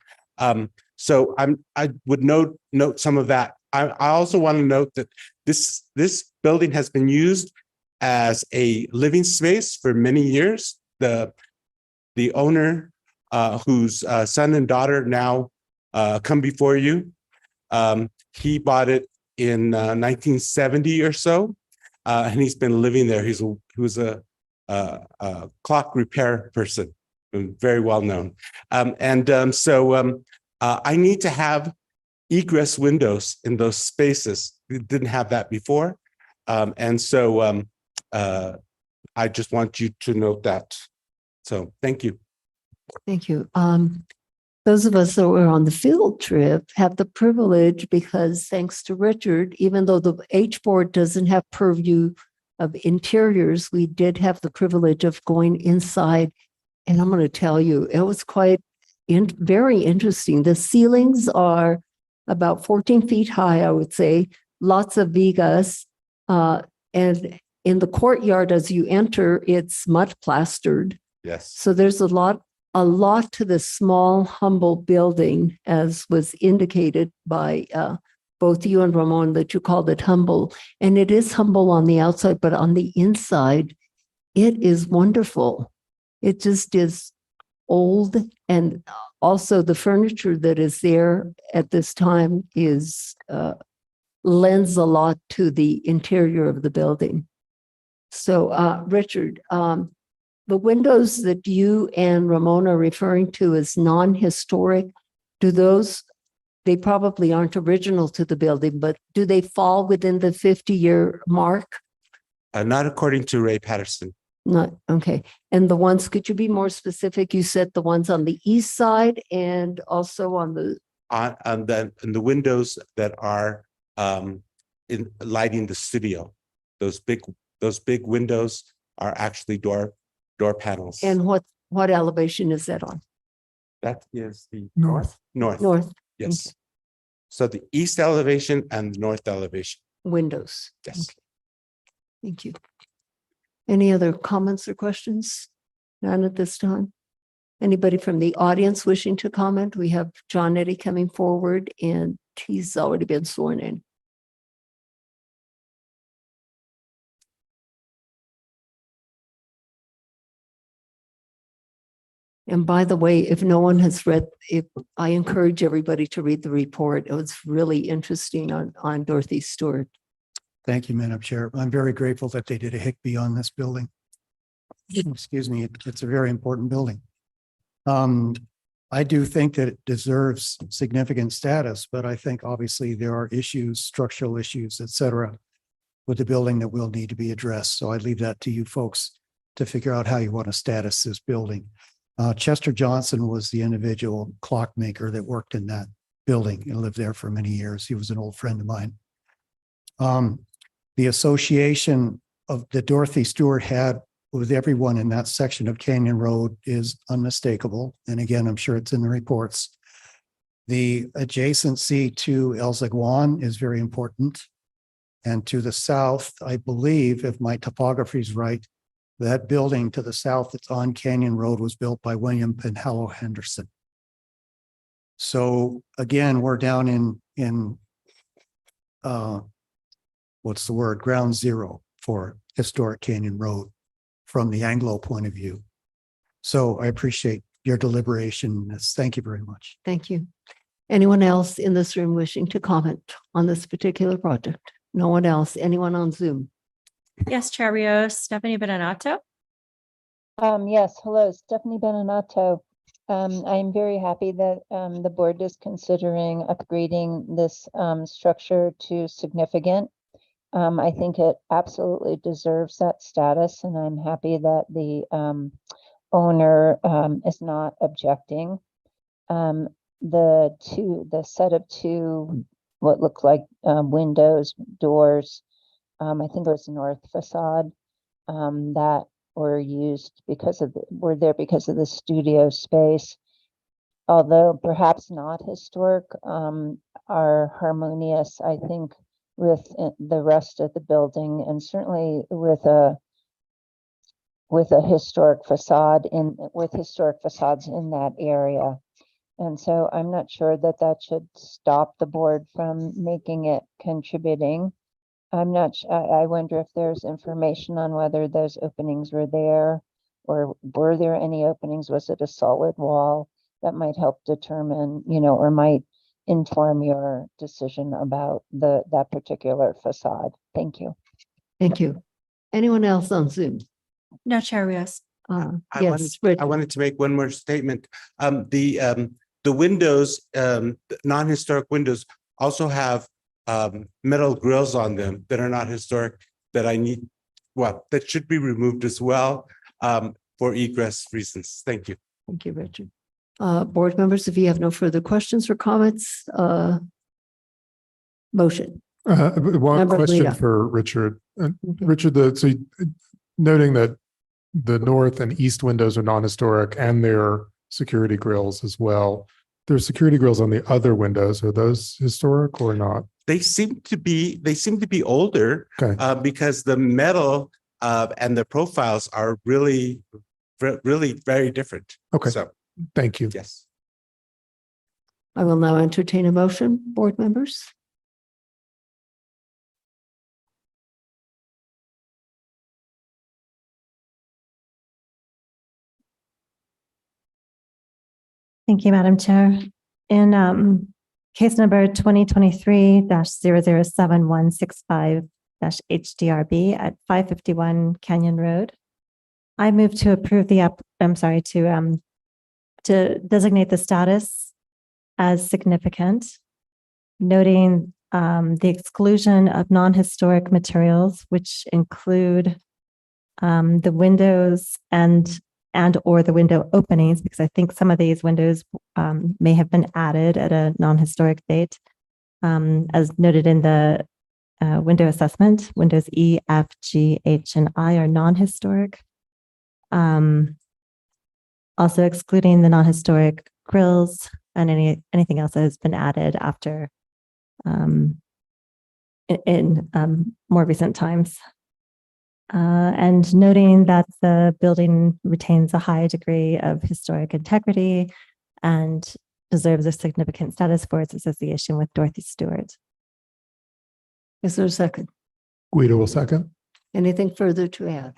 So I would note some of that. I also want to note that this building has been used as a living space for many years. The owner, whose son and daughter now come before you, he bought it in 1970 or so, and he's been living there. He was a clock repair person, very well known, so I need to have egress windows in those spaces. We didn't have that before. I just want you to note that. So thank you. Thank you. Those of us that were on the field trip have the privilege, because thanks to Richard, even though the H board doesn't have purview of interiors, we did have the privilege of going inside. And I'm going to tell you, it was very interesting. The ceilings are about 14 feet high, I would say, lots of vigas. And in the courtyard, as you enter, it's mud plastered. Yes. So there's a lot to this small, humble building, as was indicated by both you and Ramon, that you called it humble. And it is humble on the outside, but on the inside, it is wonderful. It just is old, and also the furniture that is there at this time is lends a lot to the interior of the building. So Richard, the windows that you and Ramon are referring to as non-historic, they probably aren't original to the building, but do they fall within the 50-year mark? Not according to Ray Patterson. Not, okay. And the ones, could you be more specific? You said the ones on the east side and also on the... And the windows that are in lighting the studio, those big windows are actually door panels. And What elevation is that on? That is the North. north. North Yes. So the east elevation and the north elevation. windows. Yes. Thank you. Any other comments or questions? None at this time. Anybody from the audience wishing to comment? We have John Eddie coming forward and he's already been sworn in. And by the way, if no one has read, I encourage everybody to read the report. It was really interesting on Dorothy Stewart. Thank you, Madam Chair. I'm very grateful that they did a Hickby on this building. Excuse me, it's a very important building. I do think that it deserves significant status, but I think obviously there are issues, structural issues, et cetera, with the building that will need to be addressed. So I leave that to you folks to figure out how you want to status this building. Chester Johnson was the individual clockmaker that worked in that building and lived there for many years. He was an old friend of mine. The association of that Dorothy Stewart had with everyone in that section of Canyon Road is unmistakable. And again, I'm sure it's in the reports. The adjacency to El Zaguan is very important. And to the south, I believe, if my topography is right, that building to the south that's on Canyon Road was built by William Penhallow Henderson. So again, we're down in what's the word? Ground zero for historic Canyon Road from the Anglo point of view. So I appreciate your deliberation. Thank you very much. Thank you. Anyone else in this room wishing to comment on this particular project? No one else? Anyone on Zoom? Yes, Chair Rios, Stephanie Benenato. Yes, hello, Stephanie Benenato. I'm very happy that the board is considering upgrading this structure to significant. I think it absolutely deserves that status, and I'm happy that the owner is not objecting. The set of two what look like windows, doors, I think it was north facade, that were used were there because of the studio space. Although perhaps not historic, are harmonious, I think, with the rest of the building, and certainly with a historic facade with historic facades in that area. And so I'm not sure that should stop the board from making it contributing. I wonder if there's information on whether those openings were there, or were there any openings? Was it a solid wall? That might help determine, or might inform your decision about that particular facade. Thank you. Thank you. Anyone else on Zoom? No, Chair Rios. Yes, I wanted to make one more statement. The windows, non-historic windows also have metal grills on them that are not historic that should be removed as well for egress reasons. Thank you. Thank you, Richard. Board members, if you have no further questions or comments, motion. One Member question Lita. for Richard. Richard, so noting that the north and east windows are non-historic and their security grills as well. There's security grills on the other windows. Are those historic or not? They seem to be older because the metal and the profiles are really very different. Okay. So thank you. Yes. I will now entertain a motion, board members. Thank you, Madam Chair. In case number 2023-007165-HDRB at 551 Canyon Road, I move to approve to designate the status as significant, noting the exclusion of non-historic materials, which include the windows and or the window openings, because I think some of these windows may have been added at a non-historic date, as noted in the window assessment. Windows E, F, G, H, and I are non-historic. also excluding the non-historic grills and anything else that has been added after in more recent times. And noting that the building retains a high degree of historic integrity and deserves a significant status for its association with Dorothy Stewart. Is there a second? Guido will second. Anything further to add?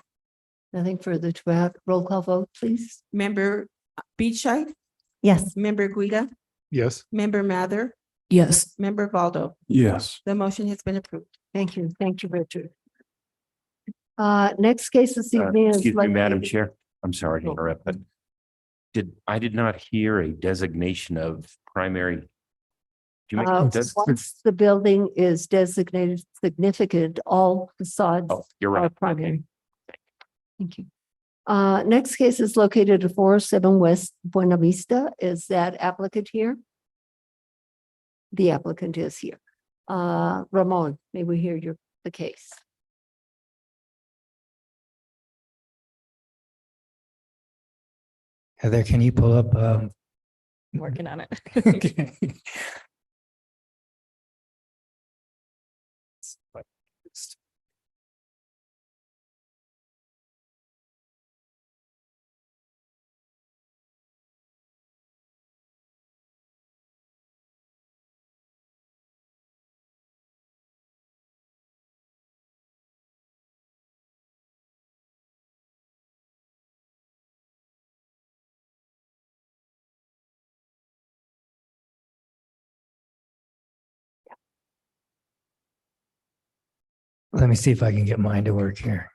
Nothing further to add. Roll call vote, please. Member Beachite, Yes. member Guida, Yes. member Mather, Yes. member Valdo. Yes. The motion has been approved. Thank you. Thank you, Richard. Next case this evening is. Excuse me, Madam located- Chair. I'm sorry to interrupt, but I did not hear a designation of primary. Do you make, does, Once the building is designated significant, all facades oh, you're are right. primary. Thank you. Next case is located at 407 West Buena Vista. Is that applicant here? The applicant is here. Ramon, may we hear the case? Heather, can you pull up? Working on it. Okay. Let me see if I can get mine to work here.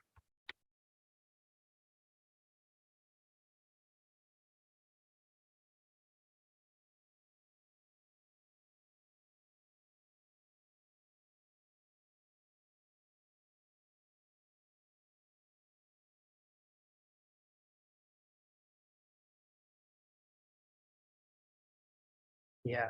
Yeah.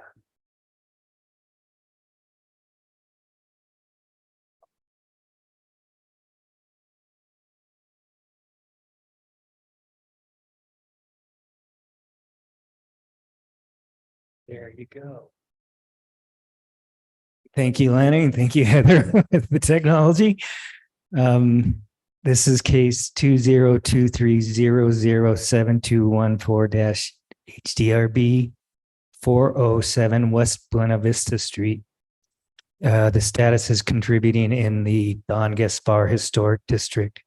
There you go. Thank you, Lanny, and thank you, Heather, with the technology. This is case 2023007214-HDRB 407 West Buena Vista Street. The status is contributing in the Don Gaspar Historic District.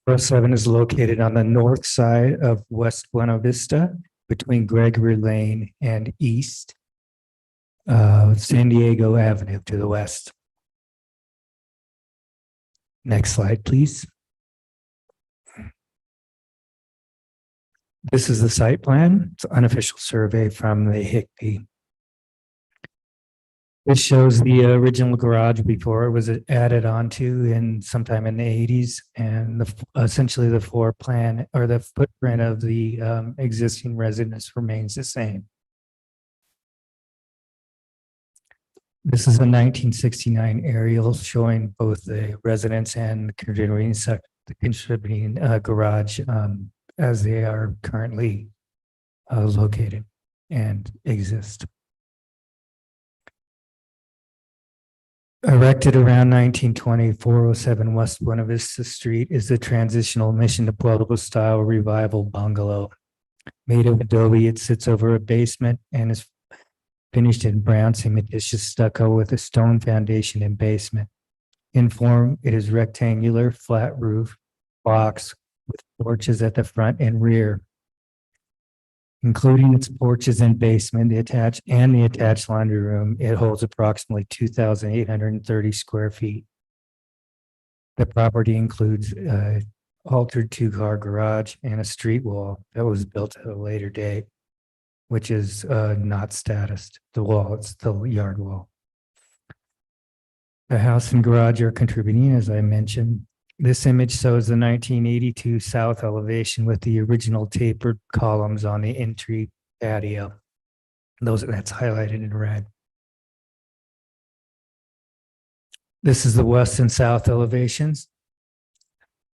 407 is located on the north side of West Buena Vista between Gregory Lane and East San Diego Avenue to the west. Next slide, please. This is the site plan. It's an unofficial survey from the HICP. This shows the original garage before it was added onto in sometime in the 80s, and essentially the floor plan or the footprint of the existing residence remains the same. This is a 1969 aerial showing both the residence and the contributing garage as they are currently located and exist. Erected around 1920, 407 West Buena Vista Street is the transitional Mission to Pueblo style revival bungalow. Made of adobe, it sits over a basement and is finished in brown cementitious stucco with a stone foundation and basement. In form, it is rectangular, flat roof, box with porches at the front and rear. Including its porches and basement, the attached laundry room, it holds approximately 2,830 square feet. The property includes an altered two-car garage and a street wall that was built at a later date, which is not statused. The wall, it's the yard wall. The house and garage are contributing, as I mentioned. This image shows the 1982 south elevation with the original tapered columns on the entry patio. That's highlighted in red. This is the west and south elevations.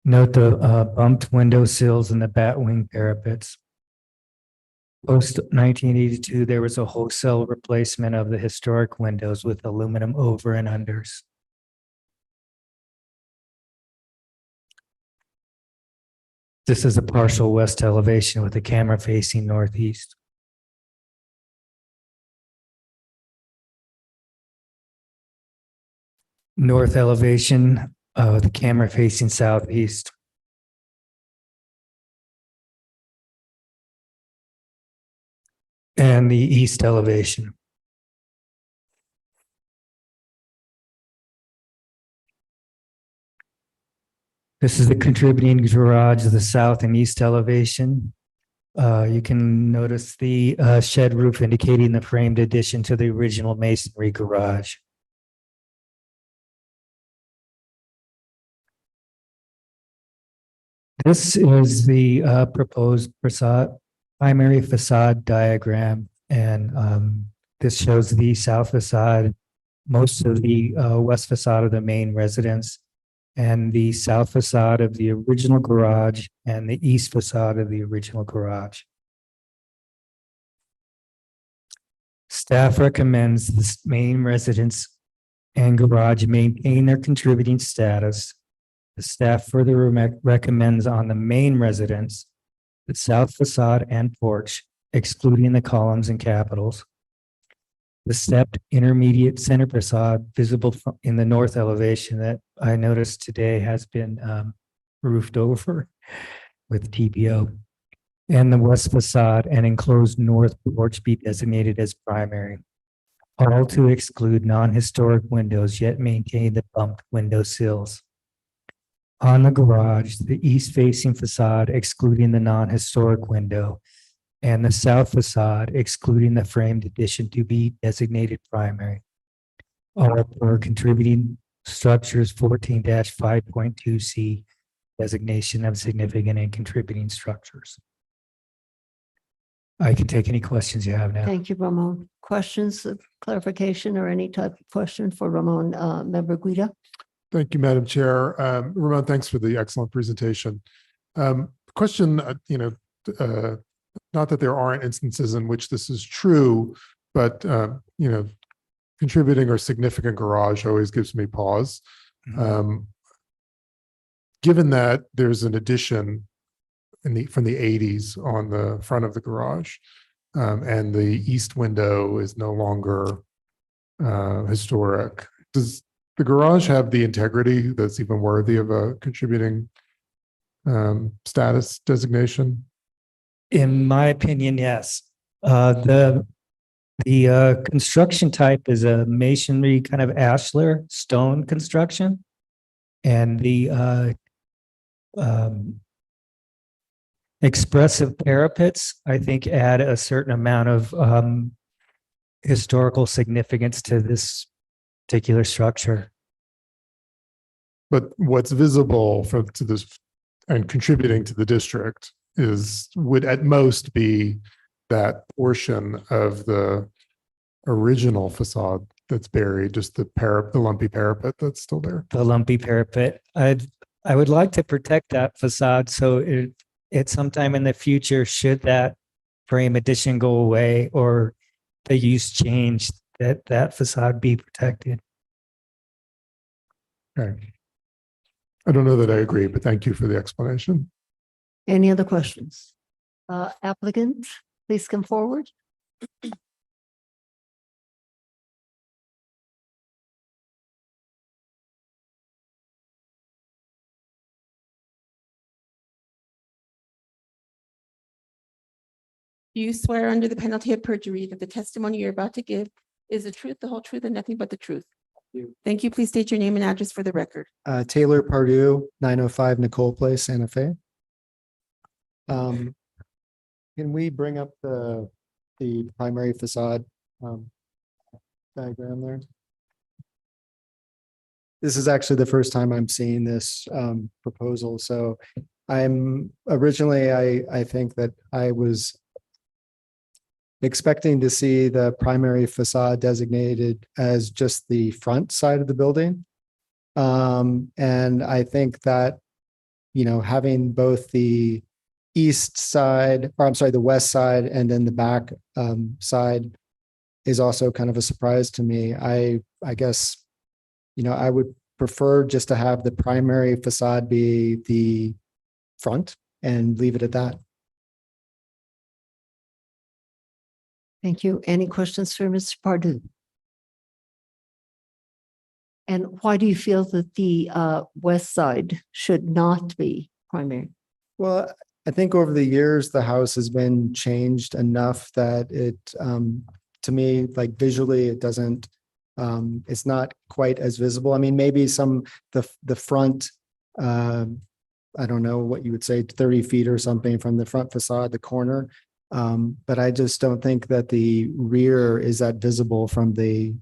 Note the bumped window sills and the batwing parapets. Post 1982, there was a wholesale replacement of the historic windows with aluminum over and unders. This is a partial west elevation with the camera facing northeast. North elevation, the camera facing southeast. And the east elevation. This is the contributing garage, the south and east elevation. You can notice the shed roof indicating the framed addition to the original masonry garage. This is the proposed primary facade diagram, and this shows the south facade, most of the west facade of the main residence, and the south facade of the original garage, and the east facade of the original garage. Staff recommends this main residence and garage maintain their contributing status. The staff further recommends on the main residence, the south facade and porch, excluding the columns and capitals. The stepped intermediate center facade visible in the north elevation that I noticed today has been roofed over with TPO. And the west facade and enclosed north porch be designated as primary. All to exclude non-historic windows, yet maintain the bumped window sills. On the garage, the east-facing facade excluding the non-historic window, and the south facade excluding the framed addition to be designated primary. All for contributing structures 14-5.2C designation of significant and contributing structures. I can take any questions you have now. Thank you, Ramon. Questions, clarification, or any type of question for Ramon, Member Guida? Thank you, Madam Chair. Ramon, thanks for the excellent presentation. Question, not that there aren't instances in which this is true, but, contributing or significant garage always gives me pause. Given that there's an addition from the 80s on the front of the garage, and the east window is no longer historic, does the garage have the integrity that's even worthy of a contributing status designation? In my opinion, yes. The construction type is a masonry kind of ashlar stone construction. And the expressive parapets, I think, add a certain amount of historical significance to this particular structure. But what's visible to this and contributing to the district would at most be that portion of the original facade that's buried, just the lumpy parapet that's still there. The lumpy parapet. I would like to protect that facade, so it sometime in the future, should that frame addition go away or the use change, that facade be protected. Okay. I don't know that I agree, but thank you for the explanation. Any other questions? Applicant, please come forward. Do you swear under the penalty of perjury that the testimony you're about to give is the truth, the whole truth, and nothing but the truth? Thank you. Please state your name and address for the record. Taylor Pardue, 905 Nicole Place, Santa Fe. Can we bring up the primary facade diagram there? This is actually the first time I'm seeing this proposal. So I'm originally, I think that I was expecting to see the primary facade designated as just the front side of the building. And I think that having both the east side, or I'm sorry, the west side, and then the back side is also kind of a surprise to me. I guess, I would prefer just to have the primary facade be the front and leave it at that. Thank you. Any questions for Mr. Pardue? And why do you feel that the west side should not be primary? Well, I think over the years, the house has been changed enough that it, to me, like visually, it doesn't, it's not quite as visible. I mean, maybe the front, I don't know what you would say, 30 feet or something from the front facade, the corner. But I just don't think that the rear is that visible from the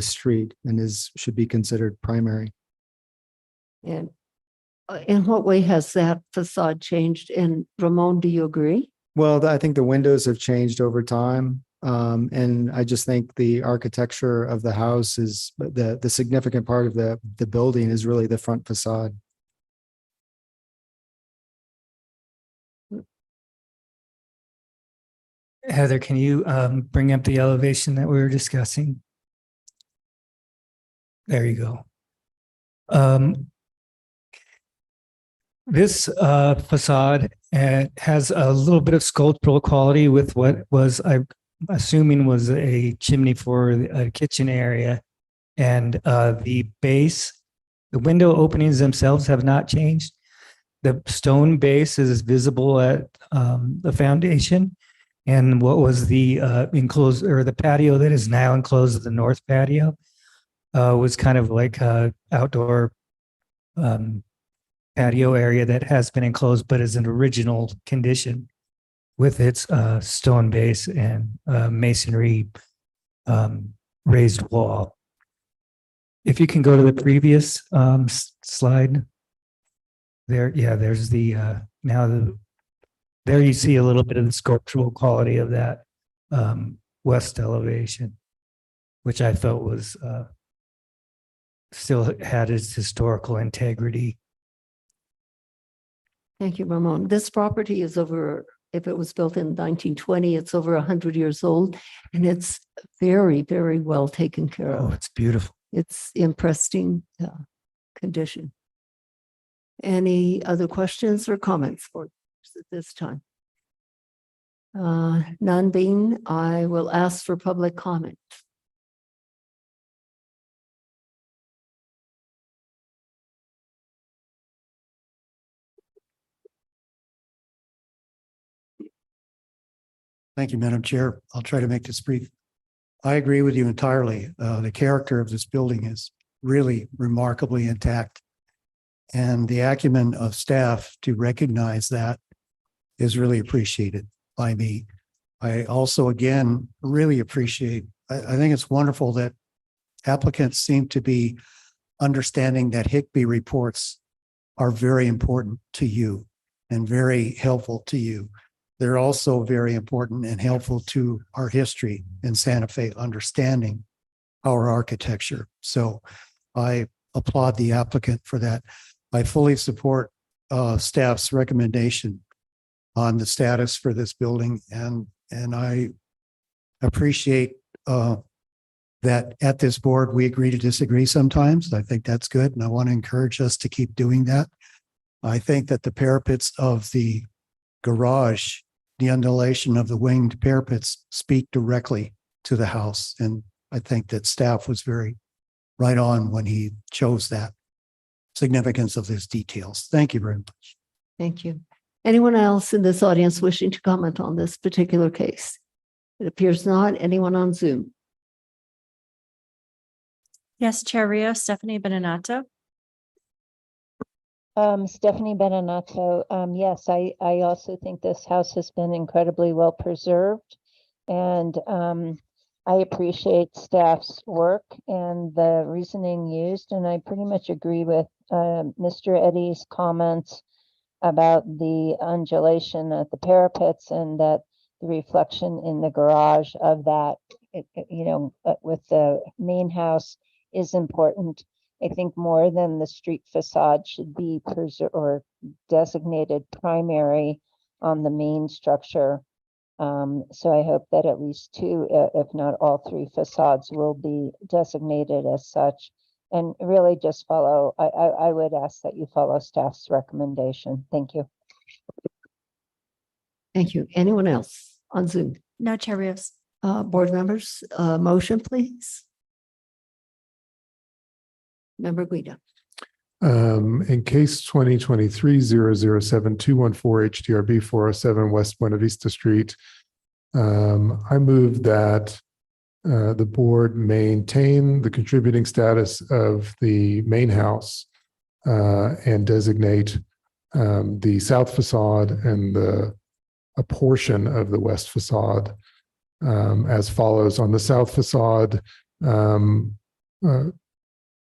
street and should be considered primary. And in what way has that facade changed? And Ramon, do you agree? Well, I think the windows have changed over time. And I just think the architecture of the house is the significant part of the building is really the front facade. Heather, can you bring up the elevation that we were discussing? There you go. This facade has a little bit of sculptural quality with what was, I'm assuming, was a chimney for a kitchen area. And the base, the window openings themselves have not changed. The stone base is visible at the foundation. And what was the enclosed, or the patio that is now enclosed as the north patio, was kind of like a outdoor patio area that has been enclosed, but is an original condition with its stone base and masonry raised wall. If you can go to the previous slide. There, yeah, there's the there you see a little bit of the sculptural quality of that west elevation, which I felt was still had its historical integrity. Thank you, Ramon. This property is over, if it was built in 1920, it's over 100 years old, and it's very, very well taken care of. Oh, it's beautiful. It's in pristine condition. Any other questions or comments for us at this time? None being, I will ask for public comment. Thank you, Madam Chair. I'll try to make this brief. I agree with you entirely. The character of this building is really remarkably intact. And the acumen of staff to recognize that is really appreciated by me. I also, again, really appreciate, I think it's wonderful that applicants seem to be understanding that HICPE reports are very important to you and very helpful to you. They're also very important and helpful to our history in Santa Fe, understanding our architecture. So I applaud the applicant for that. I fully support staff's recommendation on the status for this building, and I appreciate that at this board we agree to disagree sometimes. I think that's good, and I want to encourage us to keep doing that. I think that the parapets of the garage, the undulation of the winged parapets, speak directly to the house, and I think that staff was very right on when he chose that significance of these details. Thank you very much. Thank you. Anyone else in this audience wishing to comment on this particular case? It appears not. Anyone on Zoom? Yes, Chair Rios, Stephanie Benenato. Stephanie Benenato. Yes, I also think this house has been incredibly well preserved, and I appreciate staff's work and the reasoning used, and I pretty much agree with Mr. Eddy's comments about the undulation at the parapets and that the reflection in the garage of that, with the main house is important. I think more than the street facade should be preserved or designated primary on the main structure. So I hope that at least two, if not all three facades will be designated as such. And really just follow, I would ask that you follow staff's recommendation. Thank you. Thank you. Anyone else on Zoom? No, Chair Rios. Board members, motion, please. Member Guida. In case 2023-007214 HDRB 407 West Buena Vista Street, I move that the board maintain the contributing status of the main house and designate the south facade and a portion of the west facade as follows. On the south facade,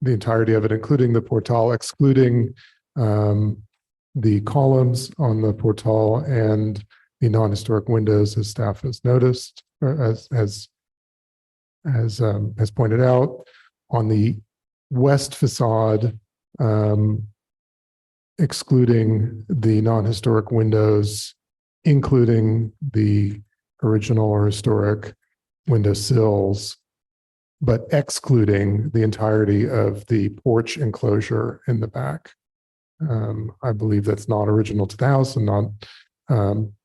the entirety of it, including the portal, excluding the columns on the portal and the non-historic windows, as staff has noticed, or as pointed out. On the west facade, excluding the non-historic windows, including the original or historic window sills, but excluding the entirety of the porch enclosure in the back. I believe that's not original to the house and not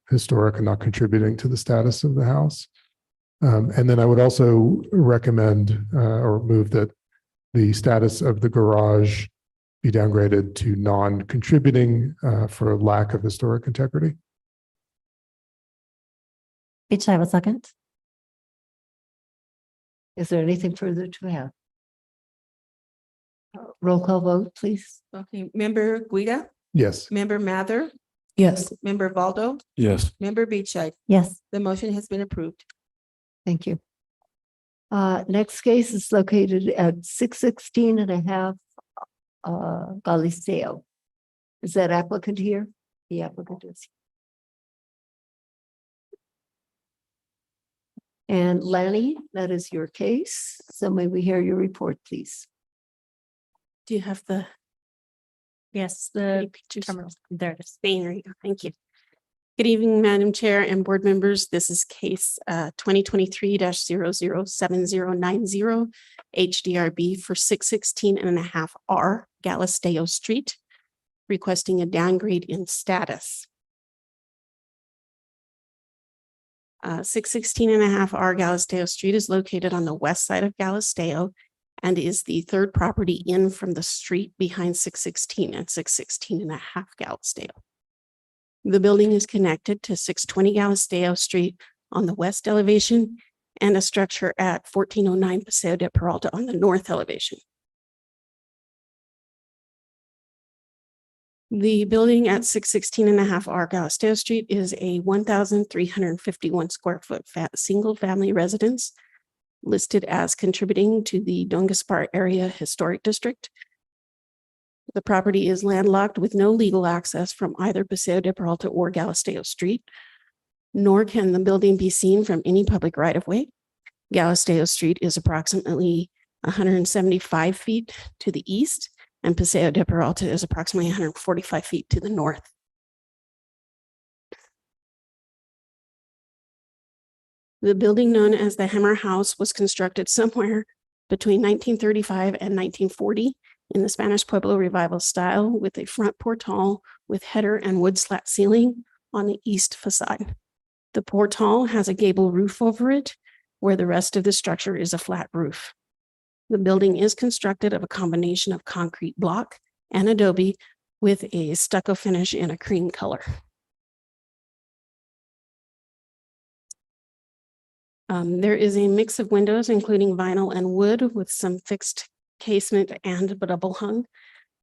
historic and not contributing to the status of the house. And then I would also recommend or move that the status of the garage be downgraded to non-contributing for lack of historic integrity. Each I have a second. Is there anything further to add? Roll call vote, please. Okay, Member Guida, Yes. Member Mather, Yes. Member Valdo, Yes. Member Beachide. Yes. The motion has been approved. Thank you. Next case is located at 616.5 Galisteo. Is that applicant here? The applicant is. And Lanny, that is your case. So may we hear your report, please? Do you have the Yes, the pictures? terminal, there it is. There you go. Thank you. Good evening, Madam Chair and board members. This is case 2023-007090 HDRB for 616.5R Galisteo Street, requesting a downgrade in status. 616.5R Galisteo Street is located on the west side of Galisteo and is the third property in from the street behind 616 and 616.5 Galisteo. The building is connected to 620 Galisteo Street on the west elevation and a structure at 1409 Paseo de Peralta on the north elevation. The building at 616.5R Galisteo Street is a 1,351 square foot single family residence listed as contributing to the Don Gaspar Area Historic District. The property is landlocked with no legal access from either Paseo de Peralta or Galisteo Street, nor can the building be seen from any public right-of-way. Galisteo Street is approximately 175 feet to the east, and Paseo de Peralta is approximately 145 feet to the north. The building known as the Hammer House was constructed somewhere between 1935 and 1940 in the Spanish Pueblo Revival style with a front portal with header and wood slat ceiling on the east facade. The portal has a gable roof over it, where the rest of the structure is a flat roof. The building is constructed of a combination of concrete block and adobe with a stucco finish in a cream color. There is a mix of windows, including vinyl and wood, with some fixed casement and double hung.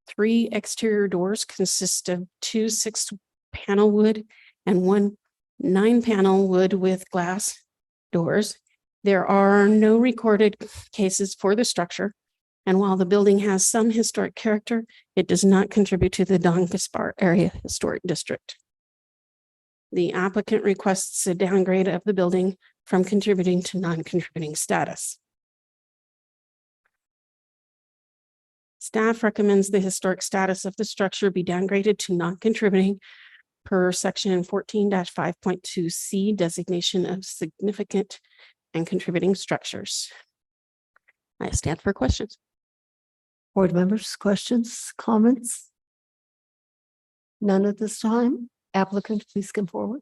3 exterior doors consist of 2 6-panel wood and 1 9-panel wood with glass doors. There are no recorded cases for the structure, and while the building has some historic character, it does not contribute to the Don Gaspar Area Historic District. The applicant requests a downgrade of the building from contributing to non-contributing status. Staff recommends the historic status of the structure be downgraded to non-contributing per section 14-5.2C designation of significant and contributing structures. I stand for questions. Board members, questions, comments? None at this time. Applicant, please come forward.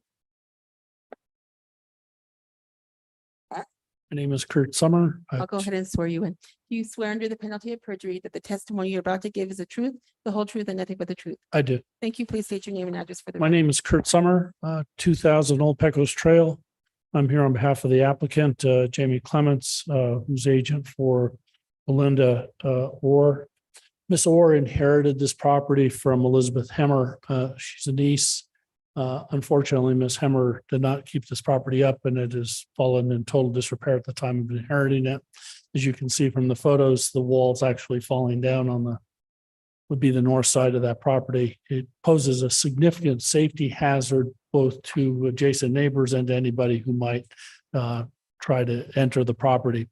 My name is Kurt Summer. I'll go ahead and swear you in. Do you swear under the penalty of perjury that the testimony you're about to give is the truth, the whole truth, and nothing but the truth? I do. Thank you. Please state your name and address for the. My name is Kurt Summer, 2000 Old Pecos Trail. I'm here on behalf of the applicant, Jamie Clements, who's agent for Belinda Orr. Miss Orr inherited this property from Elizabeth Hemmer. She's a niece. Unfortunately, Ms. Hemmer did not keep this property up, and it has fallen in total disrepair at the time of inheriting it. As you can see from the photos, the wall's actually falling down on would be the north side of that property. It poses a significant safety hazard both to adjacent neighbors and to anybody who might try to enter the property.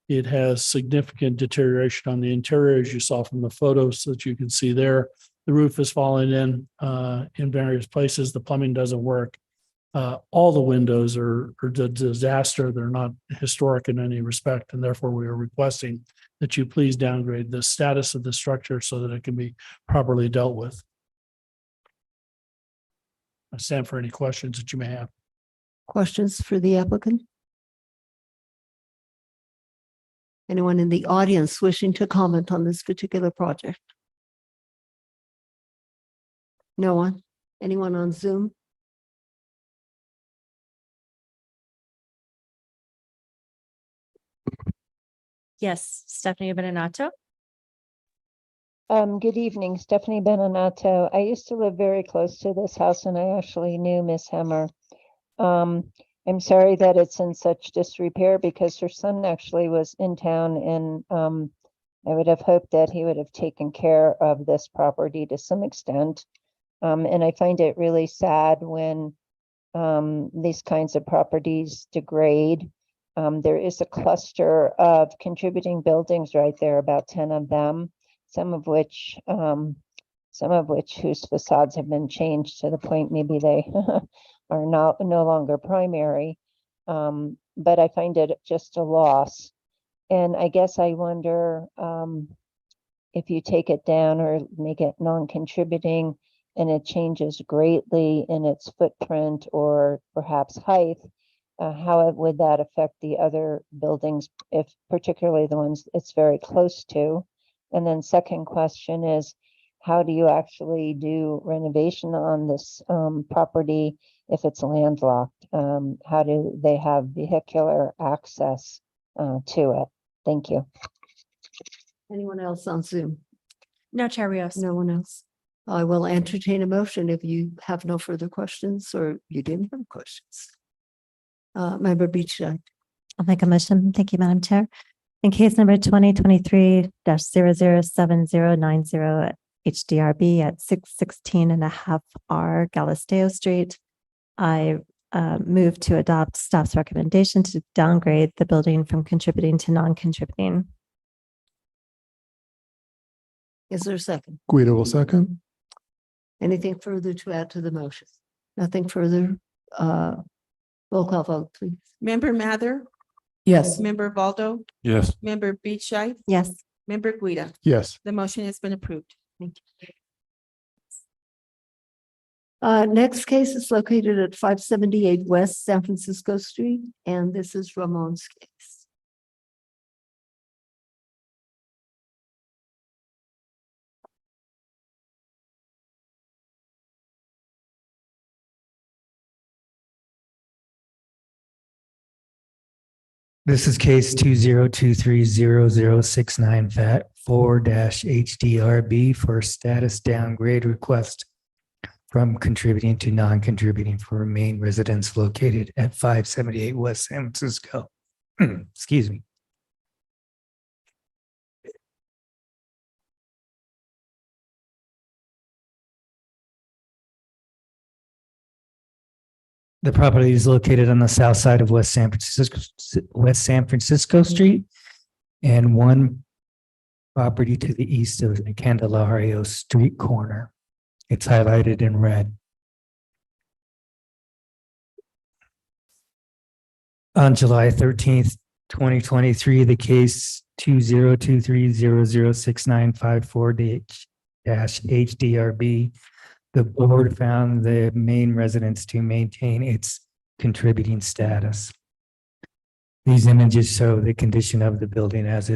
It has significant deterioration on the interior, as you saw from the photos that you can see there. The roof is falling in various places. The plumbing doesn't work. All the windows are a disaster. They're not historic in any respect, and therefore we are requesting that you please downgrade the status of the structure so that it can be properly dealt with. I stand for any questions that you may have. Questions for the applicant? Anyone in the audience wishing to comment on this particular project? No one? Anyone on Zoom? Yes, Stephanie Benenato. Good evening, Stephanie Benenato. I used to live very close to this house and I actually knew Miss Hemmer. I'm sorry that it's in such disrepair because her son actually was in town and I would have hoped that he would have taken care of this property to some extent. And I find it really sad when these kinds of properties degrade. There is a cluster of contributing buildings right there, about 10 of them, some of which whose facades have been changed to the point maybe they are no longer primary. But I find it just a loss. And I guess I wonder if you take it down or make it non-contributing and it changes greatly in its footprint or perhaps height, how would that affect the other buildings, if particularly the ones it's very close to? And then second question is, how do you actually do renovation on this property if it's landlocked? How do they have vehicular access to it? Thank you. Anyone else on Zoom? No, Chair Rios. No one else. I will entertain a motion if you have no further questions or you didn't have questions. Member Beachside. I'll make a motion. Thank you, Madam Chair. In case number 2023-007090 HDRB at 616.5 R Galisteo Street, I move to adopt staff's recommendation to downgrade the building from contributing to non-contributing. Is there a second? Guido will second. Anything further to add to the motion? Nothing further. Roll call vote, please. Member Mather, Yes. Member Valdo, Yes. Member Beachside, Yes. Member Guida. Yes. The motion has been approved. Thank you. Next case is located at 578 West San Francisco Street, and this is Ramon's case. This is case 20230069 4-HDRB for status downgrade request from contributing to non-contributing for main residence located at 578 West San Francisco. Excuse me. The property is located on the south side of West San Francisco Street, and one property to the east of the Candelario Street corner. It's highlighted in red. On July 13th, 2023, the case 2023-006954-HDRB, the board found the main residence to maintain its contributing status. These images show the condition of the building as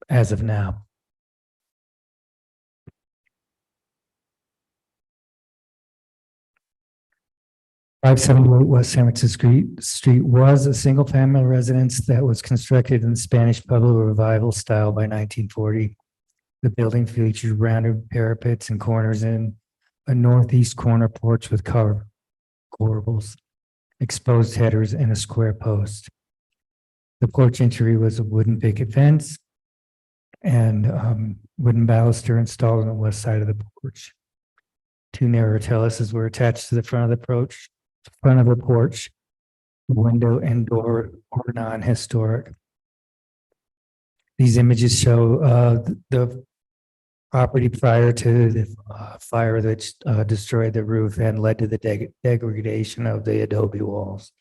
of now. .578 West San Francisco Street was a single-family residence that was constructed in the Spanish Pueblo Revival style by 1940. The building featured rounded parapets and corners and a northeast corner porch with corbels, exposed headers, and a square post. The porch entry was a wooden picket fence and wooden baluster installed on the west side of the porch. Two narrow trellises were attached to the front of the porch. Window and door are non-historic. These images show the property prior to the fire that destroyed the roof and led to the degradation of the adobe walls.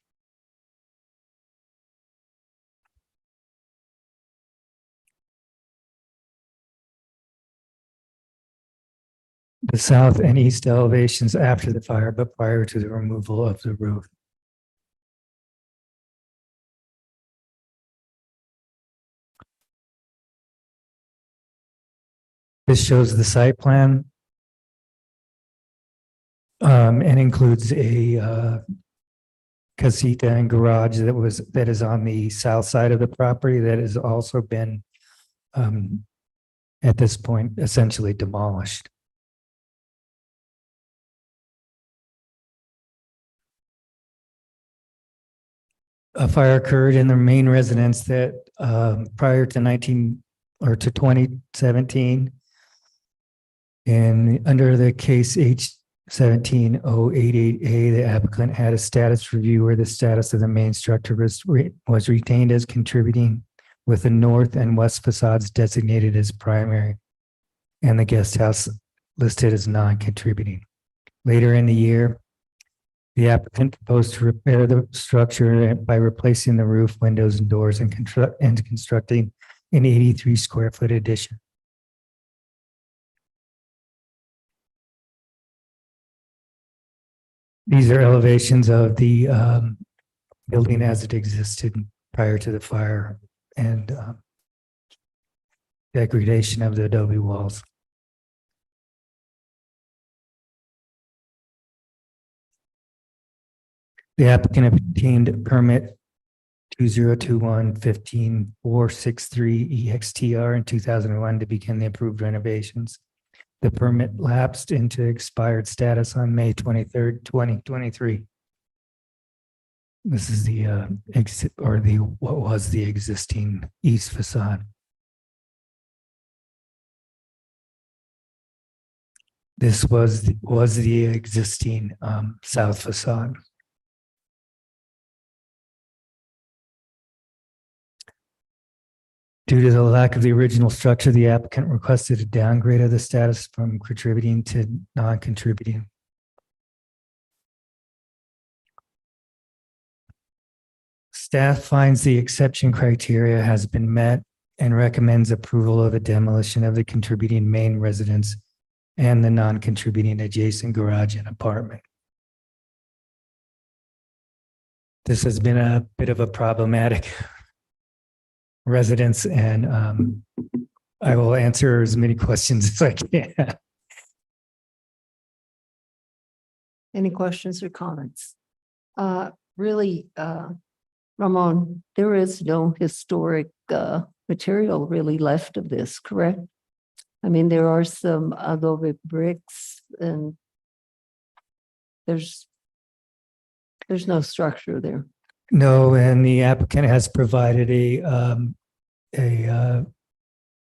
The south and east elevations after the fire, but prior to the removal of the roof. This shows the site plan and includes a casita and garage that is on the south side of the property that has also been at this point essentially demolished. A fire occurred in the main residence that prior to 2017. And under the case H17088A, the applicant had a status review where the status of the main structure was retained as contributing, with the north and west facades designated as primary and the guest house listed as non-contributing. Later in the year, the applicant proposed to repair the structure by replacing the roof, windows, and doors and constructing an 83 square foot addition. These are elevations of the building as it existed prior to the fire and degradation of the adobe walls. The applicant obtained permit 2021-15463 EXTR in 2001 to begin the approved renovations. The permit lapsed into expired status on May 23rd, 2023. This is the what was the existing east facade. This was the existing south facade. Due to the lack of the original structure, the applicant requested a downgrade of the status from contributing to non-contributing. Staff finds the exception criteria has been met and recommends approval of a demolition of the contributing main residence and the non-contributing adjacent garage and apartment. This has been a bit of a problematic residents, and I will answer as many questions as I can. Any questions or comments? Really, Ramon, there is no historic material really left of this, correct? I mean, there are some adobe bricks and there's no structure there. No, and the applicant has provided a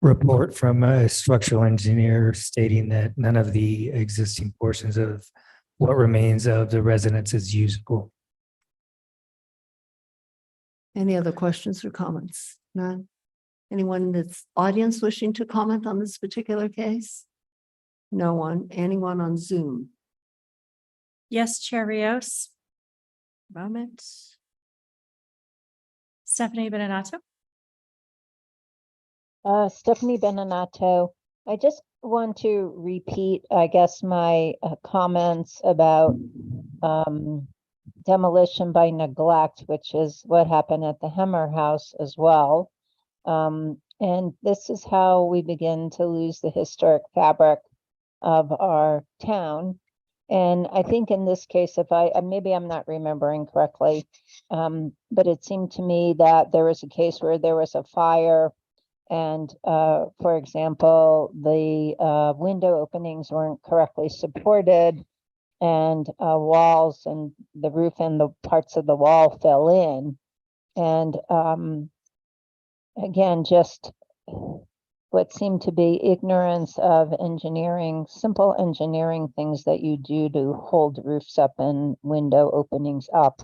report from a structural engineer stating that none of the existing portions of what remains of the residence is usable. Any other questions or comments? None? Anyone in this audience wishing to comment on this particular case? No one. Anyone on Zoom? Yes, Chair Rios. Moment. Stephanie Benenato. Stephanie Benenato. I just want to repeat, I guess, my comments about demolition by neglect, which is what happened at the Hemmer House as well. And this is how we begin to lose the historic fabric of our town. And I think in this case, if maybe I'm not remembering correctly, but it seemed to me that there was a case where there was a fire and, for example, the window openings weren't correctly supported and walls and the roof and the parts of the wall fell in. And again, just what seemed to be ignorance of engineering, simple engineering things that you do to hold roofs up and window openings up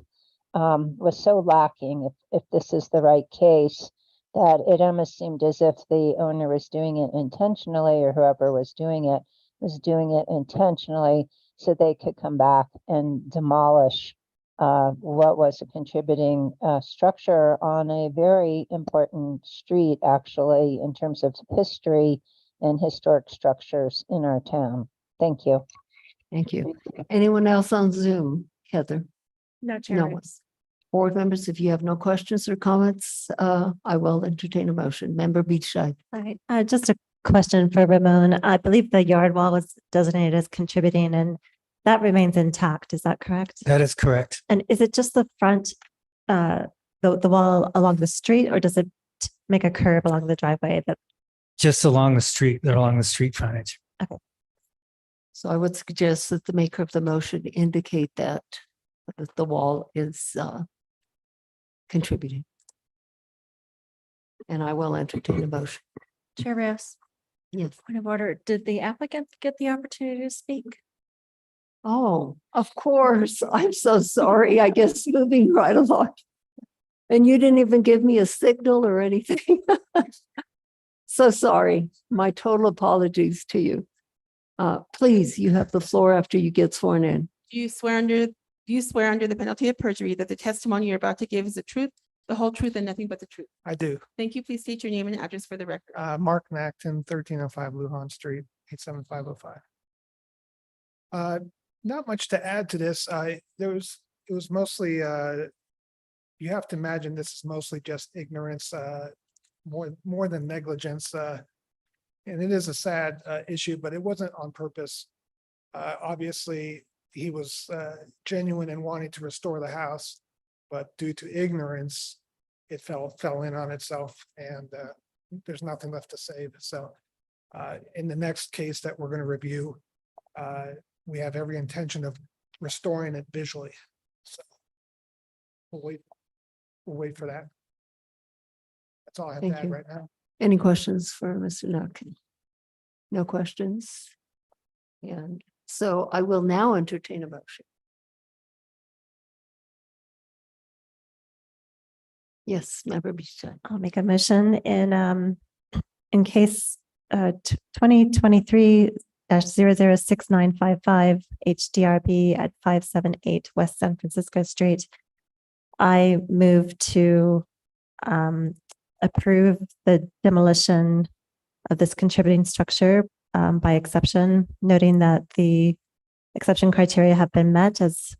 was so lacking if this is the right case, that it almost seemed as if the owner was doing it intentionally, or whoever was doing it intentionally so they could come back and demolish what was a contributing structure on a very important street, actually, in terms of history and historic structures in our town. Thank you. Thank you. Anyone else on Zoom? Heather? No, Chair No one. Rios. Board members, if you have no questions or comments, I will entertain a motion. Member Beachside. All right, just a question for Ramon. I believe the yard wall was designated as contributing and that remains intact. Is that correct? That is correct. And is it just the front, the wall along the street, or does it make a curve along the driveway? That Just along the street, they're along the street frontage. So I would suggest that the maker of the motion indicate that the wall is contributing. And I will entertain a motion. Chair Rios. Yes. Point of order. Did the applicant get the opportunity to speak? Oh, of course. I'm so sorry. I guess moving right along. And you didn't even give me a signal or anything. So sorry. My total apologies to you. Please, you have the floor after you get sworn in. Do you swear under the penalty of perjury that the testimony you're about to give is the truth, the whole truth, and nothing but the truth? I do. Thank you. Please state your name and address for the record. Mark Macton, 1305 Lujan Street, 87505. Not much to add to this. It was mostly, you have to imagine this is mostly just ignorance, more than negligence. And it is a sad issue, but it wasn't on purpose. Obviously, he was genuine in wanting to restore the house, but due to ignorance, it fell in on itself, and there's nothing left to save. So in the next case that we're going to review, we have every intention of restoring it visually. So we'll wait for that. That's all I have Thank to add you. right now. Any questions for Mr. Nukin? No questions? And so I will now entertain a motion. Yes, Member Beachside. I'll make a motion in case 2023-006955 HDRB at 578 West San Francisco Street. I move to approve the demolition of this contributing structure by exception, noting that the exception criteria have been met as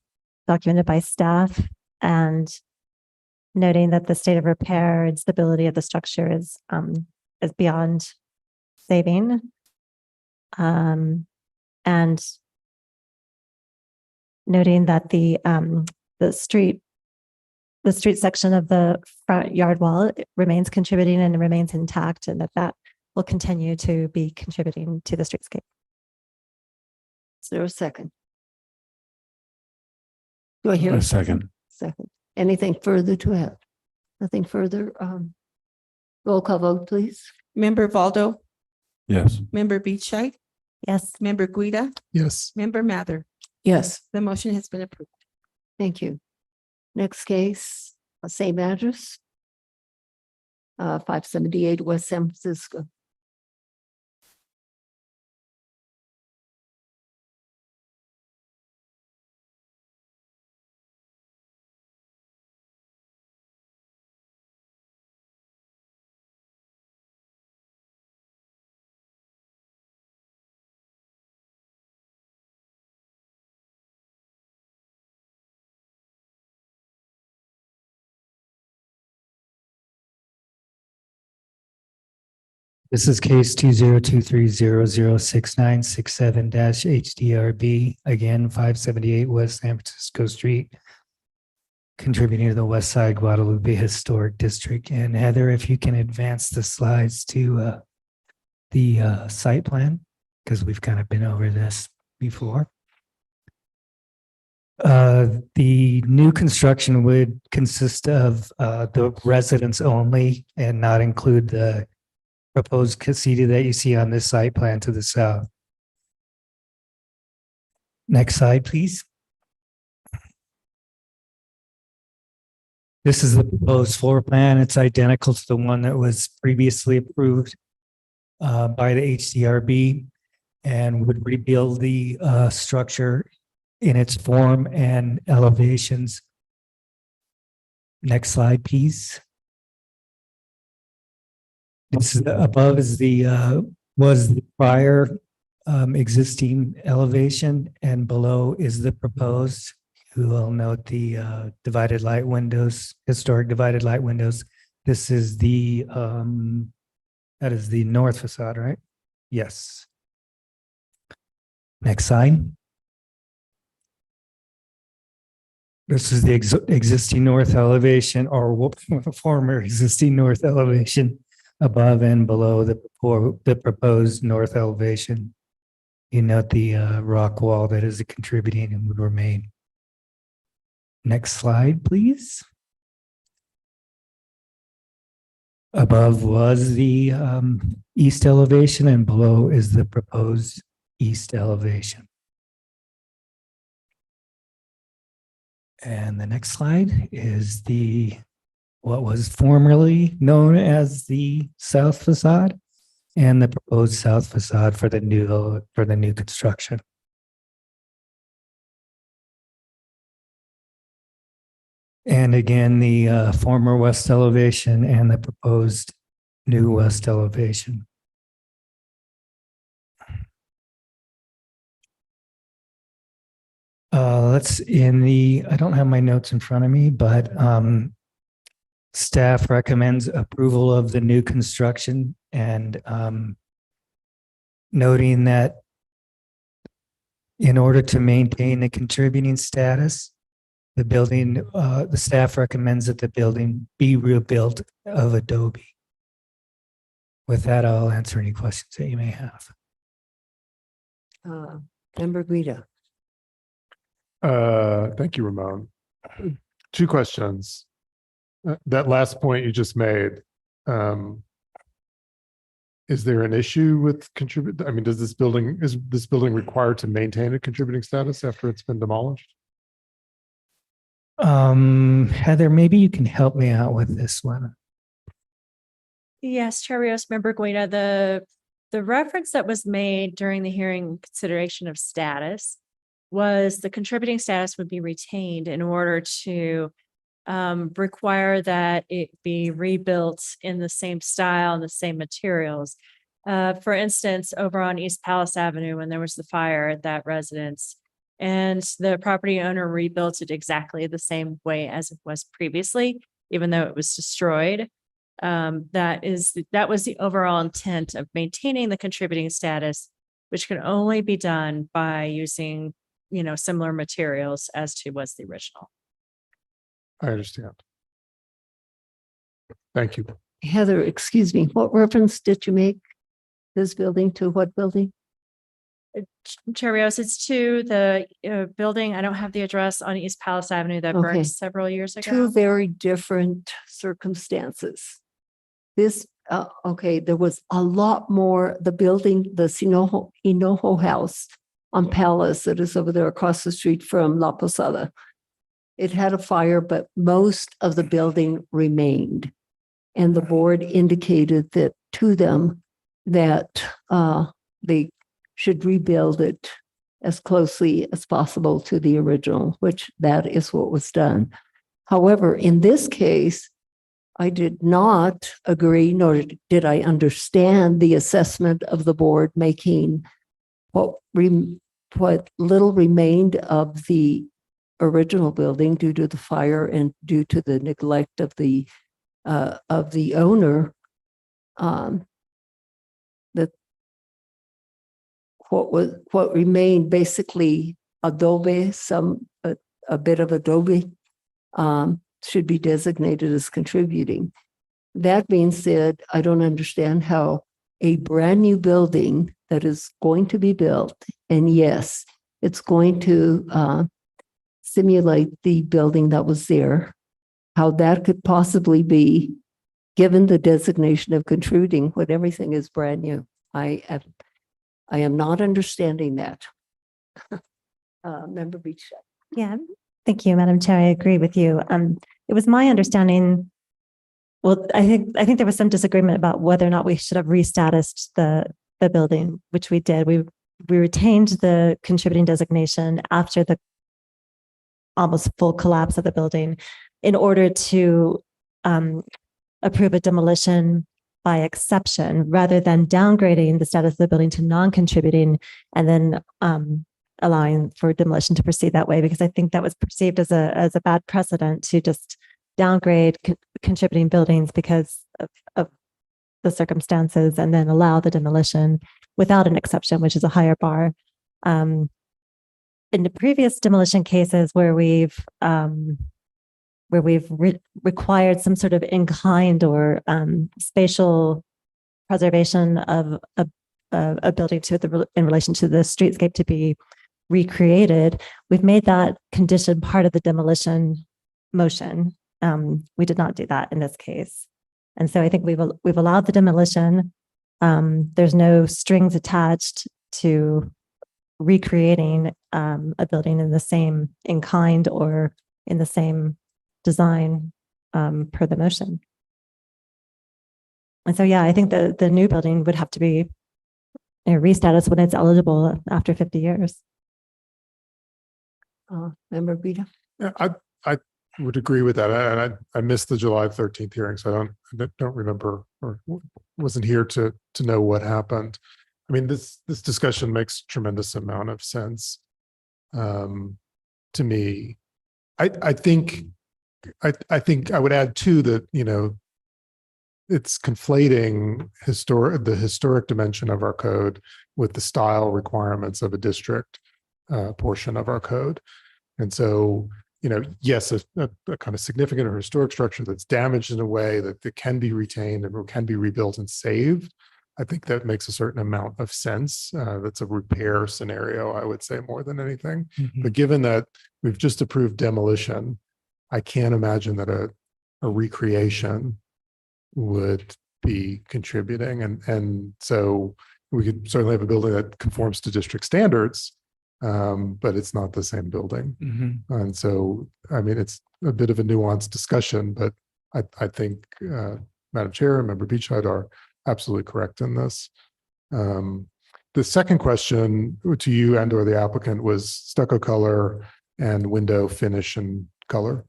documented by staff, and noting that the state of repair and stability of the structure is beyond saving. And noting that the street section of the front yard wall remains contributing and remains intact, and that will continue to be contributing to the streetscape. Is there a second? Do I hear? A second. Second. Anything further to add? Nothing further? Roll call vote, please. Member Valdo, Yes. Member Beachside, Yes. Member Guida, Yes. Member Mather. Yes. The motion has been approved. Thank you. Next case, same address. 578 West San Francisco. This is case 20230069667-HDRB, again, 578 West San Francisco Street, contributing to the West Side Guadalupe Historic District. And Heather, if you can advance the slides to the site plan, because we've kind of been over this before. The new construction would consist of the residents only and not include the proposed casita that you see on this site plan to the south. Next slide, please. This is the proposed floor plan. It's identical to the one that was previously approved by the HDRB and would rebuild the structure in its form and elevations. Next slide, please. This is above is the was the prior existing elevation, and below is the proposed. You will note the divided light windows, historic divided light windows. This is the that is the north facade, right? Yes. Next slide. This is the existing north elevation, or former existing north elevation, above and below the proposed north elevation. You note the rock wall that is contributing and would remain. Next slide, please. Above was the east elevation and below is the proposed east elevation. And the next slide is the what was formerly known as the south facade and the proposed south facade for the new construction. And again, the former west elevation and the proposed new west elevation. Let's I don't have my notes in front of me, but staff recommends approval of the new construction and noting that in order to maintain the contributing status, the staff recommends that the building be rebuilt of adobe. With that, I'll answer any questions that you may have. Member Guida. Thank you, Ramon. Two questions. That last point you just made, is there an issue with I mean, is this building required to maintain a contributing status after it's been demolished? Heather, maybe you can help me out with this one. Yes, Chair Rios, Member Guida, the reference that was made during the hearing consideration of status was the contributing status would be retained in order to require that it be rebuilt in the same style and the same materials. For instance, over on East Palace Avenue, when there was the fire at that residence, and the property owner rebuilt it exactly the same way as it was previously, even though it was destroyed. That was the overall intent of maintaining the contributing status, which can only be done by using, similar materials as to was the original. I understand. Thank you. Heather, excuse me, what reference did you make this building to? What building? Chair Rios, it's to the building. I don't have the address on East Palace Avenue that Okay. burned several years ago. Two very different circumstances. This, there was a lot more, the building, the Hinojo House on Palace that is over there across the street from La Posada. It had a fire, but most of the building remained. And the board indicated that to them that they should rebuild it as closely as possible to the original, which that is what was done. However, in this case, I did not agree, nor did I understand the assessment of the board making what little remained of the original building due to the fire and due to the neglect of the owner. That what remained basically adobe, a bit of adobe, should be designated as contributing. That being said, I don't understand how a brand new building that is going to be built, and yes, it's going to simulate the building that was there, how that could possibly be given the designation of contributing when everything is brand new. I am not understanding that. Member Beach. Yeah, thank you, Madam Chair. I agree with you. It was my understanding. Well, I think there was some disagreement about whether or not we should have restatused the building, which we did. We retained the contributing designation after the almost full collapse of the building in order to approve a demolition by exception rather than downgrading the status of the building to non-contributing and then allowing for demolition to proceed that way, because I think that was perceived as a bad precedent to just downgrade contributing buildings because of the circumstances and then allow the demolition without an exception, which is a higher bar. In the previous demolition cases where we've required some sort of in-kind or spatial preservation of a building in relation to the streetscape to be recreated, we've made that condition part of the demolition motion. We did not do that in this case. And so I think we've allowed the demolition. There's no strings attached to recreating a building in the same in-kind or in the same design per the motion. And so, yeah, I think the new building would have to be restatus when it's eligible after 50 years. Member Vita? Yeah, I would agree with that. And I missed the July 13th hearing, so I don't remember or wasn't here to know what happened. I mean, this discussion makes tremendous amount of sense to me. I think I would add too that, you know, it's conflating the historic dimension of our code with the style requirements of a district portion of our code. And so, you know, yes, a kind of significant or historic structure that's damaged in a way that can be retained and can be rebuilt and saved, I think that makes a certain amount of sense. That's a repair scenario, I would say, more than anything. Mhm. But given that we've just approved demolition, I can't imagine that a recreation would be contributing. And so we could certainly have a building that conforms to district standards, but it's not the same building. Mhm. And so, I mean, it's a bit of a nuanced discussion, but I think Madam Chair and Member Beachhead are absolutely correct in this. The second question to you and or the applicant was stucco color and window finish and color.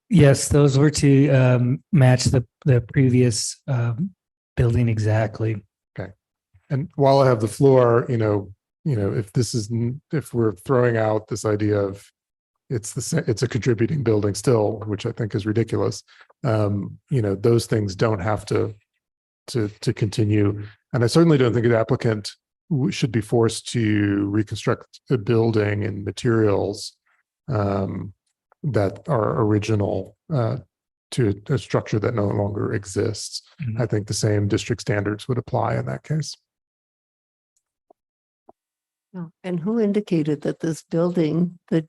Yes, those were to match the previous building exactly. Okay. And while I have the floor, you know, if we're throwing out this idea of it's a contributing building still, which I think is ridiculous, you know, those things don't have to continue. And I certainly don't think an applicant should be forced to reconstruct a building and materials that are original to a structure that no longer exists. Mhm. I think the same district standards would apply in that case. And who indicated that this building, the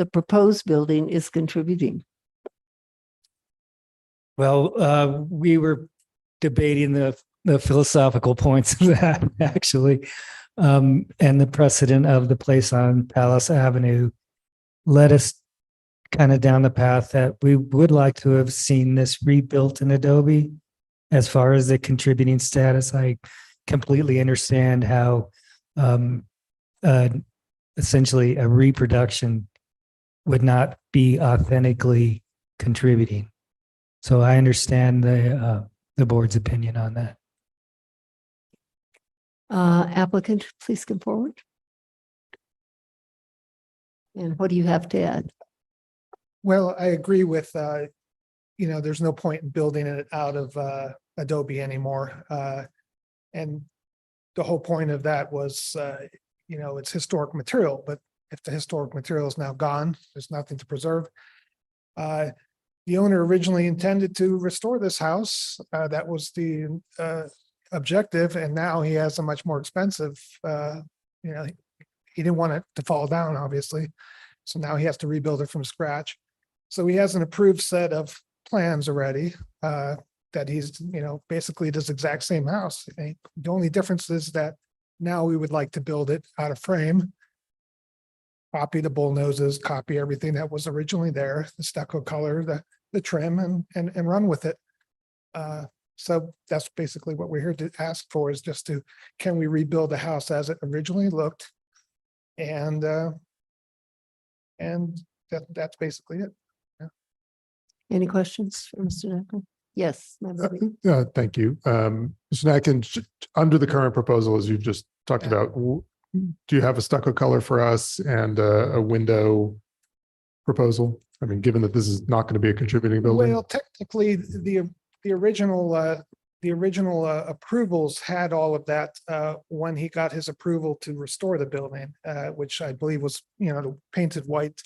proposed building, is contributing? Well, we were debating the philosophical points of that actually, and the precedent of the place on Palace Avenue led us kind of down the path that we would like to have seen this rebuilt in Adobe. As far as the contributing status, I completely understand how essentially a reproduction would not be authentically contributing. So I understand the board's opinion on that. Applicant, please come forward. And what do you have to add? Well, I agree with, there's no point in building it out of Adobe anymore. And the whole point of that was, it's historic material, but if the historic material is now gone, there's nothing to preserve. The owner originally intended to restore this house. That was the objective, and now he has a much more expensive, he didn't want it to fall down, obviously. So now he has to rebuild it from scratch. So he has an approved set of plans already that he's, basically this exact same house. The only difference is that now we would like to build it out of frame, copy the bull noses, copy everything that was originally there, the stucco color, the trim, and run with it. So that's basically what we're here to ask for, is just can we rebuild the house as it originally looked? And that's basically it. Any questions for Mr. Neckin? Yes. Thank you. Mr. Natkin, under the current proposal, as you've just talked about, do you have a stucco color for us and a window proposal? I mean, given that this is not going to be a contributing building. Well, technically, the original approvals had all of that when he got his approval to restore the building, which I believe was, the painted white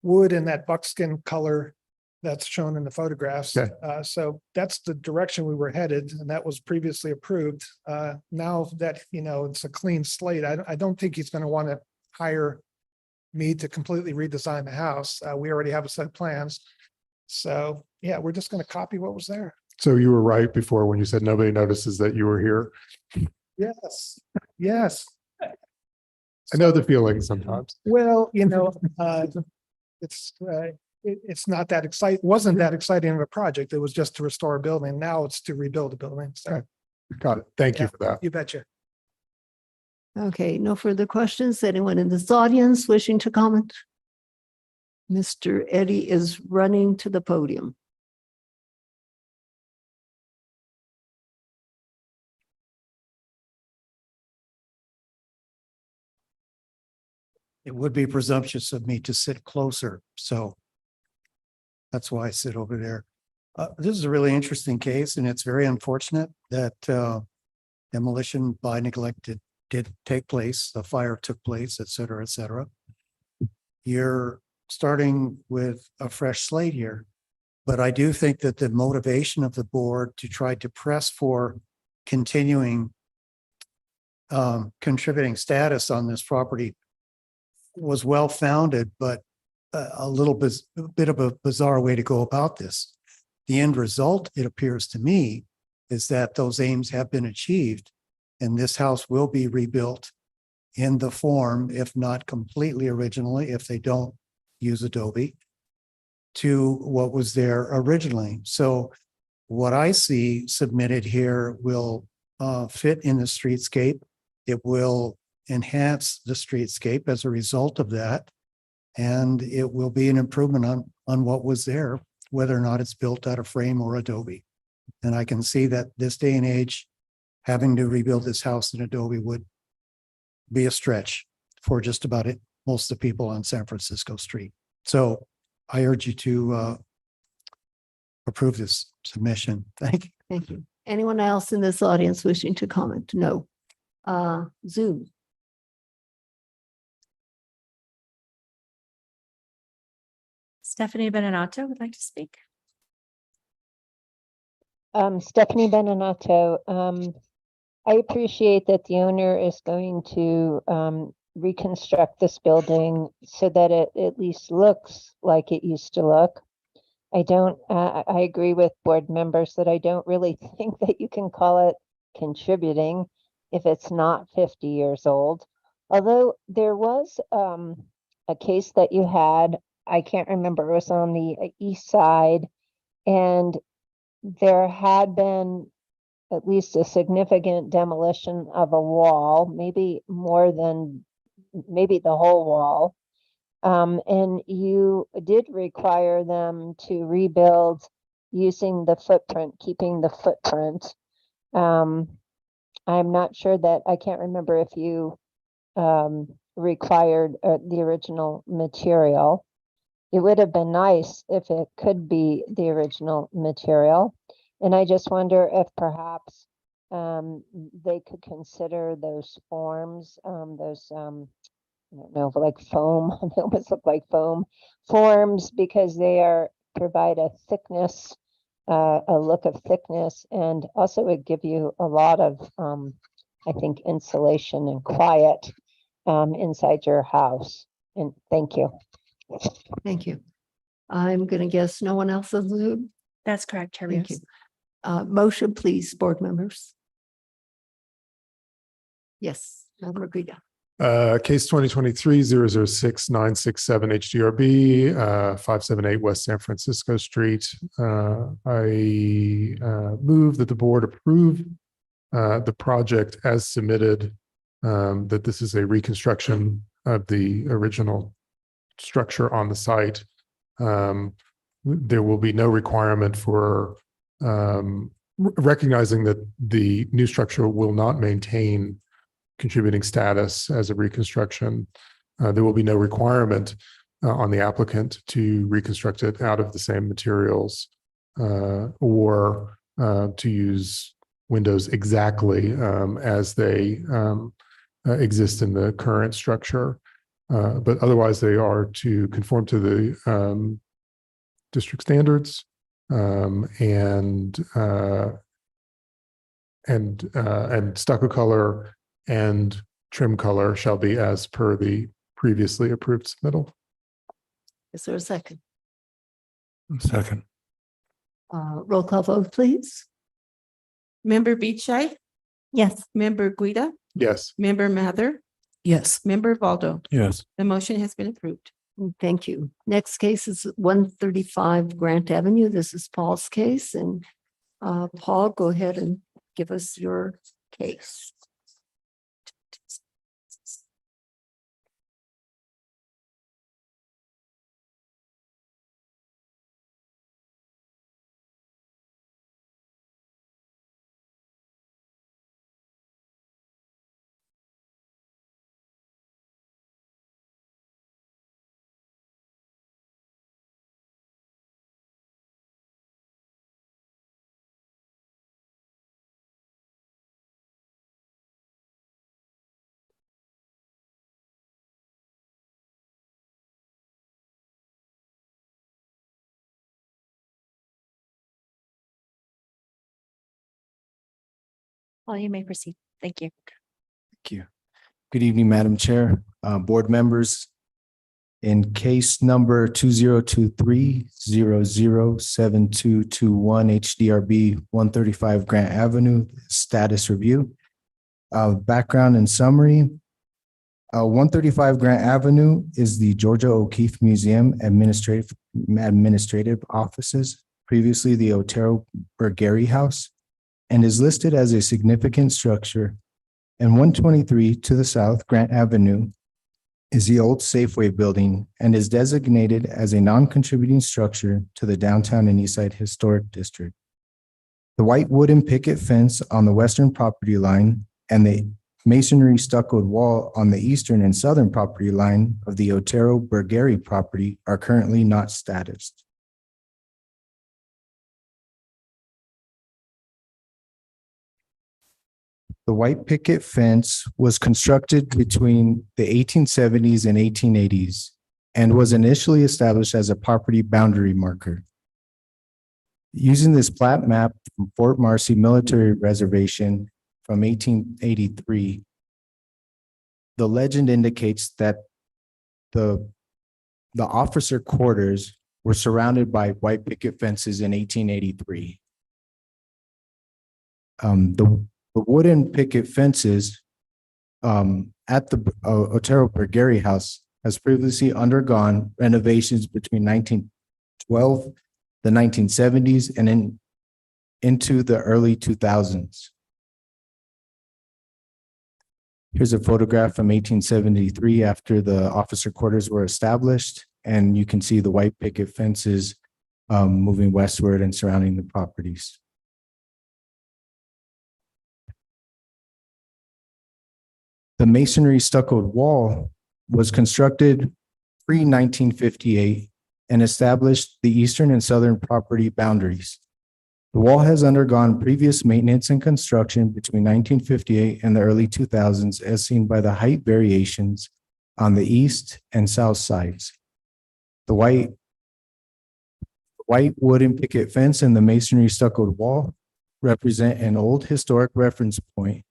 wood and that buckskin color that's shown in the photographs. Okay. So that's the direction we were headed, and that was previously approved. Now that, it's a clean slate, I don't think he's going to want to hire me to completely redesign the house. We already have a set of plans. So yeah, we're just going to copy what was there. So you were right before when you said nobody notices that you were here. Yes, yes. I know the feeling sometimes. Well, it's not that exciting, wasn't that exciting of a project. It was just to restore a building. Now it's to rebuild a building. So Got it. Thank you for that. you betcha. Okay, no further questions. Anyone in this audience wishing to comment? Mr. Eddy is running to the podium. It would be presumptuous of me to sit closer, so that's why I sit over there. This is a really interesting case, and it's very unfortunate that demolition by neglect did take place, a fire took place, et cetera, et cetera. You're starting with a fresh slate here, but I do think that the motivation of the board to try to press for continuing contributing status on this property was well-founded, but a bit of a bizarre way to go about this. The end result, it appears to me, is that those aims have been achieved, and this house will be rebuilt in the form, if not completely originally, if they don't use Adobe, to what was there originally. So what I see submitted here will fit in the streetscape. It will enhance the streetscape as a result of that. And it will be an improvement on what was there, whether or not it's built out of frame or Adobe. And I can see that this day and age, having to rebuild this house in Adobe would be a stretch for just about it, most of the people on San Francisco Street. So I urge you to approve this submission. Thank you. Thank you. Anyone else in this audience wishing to comment? No. Zoom. Stephanie Benenato would like to speak. Stephanie Benenato. I appreciate that the owner is going to reconstruct this building so that it at least looks like it used to look. I agree with board members that I don't really think that you can call it contributing if it's not 50 years old. Although there was a case that you had, I can't remember, it was on the east side. And there had been at least a significant demolition of a wall, maybe more than, maybe the whole wall. And you did require them to rebuild using the footprint, keeping the footprint. I'm not sure that, I can't remember if you required the original material. It would have been nice if it could be the original material. And I just wonder if perhaps they could consider those forms, I don't know, like foam, they almost look like foam forms, because they provide a thickness, a look of thickness, and also would give you a lot of, I think, insulation and quiet inside your house. And thank you. Thank you. I'm going to guess no one else on Zoom. That's correct, Chair Thank you. Rios. Motion, please, board members. Yes, Madam Regreda. Case 2023-006-967 HDRB, 578 West San Francisco Street. I move that the board approve the project as submitted, that this is a reconstruction of the original structure on the site. There will be no requirement for recognizing that the new structure will not maintain contributing status as a reconstruction. There will be no requirement on the applicant to reconstruct it out of the same materials or to use windows exactly as they exist in the current structure. But otherwise, they are to conform to the district standards and stucco color and trim color shall be as per the previously approved submittal. Is there a second? Second. Roll call vote, please. Member Beachai, Yes. Member Guida, Yes. Member Mather, Yes. Member Valdo. Yes. The motion has been approved. Thank you. Next case is 135 Grant Avenue. This is Paul's case, and Paul, go ahead and give us your case. Well, you may proceed. Thank you. Thank you. Good evening, Madam Chair, board members. In case number 2023-007221 HDRB 135 Grant Avenue, status review. Background and summary. 135 Grant Avenue is the Georgia O'Keeffe Museum administrative offices, previously the Otero Burgeri House, and is listed as a significant structure. And 123 to the south, Grant Avenue, is the old Safeway building and is designated as a non-contributing structure to the downtown and Eastside Historic District. The white wooden picket fence on the western property line and the masonry stuccoed wall on the eastern and southern property line of the Otero Burgeri property are currently not statused. The white picket fence was constructed between the 1870s and 1880s and was initially established as a property boundary marker. Using this plat map from Fort Marcy Military Reservation from 1883, the legend indicates that the officer quarters were surrounded by white picket fences in 1883. The wooden picket fences at the Otero Burgeri House has previously undergone renovations between 1912, the 1970s, and into the early 2000s. Here's a photograph from 1873 after the officer quarters were established, and you can see the white picket fences moving westward and surrounding the properties. The masonry stuccoed wall was constructed pre-1958 and established the eastern and southern property boundaries. The wall has undergone previous maintenance and construction between 1958 and the early 2000s, as seen by the height variations on the east and south sides. The white wooden picket fence and the masonry stuccoed wall represent an old historic reference point,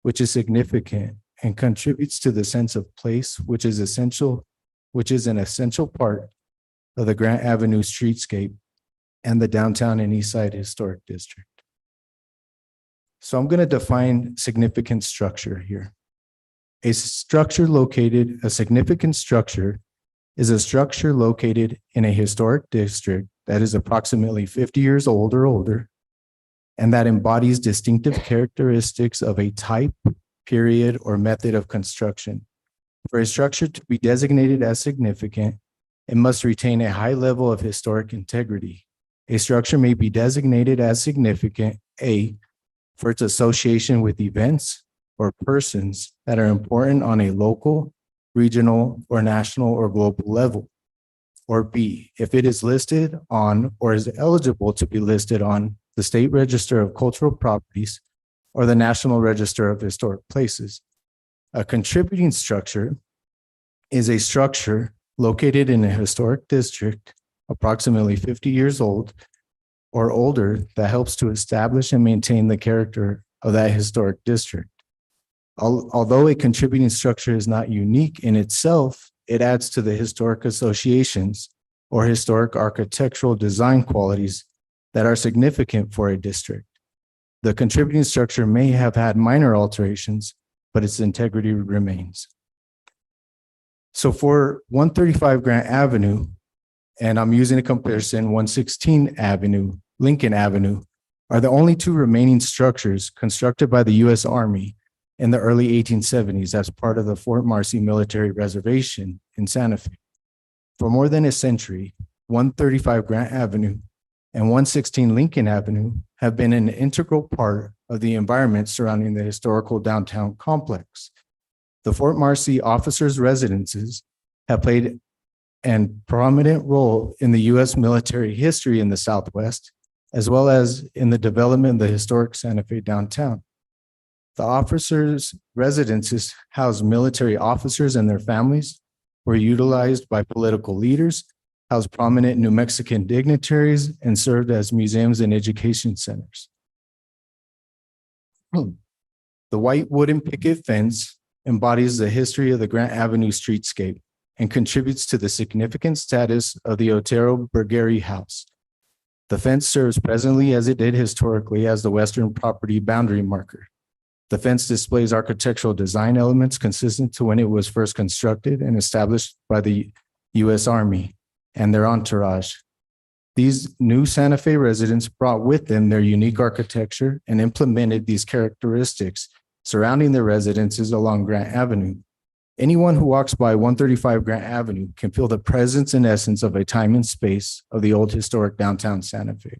which is significant and contributes to the sense of place, which is an essential part of the Grant Avenue streetscape and the downtown and east side historic district. So I'm going to define significant structure here. A significant structure is a structure located in a historic district that is approximately 50 years old or older, and that embodies distinctive characteristics of a type, period, or method of construction. For a structure to be designated as significant, it must retain a high level of historic integrity. A structure may be designated as significant, A, for its association with events or persons that are important on a local, regional, or national or global level. Or B, if it is listed on or is eligible to be listed on the State Register of Cultural Properties or the National Register of Historic Places. A contributing structure is a structure located in a historic district approximately 50 years old or older that helps to establish and maintain the character of that historic district. Although a contributing structure is not unique in itself, it adds to the historic associations or historic architectural design qualities that are significant for a district. The contributing structure may have had minor alterations, but its integrity remains. So for 135 Grant Avenue, and I'm using a comparison, 116 Avenue, Lincoln Avenue, are the only two remaining structures constructed by the U.S. Army in the early 1870s as part of the Fort Marcy Military Reservation in Santa Fe. For more than a century, 135 Grant Avenue and 116 Lincoln Avenue have been an integral part of the environment surrounding the historical downtown complex. The Fort Marcy officers' residences have played a prominent role in the U.S. military history in the Southwest, as well as in the development of the historic Santa Fe downtown. The officers' residences housed military officers and their families, were utilized by political leaders, housed prominent New Mexican dignitaries, and served as museums and education centers. The white wooden picket fence embodies the history of the Grant Avenue streetscape and contributes to the significant status of the Otero Burgeri House. The fence serves presently, as it did historically, as the western property boundary marker. The fence displays architectural design elements consistent to when it was first constructed and established by the U.S. Army and their entourage. These new Santa Fe residents brought with them their unique architecture and implemented these characteristics surrounding their residences along Grant Avenue. Anyone who walks by 135 Grant Avenue can feel the presence and essence of a time and space of the old historic downtown Santa Fe.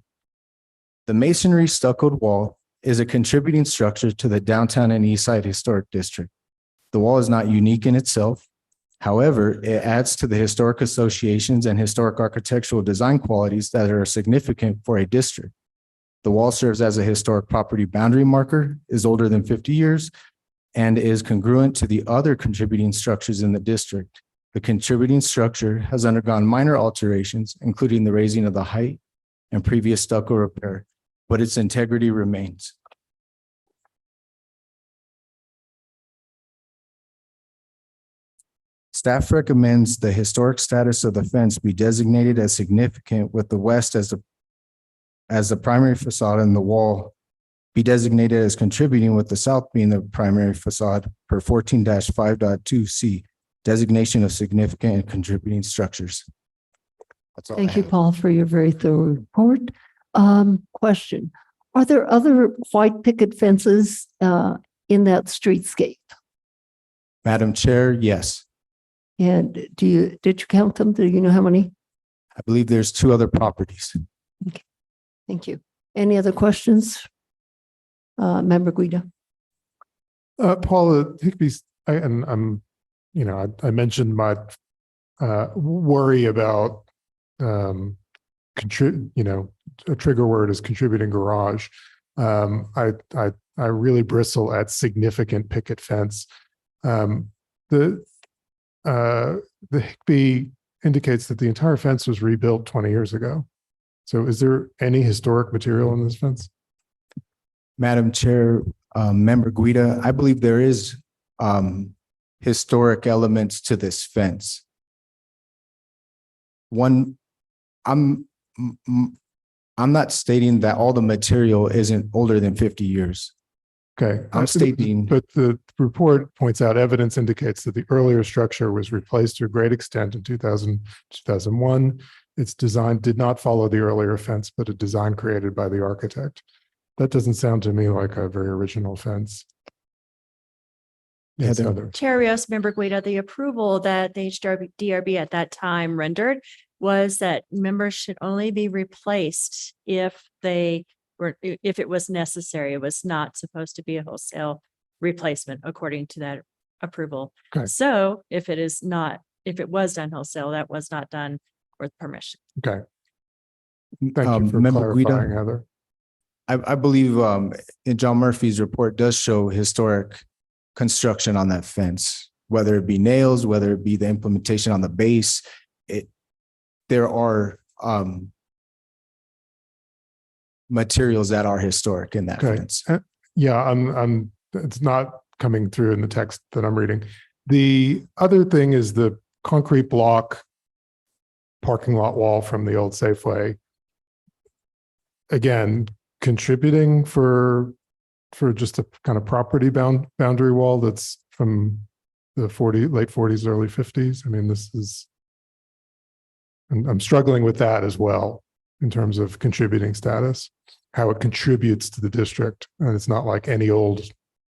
The masonry stuccoed wall is a contributing structure to the downtown and east side historic district. The wall is not unique in itself. However, it adds to the historic associations and historic architectural design qualities that are significant for a district. The wall serves as a historic property boundary marker, is older than 50 years, and is congruent to the other contributing structures in the district. The contributing structure has undergone minor alterations, including the raising of the height and previous stucco repair, but its integrity remains. Staff recommends the historic status of the fence be designated as significant, with the west as the primary facade and the wall be designated as contributing, with the south being the primary facade per 14-5.2C designation of significant and contributing structures. That's all I Thank you, have. Paul, for your very thorough report. Question, are there other white picket fences in that streetscape? Madam Chair, yes. And did you count them? Do you know how many? I believe there's 2 other properties. Thank you. Any other questions? Member Guida. Paula Higbee, I'm, you know, I mentioned my worry about a trigger word is contributing garage. I really bristle at significant picket fence. The Higbee indicates that the entire fence was rebuilt 20 years ago. So is there any historic material in this fence? Madam Chair, Member Guida, I believe there is historic elements to this fence. One, I'm not stating that all the material isn't older than 50 years. Okay. I'm stating. But the report points out evidence indicates that the earlier structure was replaced to a great extent in 2001. Its design did not follow the earlier fence, but a design created by the architect. That doesn't sound to me like a very original fence. Yes, Heather. Chair Rios, Member Guida, the approval that the DRB at that time rendered was that members should only be replaced if it was necessary. It was not supposed to be a wholesale replacement according to that approval. Okay. So if it was done wholesale, that was not done with permission. Okay. Thank you for Member clarifying, Guida. Heather. I believe in John Murphy's report does show historic construction on that fence, whether it be nails, whether it be the implementation on the base. There are materials that are historic in that Okay. fence. Yeah, it's not coming through in the text that I'm reading. The other thing is the concrete block parking lot wall from the old Safeway. Again, contributing for just a kind of property boundary wall that's from the late 40s, early 50s. I mean, I'm struggling with that as well in terms of contributing status, how it contributes to the district. And it's not like any old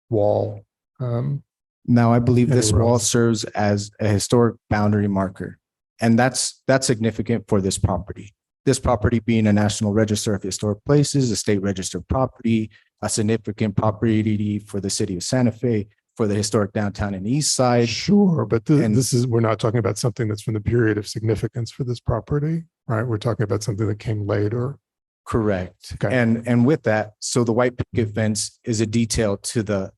wall. Now, I believe this Anywhere wall else? serves as a historic boundary marker, and that's significant for this property. This property being a National Register of Historic Places, a state registered property, a significant property for the city of Santa Fe, for the historic downtown and east side. Sure, but we're not talking about something that's from the period of significance for this property, right? We're talking about something that came later. Correct. Okay. And with that, so the white picket fence is a detail to the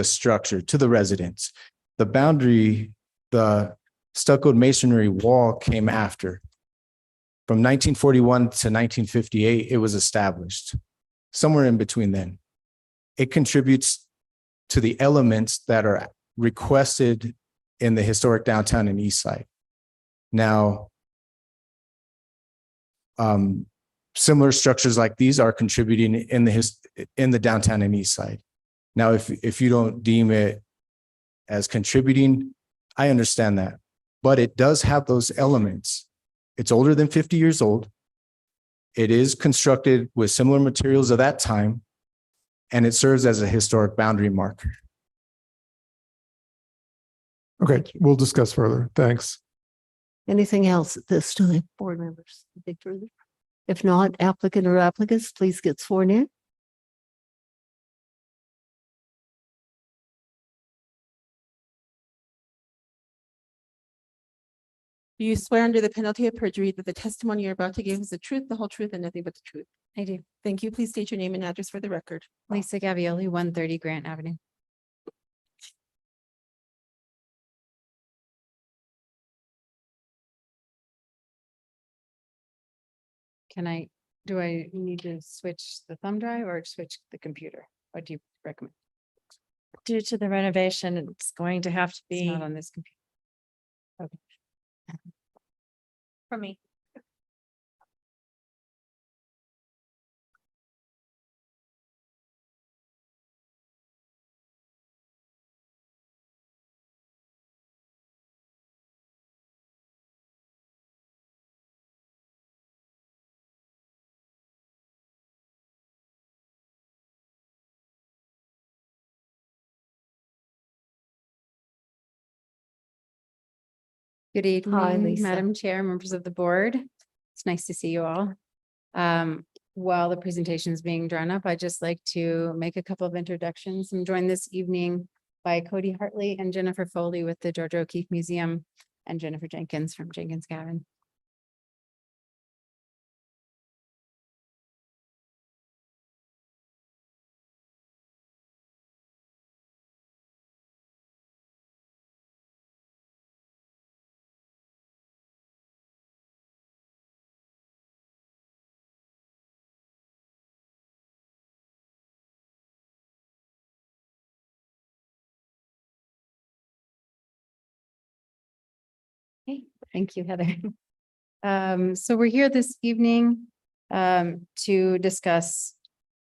structure, to the residence. The boundary, the stuccoed masonry wall came after. From 1941 to 1958, it was established. Somewhere in between then. It contributes to the elements that are requested in the historic downtown and east side. Now, similar structures like these are contributing in the downtown and east side. Now, if you don't deem it as contributing, I understand that, but it does have those elements. It's older than 50 years old. It is constructed with similar materials of that time, and it serves as a historic boundary marker. Okay, we'll discuss further. Thanks. Anything else at this time, board members? Anything further? If not, applicant or applicants, please get sworn in. Do you swear under the penalty of perjury that the testimony you're about to give is the truth, the whole truth, and nothing but the truth? I do. Thank you. Please state your name and address for the record. Lisa Gavioli, 130 Grant Avenue. Do I need to switch the thumb drive or switch the computer? What do you recommend? Due to the renovation, it's going to have to It's be not on this computer. for me. Good Hi, evening, Lisa. Madam Chair, members of the board. It's nice to see you all. While the presentation is being drawn up, I'd just like to make a couple of introductions. I'm joined this evening by Cody Hartley and Jennifer Foley with the Georgia O'Keeffe Museum and Jennifer Jenkins from Jenkins Gavin. Okay, thank you, Heather. So we're here this evening to discuss,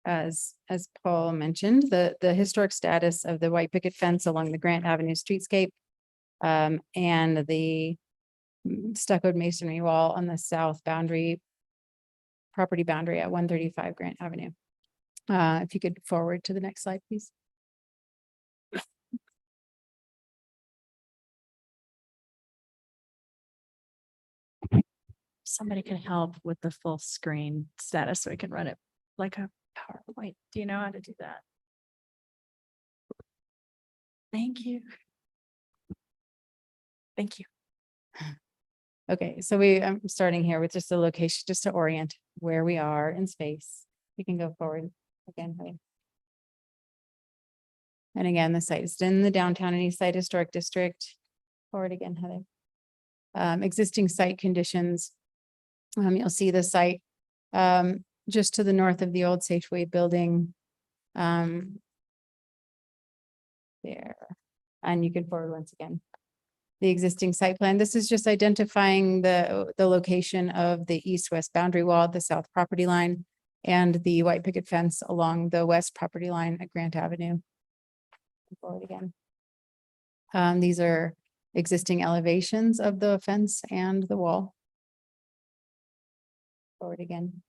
as Paul mentioned, the historic status of the white picket fence along the Grant Avenue streetscape and the stuccoed masonry wall on the south property boundary at 135 Grant Avenue. If you could forward to the next slide, please. Somebody can help with the full screen status so we can run it like a PowerPoint. Do you know how to do that? Thank you. Thank you. Okay, so I'm starting here with just the location, just to orient where we are in space. You can go forward again, Heather. And again, the site is in the downtown and East Side Historic District. Forward again, Heather. Existing site conditions. You'll see the site just to the north of the old Safeway building. There. And you can forward once again. The existing site plan. This is just identifying the location of the east-west boundary wall, the south property line, and the white picket fence along the west property line at Grant Avenue. Forward again. These are existing elevations of the fence and the wall. Forward again.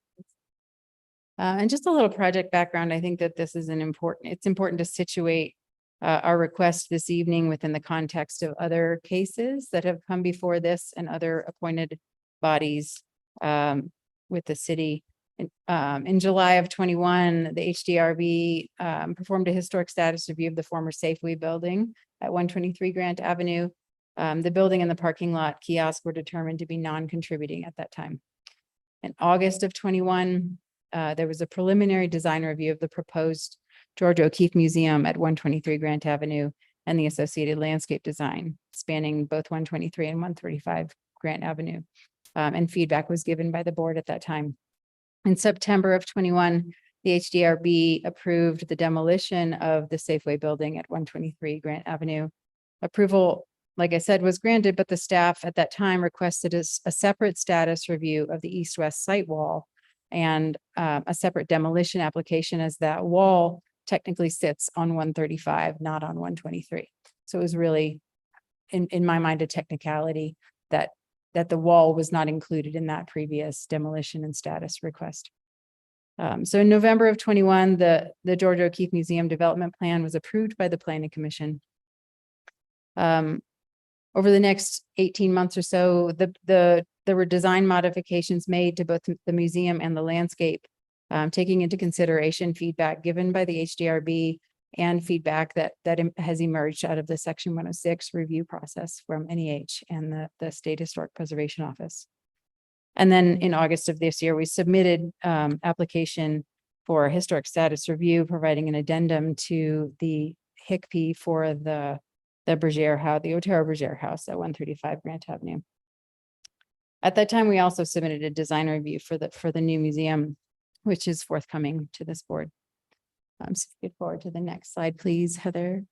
And just a little project background. I think that this is it's important to situate our request this evening within the context of other cases that have come before this and other appointed bodies with the city. In July of 21, the HDRB performed a historic status review of the former Safeway building at 123 Grant Avenue. The building and the parking lot kiosk were determined to be non-contributing at that time. In August of 21, there was a preliminary design review of the proposed Georgia O'Keeffe Museum at 123 Grant Avenue and the associated landscape design spanning both 123 and 135 Grant Avenue. And feedback was given by the board at that time. In September of 21, the HDRB approved the demolition of the Safeway building at 123 Grant Avenue. Approval, like I said, was granted, but the staff at that time requested a separate status review of the east-west site wall and a separate demolition application, as that wall technically sits on 135, not on 123. So it was really, in my mind, a technicality that the wall was not included in that previous demolition and status request. So in November of 21, the Georgia O'Keeffe Museum Development Plan was approved by the Planning Commission. Over the next 18 months or so, there were design modifications made to both the museum and the landscape, taking into consideration feedback given by the HDRB and feedback that has emerged out of the Section 106 review process from NEH and the State Historic Preservation Office. And then in August of this year, we submitted application for a historic status review, providing an addendum to the HICP for the Bergère House, the Otero Bergère House at 135 Grant Avenue. At that time, we also submitted a design review for the new museum, which is forthcoming to this board. So get forward to the next slide, please, Heather.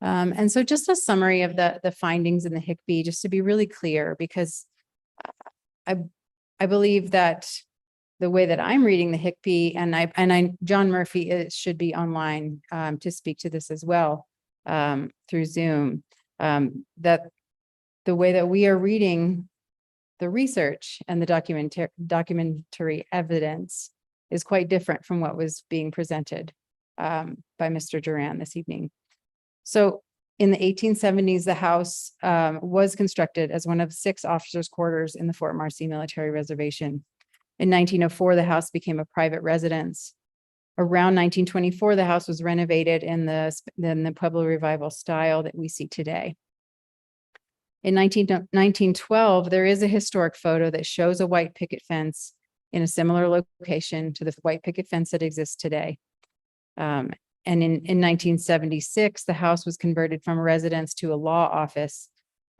And so just a summary of the findings in the HICP, just to be really clear, because I believe that the way that I'm reading the HICP, and John Murphy should be online to speak to this as well through Zoom, that the way that we are reading the research and the documentary evidence is quite different from what was being presented by Mr. Duran this evening. So In the 1870s, the house was constructed as one of 6 officers' quarters in the Fort Marcy Military Reservation. In 1904, the house became a private residence. Around 1924, the house was renovated in the Pueblo Revival style that we see today. In 1912, there is a historic photo that shows a white picket fence in a similar location to the white picket fence that exists today. And in 1976, the house was converted from a residence to a law office.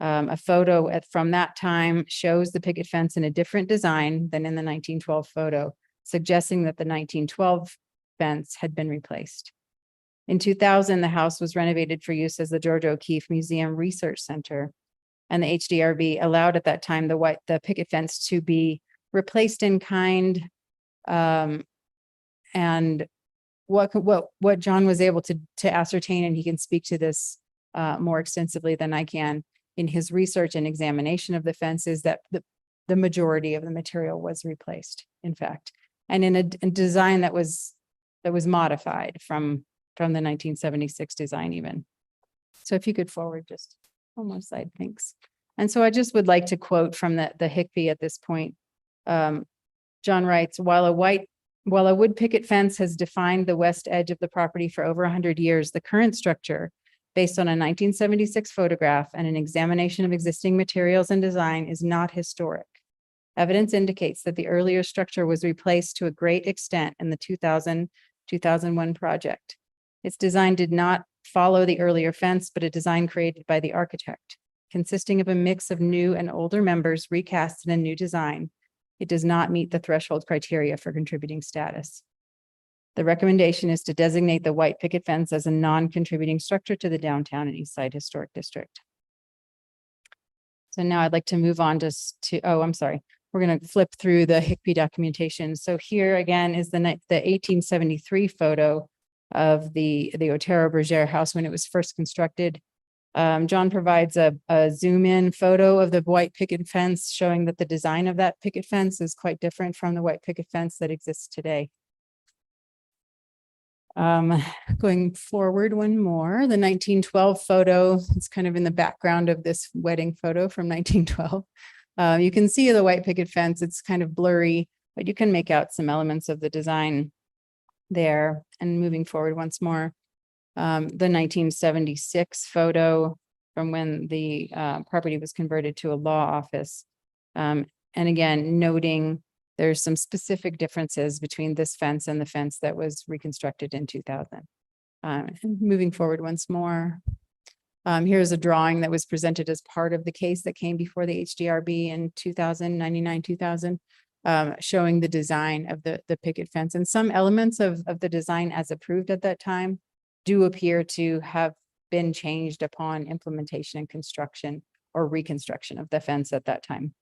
A photo from that time shows the picket fence in a different design than in the 1912 photo, suggesting that the 1912 fence had been replaced. In 2000, the house was renovated for use as the George O'Keeffe Museum Research Center, and the HDRB allowed at that time the picket fence to be replaced in kind. And what John was able to ascertain, and he can speak to this more extensively than I can in his research and examination of the fence, is that the majority of the material was replaced, in fact, and in a design that was modified from the 1976 design even. So if you could forward just one more slide, thanks. And so I just would like to quote from the HICPE at this point. John writes, while a wood picket fence has defined the west edge of the property for over 100 years, the current structure, based on a 1976 photograph and an examination of existing materials and design, is not historic. Evidence indicates that the earlier structure was replaced to a great extent in the 2000-2001 project. Its design did not follow the earlier fence, but a design created by the architect, consisting of a mix of new and older members recast in a new design. It does not meet the threshold criteria for contributing status. The recommendation is to designate the white picket fence as a non-contributing structure to the downtown and East Side Historic District. So now I'd like to move on we're going to flip through the HICPE documentation. So here again is the 1873 photo of the Otero Bergere house when it was first constructed. John provides a zoom in photo of the white picket fence, showing that the design of that picket fence is quite different from the white picket fence that exists today. Going forward one more, the 1912 photo, it's kind of in the background of this wedding photo from 1912. You can see the white picket fence, it's kind of blurry, but you can make out some elements of the design there. And moving forward once more, the 1976 photo from when the property was converted to a law office. And again, noting there's some specific differences between this fence and the fence that was reconstructed in 2000. And moving forward once more. Here's a drawing that was presented as part of the case that came before the HDRB in 2000, showing the design of the picket fence. And some elements of the design as approved at that time do appear to have been changed upon implementation and construction or reconstruction of the fence at that time.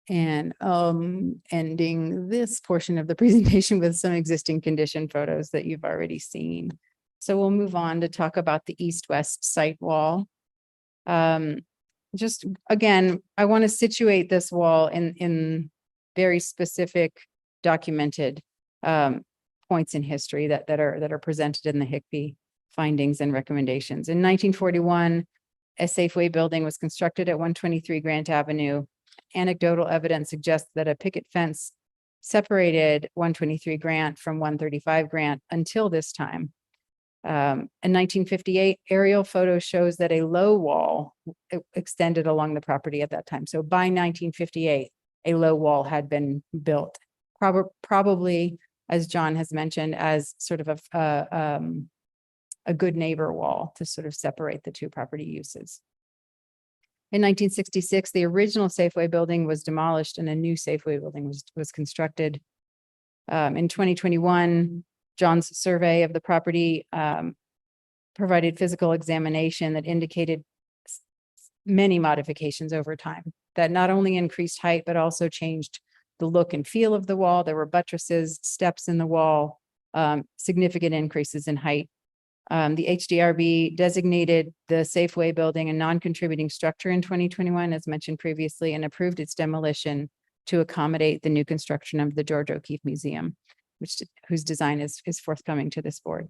And ending this portion of the presentation with some existing condition photos that you've already seen. So we'll move on to talk about the east-west site wall. Just again, I want to situate this wall in very specific documented points in history that are presented in the HICPE findings and recommendations. In 1941, a Safeway building was constructed at 123 Grant Avenue. Anecdotal evidence suggests that a picket fence separated 123 Grant from 135 Grant until this time. In 1958, aerial photo shows that a low wall extended along the property at that time. So by 1958, a low wall had been built, probably, as John has mentioned, as sort of a good neighbor wall to sort of separate the two property uses. In 1966, the original Safeway building was demolished and a new Safeway building was constructed. In 2021, John's survey of the property provided physical examination that indicated many modifications over time that not only increased height, but also changed the look and feel of the wall. There were buttresses, steps in the wall, significant increases in height. The HDRB designated the Safeway building a non-contributing structure in 2021, as mentioned previously, and approved its demolition to accommodate the new construction of the George O'Keeffe Museum, whose design is forthcoming to this board.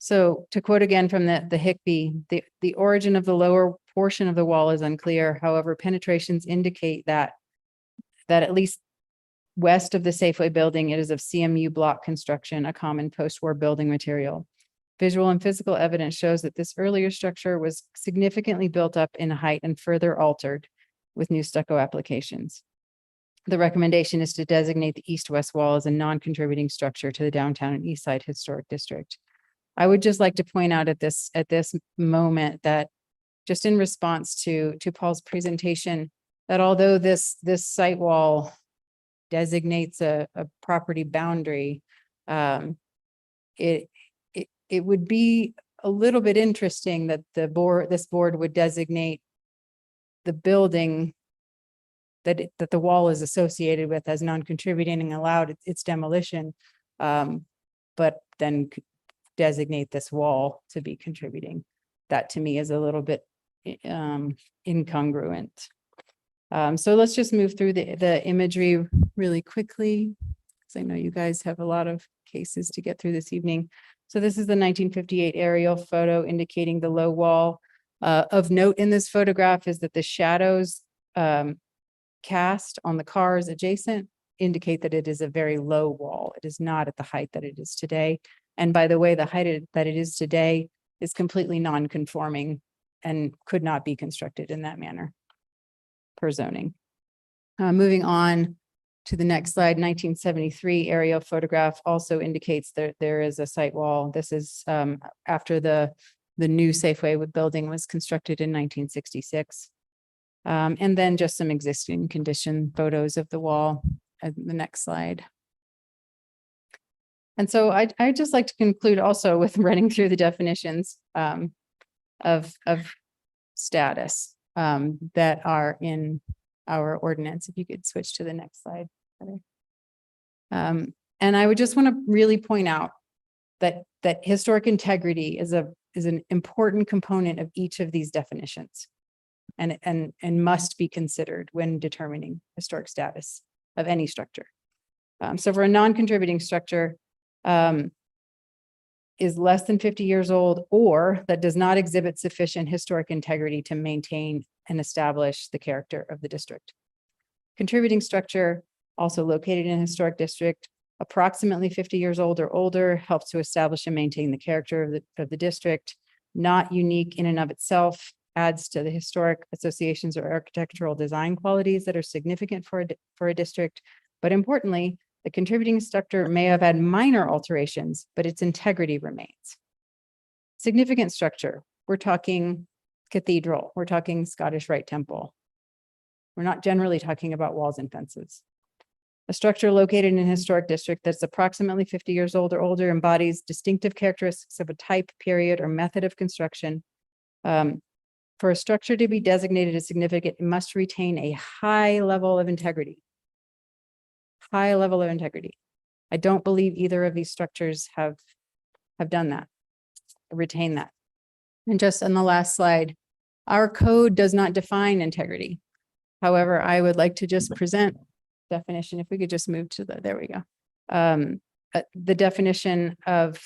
So to quote again from the Hickby, the origin of the lower portion of the wall is unclear. However, penetrations indicate that at least west of the Safeway building, it is of CMU block construction, a common post-war building material. Visual and physical evidence shows that this earlier structure was significantly built up in height and further altered with new stucco applications. The recommendation is to designate the east-west wall as a non-contributing structure to the downtown and east side historic district. I would just like to point out at this moment that just in response to Paul's presentation, that although this site wall designates a property boundary, it would be a little bit interesting that this board would designate the building that the wall is associated with as non-contributing and allowed its demolition, but then designate this wall to be contributing. That to me is a little bit incongruent. So let's just move through the imagery really quickly, because I know you guys have a lot of cases to get through this evening. So this is the 1958 aerial photo indicating the low wall. Of note in this photograph is that the shadows cast on the cars adjacent indicate that it is a very low wall. It is not at the height that it is today. And by the way, the height that it is today is completely non-conforming and could not be constructed in that manner per zoning. Moving on to the next slide, 1973 aerial photograph also indicates that there is a site wall. This is after the new Safeway building was constructed in 1966. And then just some existing condition photos of the wall at the next slide. And so I'd just like to conclude also with running through the definitions of status that are in our ordinance. If you could switch to the next slide. And I would just want to really point out that historic integrity is an important component of each of these definitions and must be considered when determining historic status of any structure. So for a non-contributing structure, is less than 50 years old or that does not exhibit sufficient historic integrity to maintain and establish the character of the district. Contributing structure, also located in a historic district, approximately 50 years old or older, helps to establish and maintain the character of the district, not unique in and of itself, adds to the historic associations or architectural design qualities that are significant for a district, but importantly, the contributing structure may have had minor alterations, but its integrity remains. Significant structure, we're talking cathedral, we're talking Scottish Rite Temple. We're not generally talking about walls and fences. A structure located in a historic district that's approximately 50 years old or older embodies distinctive characteristics of a type, period, or method of construction. For a structure to be designated as significant, it must retain a high level of integrity. High level of integrity. I don't believe either of these structures have done that, retain that. And just on the last slide, our code does not define integrity. However, I would like to just present definition. If we could just move to there we go. The definition of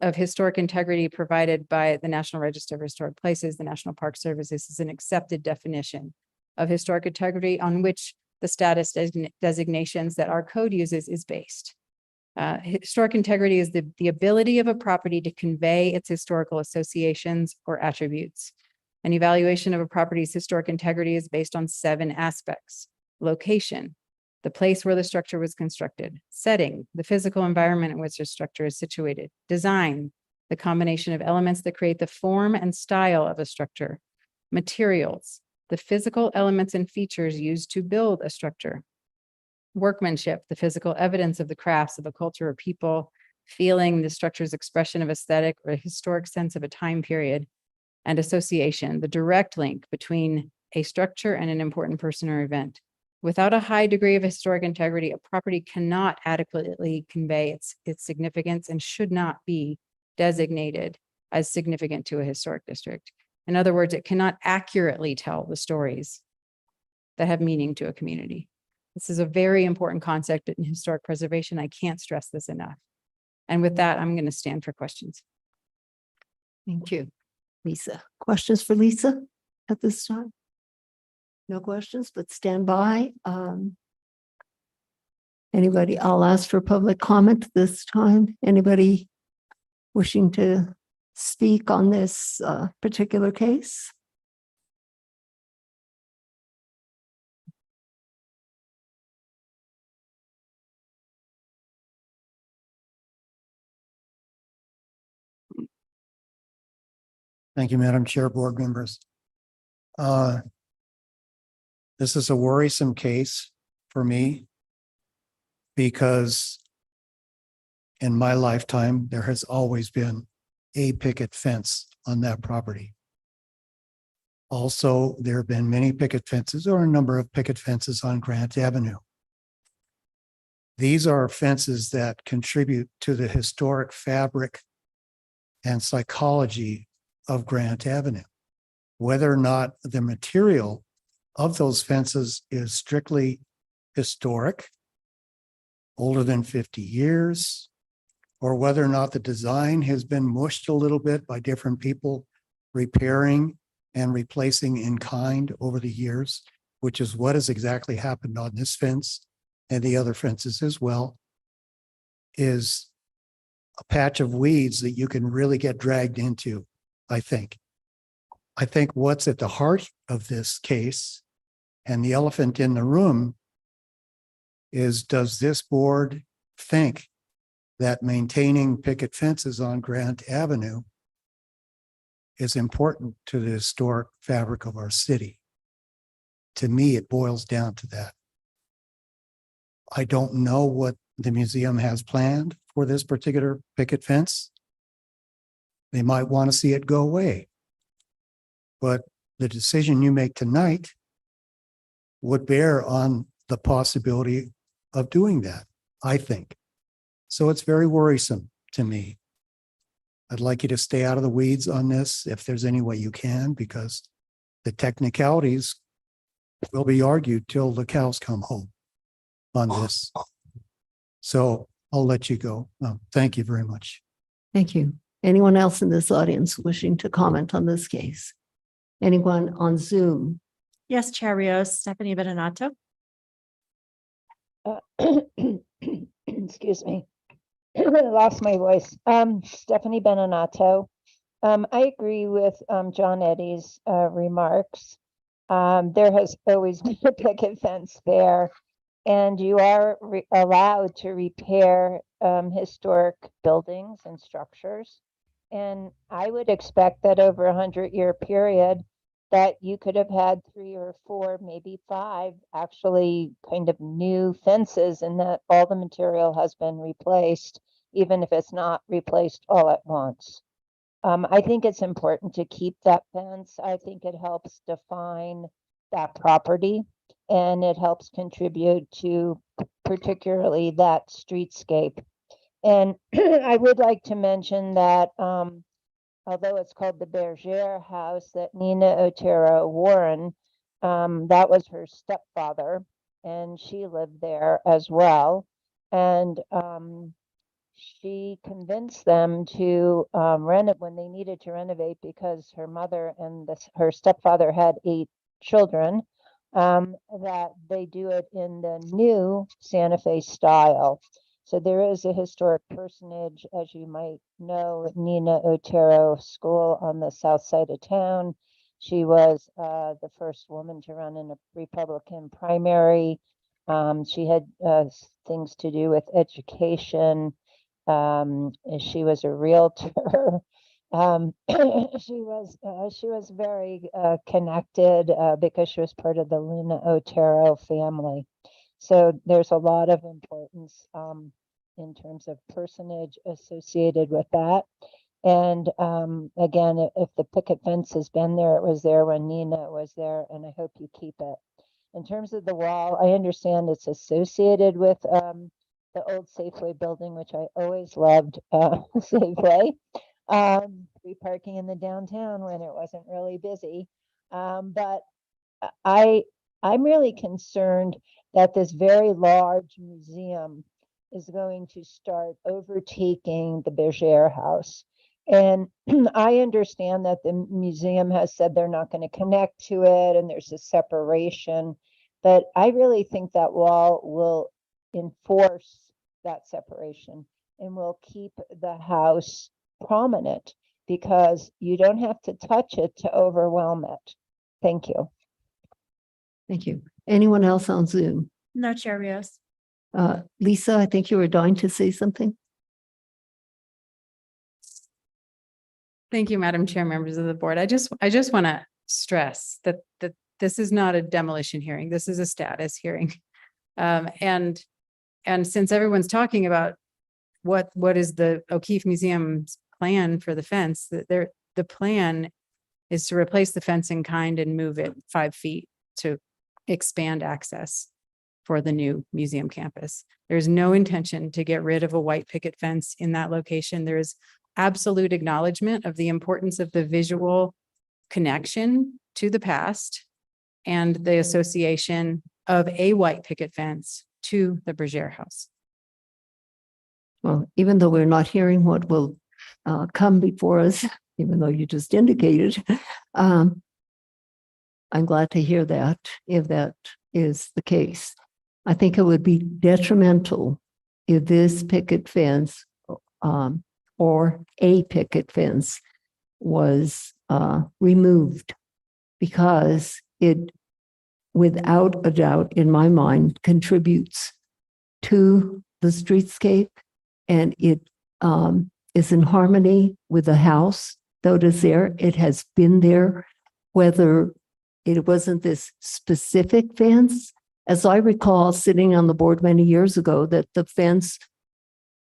historic integrity provided by the National Register of Historic Places, the National Park Service is an accepted definition of historic integrity on which the status designations that our code uses is based. Historic integrity is the ability of a property to convey its historical associations or attributes. An evaluation of a property's historic integrity is based on 7 aspects: location, the place where the structure was constructed; setting, the physical environment in which the structure is situated; design, the combination of elements that create the form and style of a structure; materials, the physical elements and features used to build a structure; workmanship, the physical evidence of the crafts of a culture or people; feeling, the structure's expression of aesthetic or a historic sense of a time period; and association, the direct link between a structure and an important person or event. Without a high degree of historic integrity, a property cannot adequately convey its significance and should not be designated as significant to a historic district. In other words, it cannot accurately tell the stories that have meaning to a community. This is a very important concept in historic preservation. I can't stress this enough. And with that, I'm going to stand for questions. Thank you. Lisa, questions for Lisa at this time? No questions, but stand by. Anybody, I'll ask for public comment this time. Anybody wishing to speak on this particular case? Thank you, Madam Chair, board members. This is a worrisome case for me because in my lifetime, there has always been a picket fence on that property. Also, there have been many picket fences or a number of picket fences on Grant Avenue. These are fences that contribute to the historic fabric and psychology of Grant Avenue. Whether or not the material of those fences is strictly historic, older than 50 years, or whether or not the design has been mushed a little bit by different people repairing and replacing in kind over the years, which is what has exactly happened on this fence and the other fences as well, is a patch of weeds that you can really get dragged into, I think. I think what's at the heart of this case and the elephant in the room is, does this board think that maintaining picket fences on Grant Avenue is important to the historic fabric of our city? To me, it boils down to that. I don't know what the museum has planned for this particular picket fence. They might want to see it go away. But the decision you make tonight would bear on the possibility of doing that, I think. So it's very worrisome to me. I'd like you to stay out of the weeds on this if there's any way you can, because the technicalities will be argued till the cows come home on this. So I'll let you go. Thank you very much. Thank you. Anyone else in this audience wishing to comment on this case? Anyone on Zoom? Yes, Chair Rios, Stephanie Bedonato. Excuse me. I lost my voice. Stephanie Benenato. I agree with John Eddy's remarks. There has always been a picket fence there, and you are allowed to repair historic buildings and structures. And I would expect that over a 100-year period, that you could have had 3 or 4, maybe 5 actually kind of new fences, and that all the material has been replaced, even if it's not replaced all at once. I think it's important to keep that fence. I think it helps define that property, and it helps contribute to particularly that streetscape. And I would like to mention that although it's called the Bergère House, that Nina Otero Warren, that was her stepfather, and she lived there as well. And she convinced them to renovate when they needed to renovate, because her mother and her stepfather had 8 children, that they do it in the new Santa Fe style. So there is a historic personage, as you might know, Nina Otero School on the south side of town. She was the first woman to run in a Republican primary. She had things to do with education. She was a realtor. She was very connected because she was part of the Luna Otero family. So there's a lot of importance in terms of personage associated with that. And again, if the picket fence has been there, it was there when Nina was there, and I hope you keep it. In terms of the wall, I understand it's associated with the old Safeway building, which I always loved, Safeway. Free parking in the downtown when it wasn't really busy. But I'm really concerned that this very large museum is going to start overtaking the Bergère House. And I understand that the museum has said they're not going to connect to it and there's a separation. But I really think that wall will enforce that separation and will keep the house prominent because you don't have to touch it to overwhelm it. Thank you. Thank you. Anyone else on Zoom? No, Chair Rios. Lisa, I think you were dying to say something. Thank you, Madam Chair, members of the board. I just want to stress that this is not a demolition hearing. This is a status hearing. And since everyone's talking about what is the O'Keefe Museum's plan for the fence, the plan is to replace the fence in kind and move it 5 feet to expand access for the new museum campus. There's no intention to get rid of a white picket fence in that location. There is absolute acknowledgement of the importance of the visual connection to the past and the association of a white picket fence to the Bergère House. Well, even though we're not hearing what will come before us, even though you just indicated, I'm glad to hear that, if that is the case. I think it would be detrimental if this picket fence or a picket fence was removed, because it, without a doubt, in my mind, contributes to the streetscape, and it is in harmony with the house that is there. It has been there, whether it wasn't this specific fence. As I recall, sitting on the board many years ago, that the fence,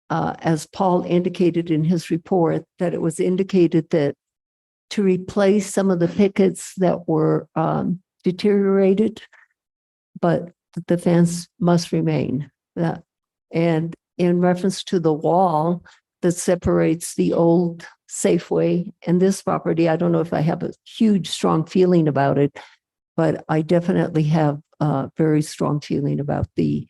as Paul indicated in his report, that it was indicated that to replace some of the pickets that were deteriorated, but the fence must remain. And in reference to the wall that separates the old Safeway and this property, I don't know if I have a huge, strong feeling about it, but I definitely have a very strong feeling about the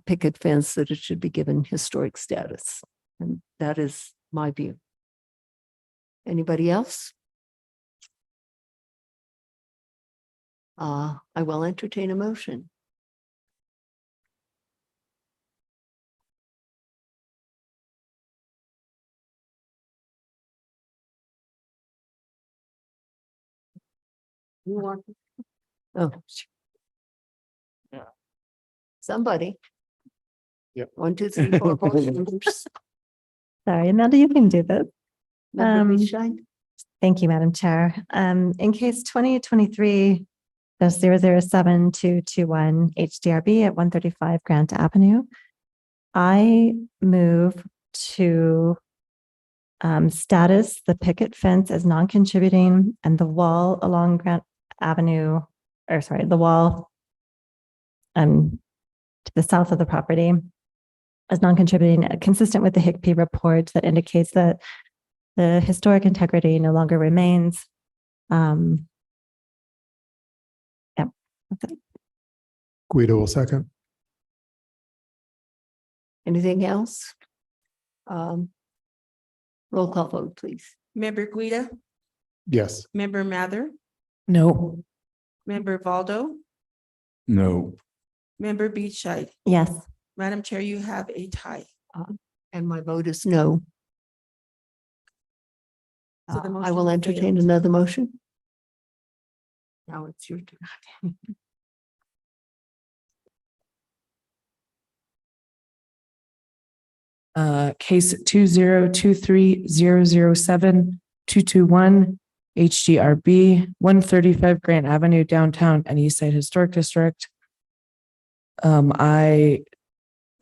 picket fence, that it should be given historic status. And that is my view. Anybody else? I will entertain a motion. You want? Oh. Yeah. Somebody. Yep. 1, 2, 3, 4, board members. Sorry, Amanda, you can do this. Member Beescheid? Thank you, Madam Chair. In case 2023-007-221 HDRB at 135 Grant Avenue, I move to status the picket fence as non-contributing and the wall along Grant Avenue, or sorry, the wall to the south of the property as non-contributing, consistent with the HICP report that indicates that the historic integrity no longer remains. Yeah, that's it. Guido will second. Anything else? Roll call vote, please. Member Guida, Yes. Member Mather, No. Member Valdo, No. Member Beachside. Yes. Madam Chair, you have a tie. And my vote is no. So the I motion will entertain failed. another motion. Now it's your turn. Case 2023-007-221 HGRB 135 Grant Avenue, downtown and East Side Historic District. I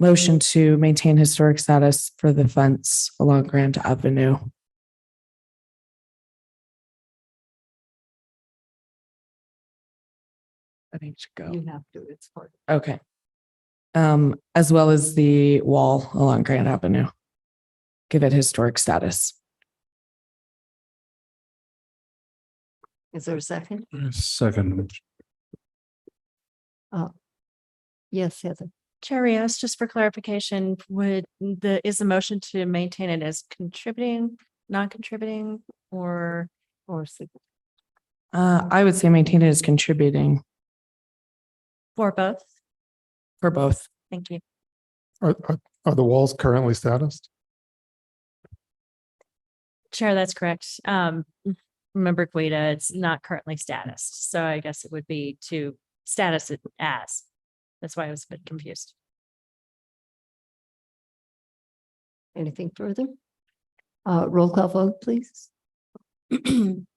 motion to maintain historic status for the fence along Grant Avenue. I need to go. You have to, it's part. Okay. As well as the wall along Grant Avenue. Give it historic status. Is there a second? Second. Yes, Heather. Chair Rios, just for clarification, is the motion to maintain it as contributing non-contributing or? I would say maintain it as contributing For both? for both. Thank you. Are the walls currently statused? Chair, that's correct. Member Guida, it's not currently statused, so I guess it would be to status it as. That's why I was a bit confused. Anything further? Roll call vote, please.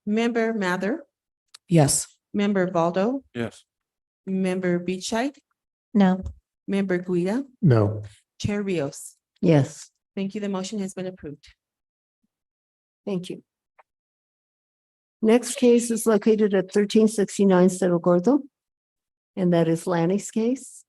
Member Mather, Yes. Member Valdo, Yes. Member Beachite, No. Member Guida, No. Chair Rios. Yes, Thank you. The motion has been approved. thank you. Next case is located at 1369 Cerro Gordo, and that is Lanny's case.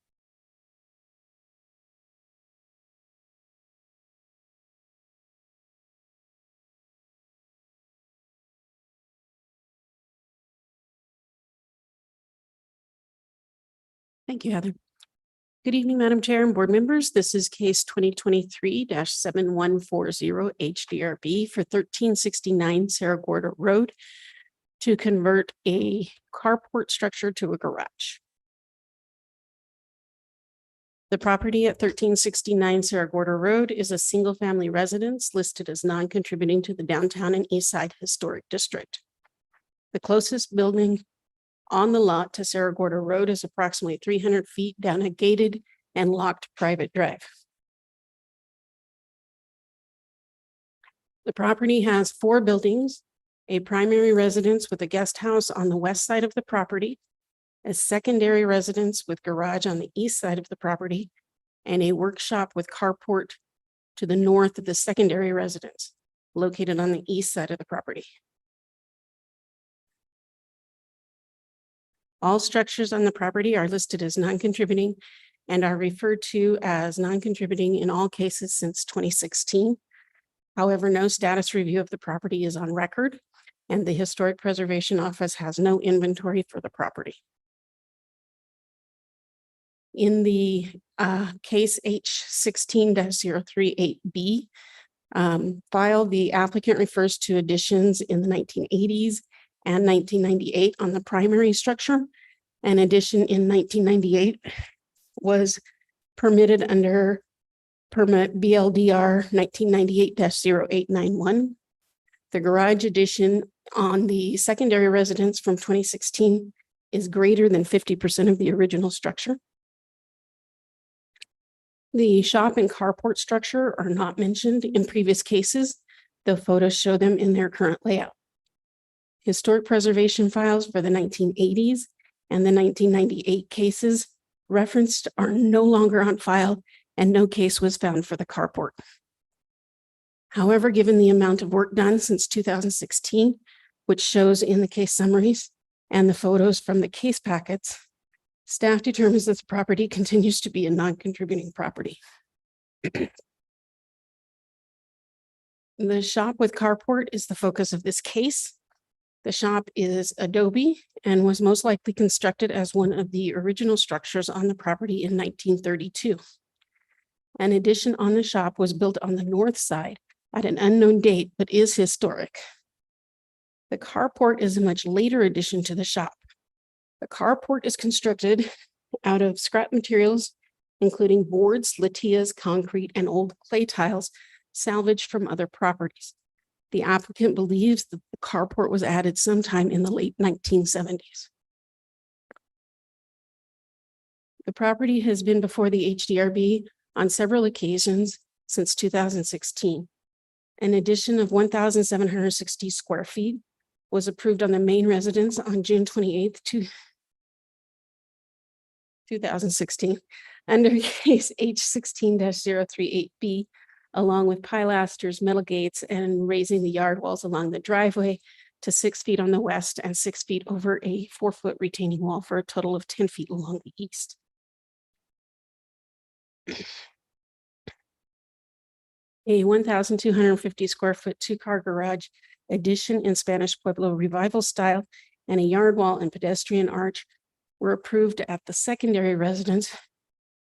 Thank you, Heather. Good evening, Madam Chair and board members. This is case 2023-7140 HDRB for 1369 Cerro Gordo Road to convert a carport structure to a garage. The property at 1369 Cerro Gordo Road is a single-family residence listed as non-contributing to the downtown and east side historic district. The closest building on the lot to Cerro Gordo Road is approximately 300 feet down a gated and locked private drive. The property has 4 buildings, a primary residence with a guest house on the west side of the property, a secondary residence with garage on the east side of the property, and a workshop with carport to the north of the secondary residence, located on the east side of the property. All structures on the property are listed as non-contributing and are referred to as non-contributing in all cases since 2016. However, no status review of the property is on record, and the Historic Preservation Office has no inventory for the property. In the case H16-038B file, the applicant refers to additions in the 1980s and 1998 on the primary structure. An addition in 1998 was permitted under permit BLDR 1998-0891. The garage addition on the secondary residence from 2016 is greater than 50% of the original structure. The shop and carport structure are not mentioned in previous cases. The photos show them in their current layout. Historic preservation files for the 1980s and the 1998 cases referenced are no longer on file, and no case was found for the carport. However, given the amount of work done since 2016, which shows in the case summaries and the photos from the case packets, staff determines that the property continues to be a non-contributing property. The shop with carport is the focus of this case. The shop is adobe and was most likely constructed as one of the original structures on the property in 1932. An addition on the shop was built on the north side at an unknown date, but is historic. The carport is a much later addition to the shop. The carport is constructed out of scrap materials, including boards, latias, concrete, and old clay tiles salvaged from other properties. The applicant believes that the carport was added sometime in the late 1970s. The property has been before the HDRB on several occasions since 2016. An addition of 1,760 square feet was approved on the main residence on June 28th, 2016, under case H16-038B, along with pilasters, metal gates, and raising the yard walls along the driveway to 6 feet on the west and 6 feet over a 4-foot retaining wall for a total of 10 feet along the east. A 1,250 square foot 2-car garage addition in Spanish Pueblo revival style and a yard wall and pedestrian arch were approved at the secondary residence,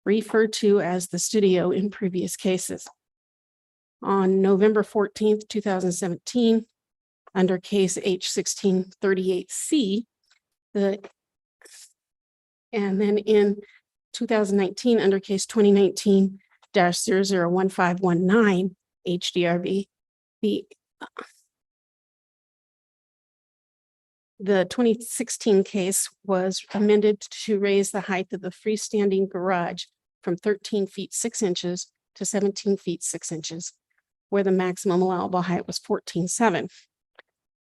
referred to as the studio in previous cases. on November 14th, 2017, under case H1638C, and then in 2019, under case 2019-001519 HDRB, the 2016 case was amended to raise the height of the freestanding garage from 13 feet 6 inches to 17 feet 6 inches, where the maximum allowable height was 14.7.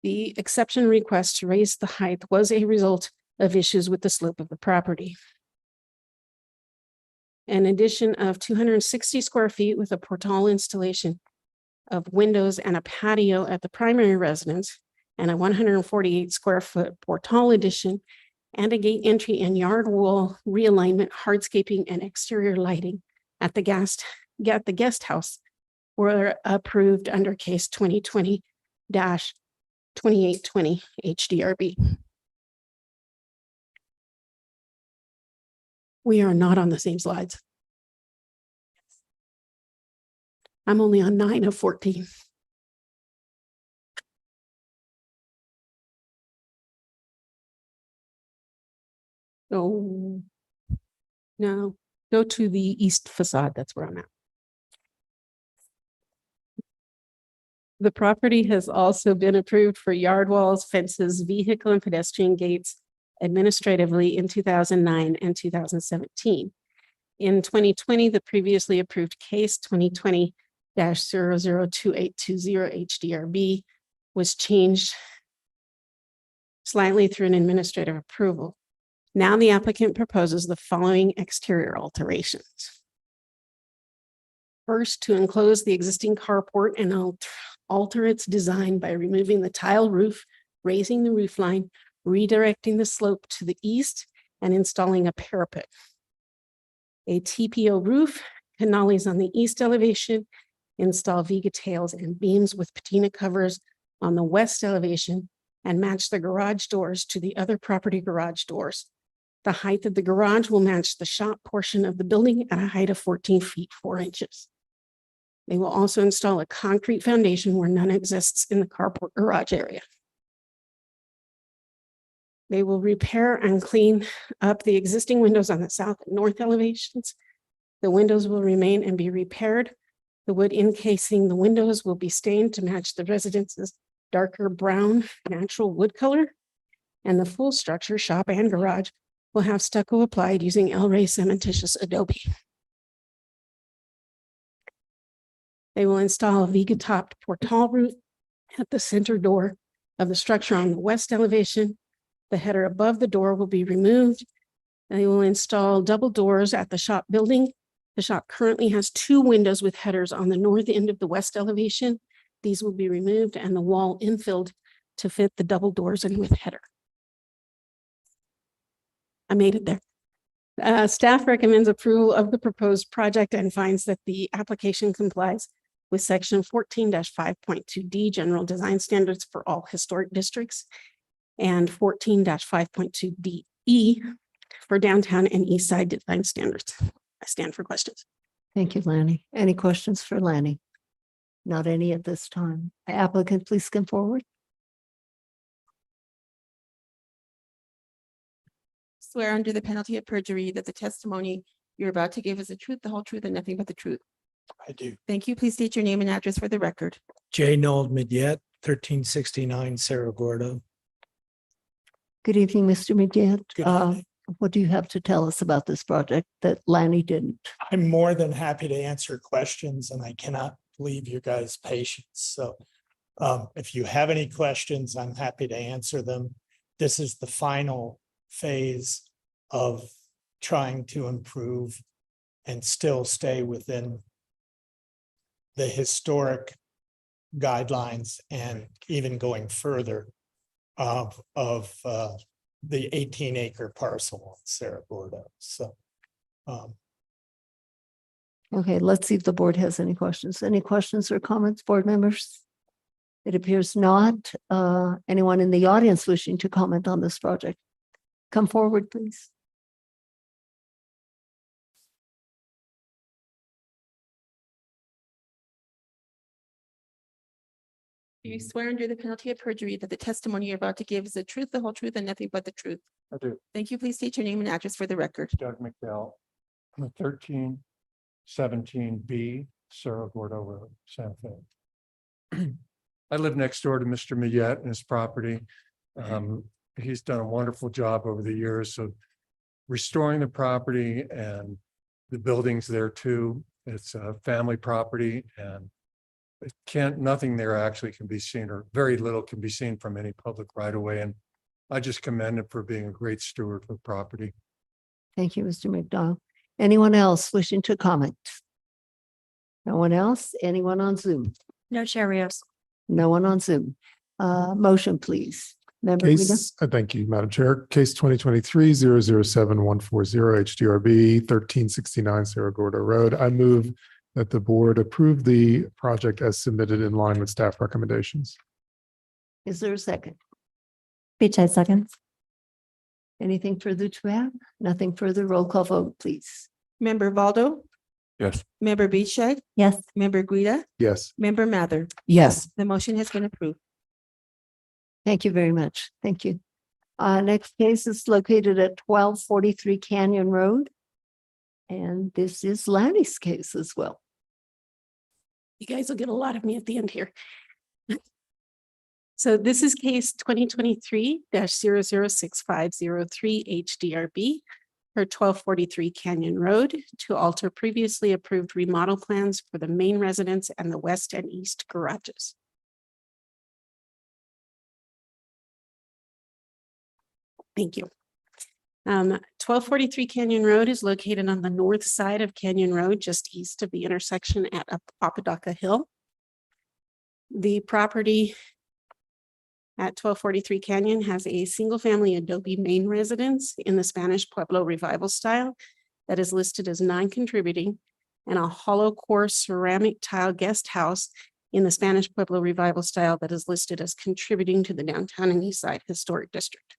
The exception request to raise the height was a result of issues with the slope of the property. An addition of 260 square feet with a portal installation of windows and a patio at the primary residence, and a 148 square foot portal addition, and a gate entry and yard wall realignment, hardscaping, and exterior lighting at the guest house were approved under case 2020-2820 HDRB. We are not on the same slides. I'm only on 9 of 14. Oh, no, go to the east facade. That's where I'm at. The property has also been approved for yard walls, fences, vehicle and pedestrian gates administratively in 2009 and 2017. In 2020, the previously approved case 2020-002820 HDRB was changed slightly through an administrative approval. Now the applicant proposes the following exterior alterations. First, to enclose the existing carport and alter its design by removing the tile roof, raising the roof line, redirecting the slope to the east, and installing a parapet. A TPO roof, canales on the east elevation, install Viga tails and beams with patina covers on the west elevation, and match the garage doors to the other property garage doors. The height of the garage will match the shop portion of the building at a height of 14 feet 4 inches. They will also install a concrete foundation where none exists in the carport garage area. They will repair and clean up the existing windows on the south and north elevations. The windows will remain and be repaired. The wood encasing the windows will be stained to match the residence's darker brown natural wood color. And the full structure, shop and garage, will have stucco applied using El Rey cementitious adobe. They will install a Viga topped portal roof at the center door of the structure on the west elevation. The header above the door will be removed. They will install double doors at the shop building. The shop currently has 2 windows with headers on the north end of the west elevation. These will be removed and the wall infilled to fit the double doors and with header. I made it there. Staff recommends approval of the proposed project and finds that the application complies with section 14-5.2D general design standards for all historic districts and 14-5.2DE for downtown and east side design standards. I stand for questions. Thank you, Lanny. Any questions for Lanny? Not any at this time. Applicant, please come forward. Swear under the penalty of perjury that the testimony you're about to give is the truth, the whole truth, and nothing but the truth. I do. Thank you. Please state your name and address for the record. J. Noel Midyet, 1369 Cerro Gordo. Good evening, Mr. Midyet. Good evening. What do you have to tell us about this project that Lanny didn't? I'm more than happy to answer questions, and I cannot believe your guys' patience. So if you have any questions, I'm happy to answer them. This is the final phase of trying to improve and still stay within the historic guidelines and even going further of the 18-acre parcel in Cerro Gordo. So Okay, let's see if the board has any questions. Any questions or comments, board members? It appears not. Anyone in the audience wishing to comment on this project? Come forward, please. Do you swear under the penalty of perjury that the testimony you're about to give is the truth, the whole truth, and nothing but the truth? I do. Thank you. Please state your name and address for the record. Doug McDowell. I'm at 1317B, Cerro Gordo Road, Santa Fe. I live next door to Mr. Millet and his property. He's done a wonderful job over the years of restoring the property and the buildings there too. It's a family property and nothing there actually can be seen, or very little can be seen from any public right of way. And I just commend him for being a great steward for property. Thank you, Mr. McDonald. Anyone else wishing to comment? No one else? Anyone on Zoom? No, Chair Rios. No one on Zoom. Motion, please. Member Guida? Case, thank you, Madam Chair. Case 2023-007140 HDRB 1369 Cerro Gordo Road. I move that the board approve the project as submitted in line with staff recommendations. Is there a second? Beachhead seconds. Anything further to add? Nothing further. Roll call vote, please. Member Valdo, Yes. member Beachhead, Yes. member Guida, Yes. member Mather. Yes. The motion has been approved. Thank you very much. Thank you. Next case is located at 1243 Canyon Road. And this is Lanny's case as well. You guys will get a lot of me at the end here. So this is case 2023-006503 HDRB for 1243 Canyon Road to alter previously approved remodel plans for the main residence and the west and east garages. Thank you. 1243 Canyon Road is located on the north side of Canyon Road, just east of the intersection at Apodaca Hill. The property at 1243 Canyon has a single-family adobe main residence in the Spanish Pueblo Revival style that is listed as non-contributing, and a hollow core ceramic tile guest house in the Spanish Pueblo Revival style that is listed as contributing to the downtown and east side historic district.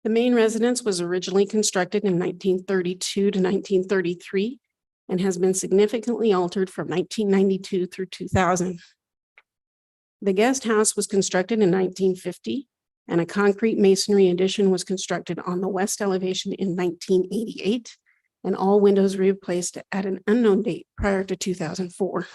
The main residence was originally constructed in 1932 to 1933 and has been significantly altered from 1992 through 2000. The guest house was constructed in 1950, and a concrete masonry addition was constructed on the west elevation in 1988, and all windows replaced at an unknown date prior to 2004.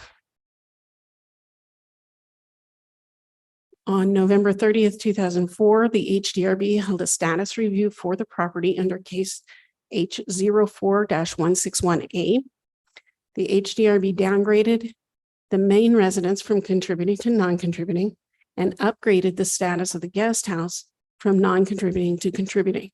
On November 30th, 2004, the HDRB held a status review for the property under case H04-161A. The HDRB downgraded the main residence from contributing to non-contributing and upgraded the status of the guest house from non-contributing to contributing.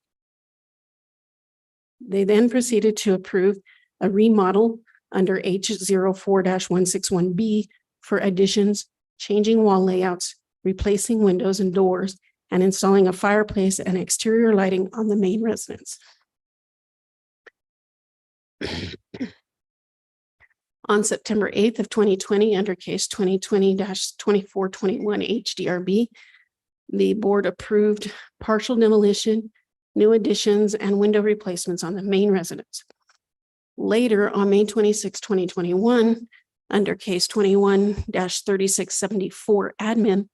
They then proceeded to approve a remodel under H04-161B for additions, changing wall layouts, replacing windows and doors, and installing a fireplace and exterior lighting on the main residence. On September 8th of 2020, under case 2020-2421 HDRB, the board approved partial demolition, new additions, and window replacements on the main residence. Later, on May 26, 2021, under case 21-3674 admin,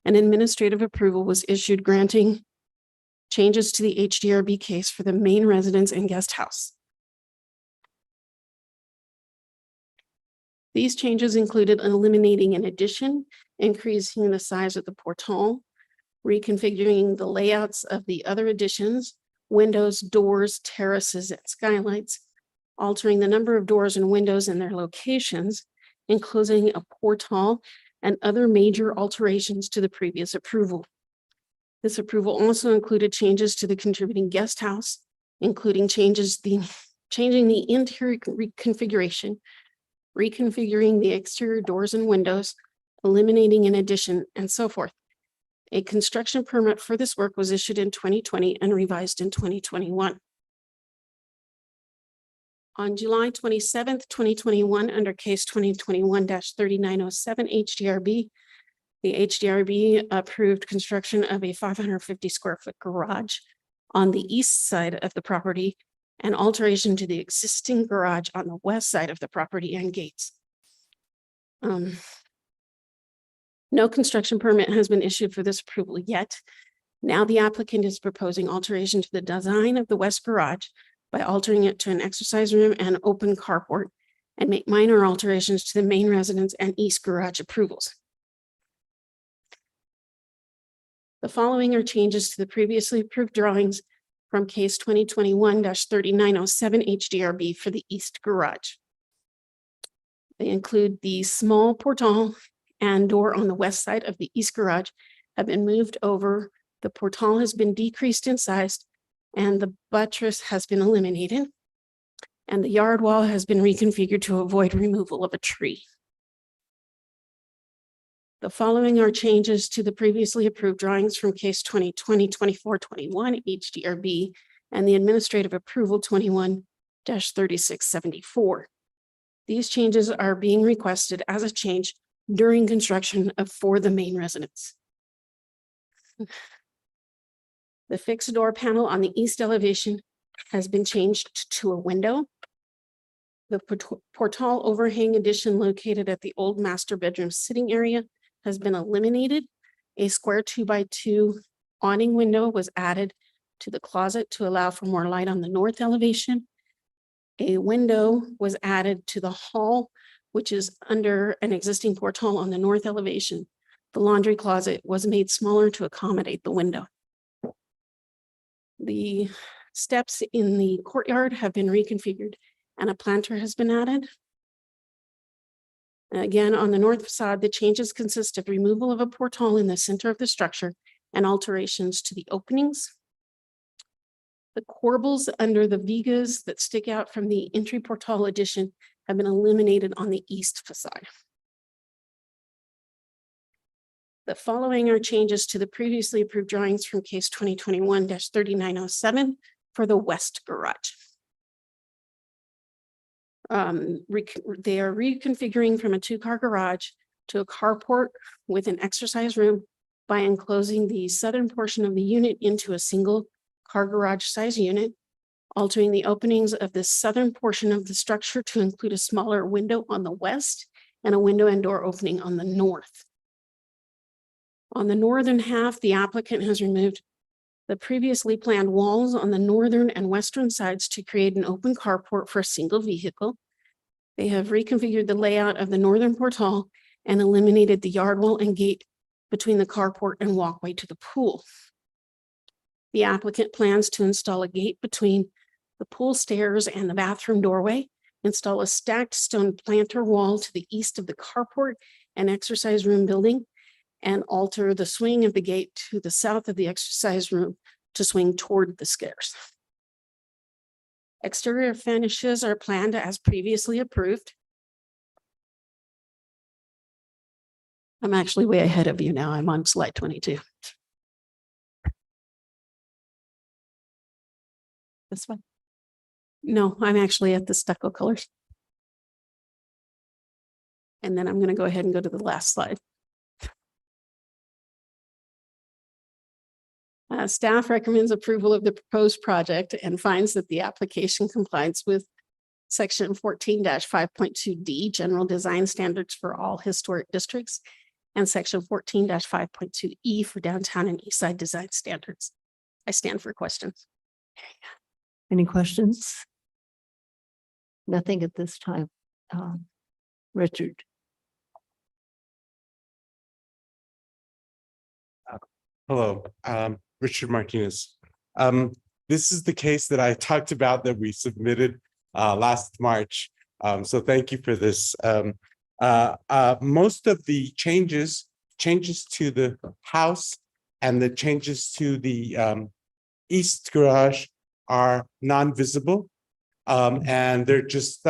an administrative approval was issued granting changes to the HDRB case for the main residence and guest house. These changes included eliminating an addition, increasing the size of the portal, reconfiguring the layouts of the other additions, windows, doors, terraces, and skylights, altering the number of doors and windows and their locations, enclosing a portal, and other major alterations to the previous approval. This approval also included changes to the contributing guest house, including changing the interior configuration, reconfiguring the exterior doors and windows, eliminating an addition, and so forth. A construction permit for this work was issued in 2020 and revised in 2021. On July 27th, 2021, under case 2021-3907 HDRB, the HDRB approved construction of a 550 square foot garage on the east side of the property and alteration to the existing garage on the west side of the property and gates. No construction permit has been issued for this approval yet. Now the applicant is proposing alteration to the design of the west garage by altering it to an exercise room and open carport, and make minor alterations to the main residence and east garage approvals. The following are changes to the previously approved drawings from case 2021-3907 HDRB for the east garage. They include the small portal and door on the west side of the east garage have been moved over. The portal has been decreased in size and the buttress has been eliminated. And the yard wall has been reconfigured to avoid removal of a tree. The following are changes to the previously approved drawings from case 2020-2421 HDRB and the administrative approval 21-3674. These changes are being requested as a change during construction for the main residence. The fixed door panel on the east elevation has been changed to a window. The portal overhang addition located at the old master bedroom sitting area has been eliminated. A square 2x2 awning window was added to the closet to allow for more light on the north elevation. A window was added to the hall, which is under an existing portal on the north elevation. The laundry closet was made smaller to accommodate the window. The steps in the courtyard have been reconfigured and a planter has been added. Again, on the north facade, the changes consist of removal of a portal in the center of the structure and alterations to the openings. The corbels under the vigas that stick out from the entry portal addition have been eliminated on the east facade. The following are changes to the previously approved drawings from case 2021-3907 for the west garage. They are reconfiguring from a two-car garage to a carport with an exercise room by enclosing the southern portion of the unit into a single car garage size unit, altering the openings of the southern portion of the structure to include a smaller window on the west and a window and door opening on the north. On the northern half, the applicant has removed the previously planned walls on the northern and western sides to create an open carport for a single vehicle. They have reconfigured the layout of the northern portal and eliminated the yard wall and gate between the carport and walkway to the pool. The applicant plans to install a gate between the pool stairs and the bathroom doorway, install a stacked stone planter wall to the east of the carport and exercise room building, and alter the swing of the gate to the south of the exercise room to swing toward the stairs. Exterior finishes are planned as previously approved. I'm actually way ahead of you now. I'm on slide 22. This one? No, I'm actually at the stucco colors. And then I'm going to go ahead and go to the last slide. Staff recommends approval of the proposed project and finds that the application complies with section 14-5.2D, general design standards for all historic districts, and section 14-5.2E for downtown and east side design standards. I stand for questions. Any questions? Nothing at this time. Richard. Hello, Richard Martinez. This is the case that I talked about that we submitted last March. So thank you for this. Most of the changes to the house and the changes to the east garage are non-visible. And they're just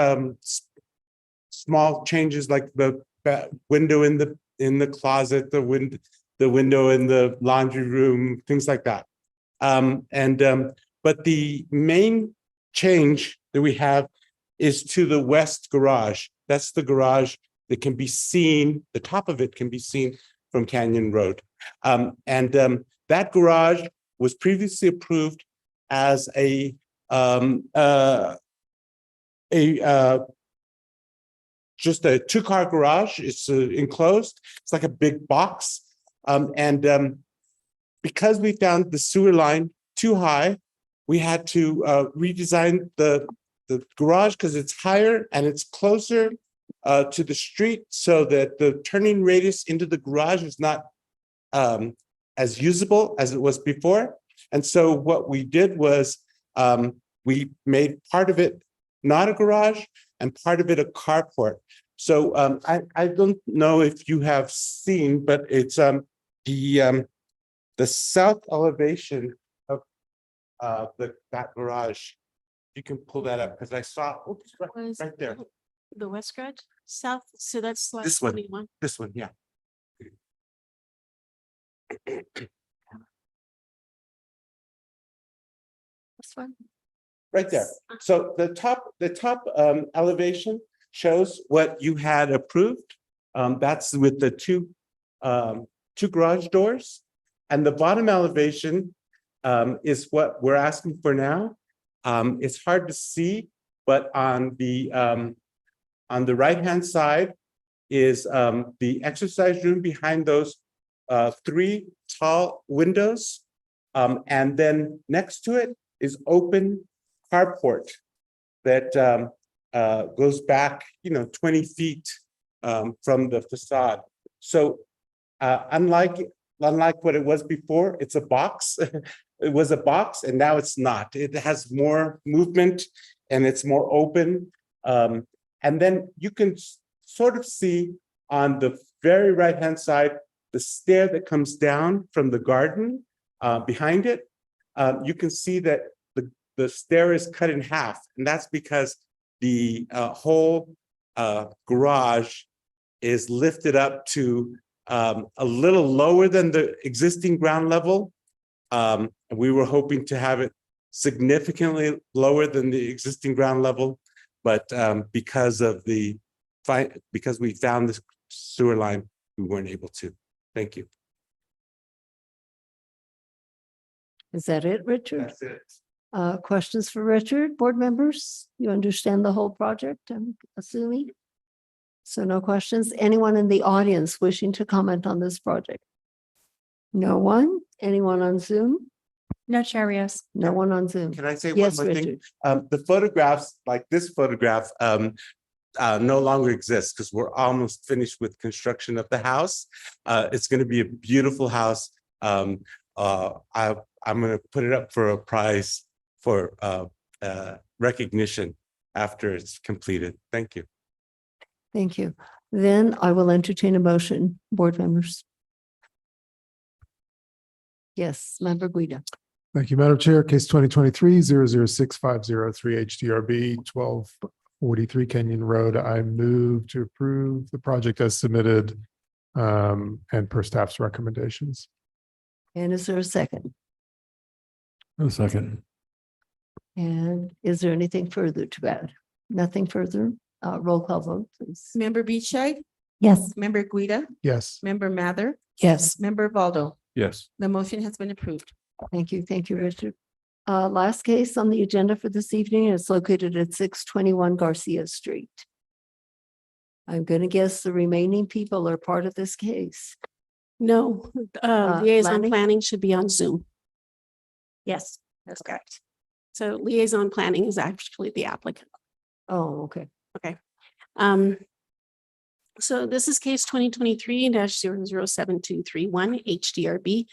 small changes like the window in the closet, the window in the laundry room, things like that. But the main change that we have is to the west garage. That's the garage that can be seen, the top of it can be seen from Canyon Road. That garage was previously approved as a just a two-car garage. It's enclosed. It's like a big box. Because we found the sewer line too high, we had to redesign the garage because it's higher and it's closer to the street so that the turning radius into the garage is not as usable as it was before. And so what we did was we made part of it not a garage and part of it a carport. So I don't know if you have seen, but it's the south elevation of that garage. You can pull that up because I saw oops, right there. The west garage, south, so that's like This one. 21. This one, yeah. This one. Right there. So the top elevation shows what you had approved. That's with the two garage doors. And the bottom elevation is what we're asking for now. It's hard to see, but on the right-hand side is the exercise room behind those three tall windows. And then next to it is open carport that goes back, 20 feet from the facade. So unlike what it was before, it's a box. It was a box and now it's not. It has more movement and it's more open. And then you can sort of see on the very right-hand side, the stair that comes down from the garden behind it. You can see that the stair is cut in half, and that's because the whole garage is lifted up to a little lower than the existing ground level. We were hoping to have it significantly lower than the existing ground level, but because we found this sewer line, we weren't able to. Thank you. Is that it, Richard? That's it. Questions for Richard, board members? You understand the whole project, I'm assuming? So no questions. Anyone in the audience wishing to comment on this project? No one? Anyone on Zoom? No, Chair Rios. No one on Zoom. Can I say Yes, one more thing? Richard. The photographs, like this photograph, no longer exists because we're almost finished with construction of the house. It's going to be a beautiful house. I'm going to put it up for a prize for recognition after it's completed. Thank you. Thank you. Then I will entertain a motion, board members. Yes, Member Guida. Thank you, Madam Chair. Case 2023-006503 HDRB 1243 Kenyon Road. I move to approve the project as submitted and per staff's recommendations. And is there a second? A second. And is there anything further to add? Nothing further? Roll call vote, please. Member Beachside, Yes. Member Guida, Yes. Member Mather, Yes. Member Valdo. Yes. The motion has been approved. Thank you. Thank you, Richard. Last case on the agenda for this evening is located at 621 Garcia Street. I'm going to guess the remaining people are part of this case. No, liaison Lanning? planning should be on Zoom. Yes, that's correct. So liaison planning is actually the applicant. Oh, okay. Okay. So this is case 2023-007231 HDRB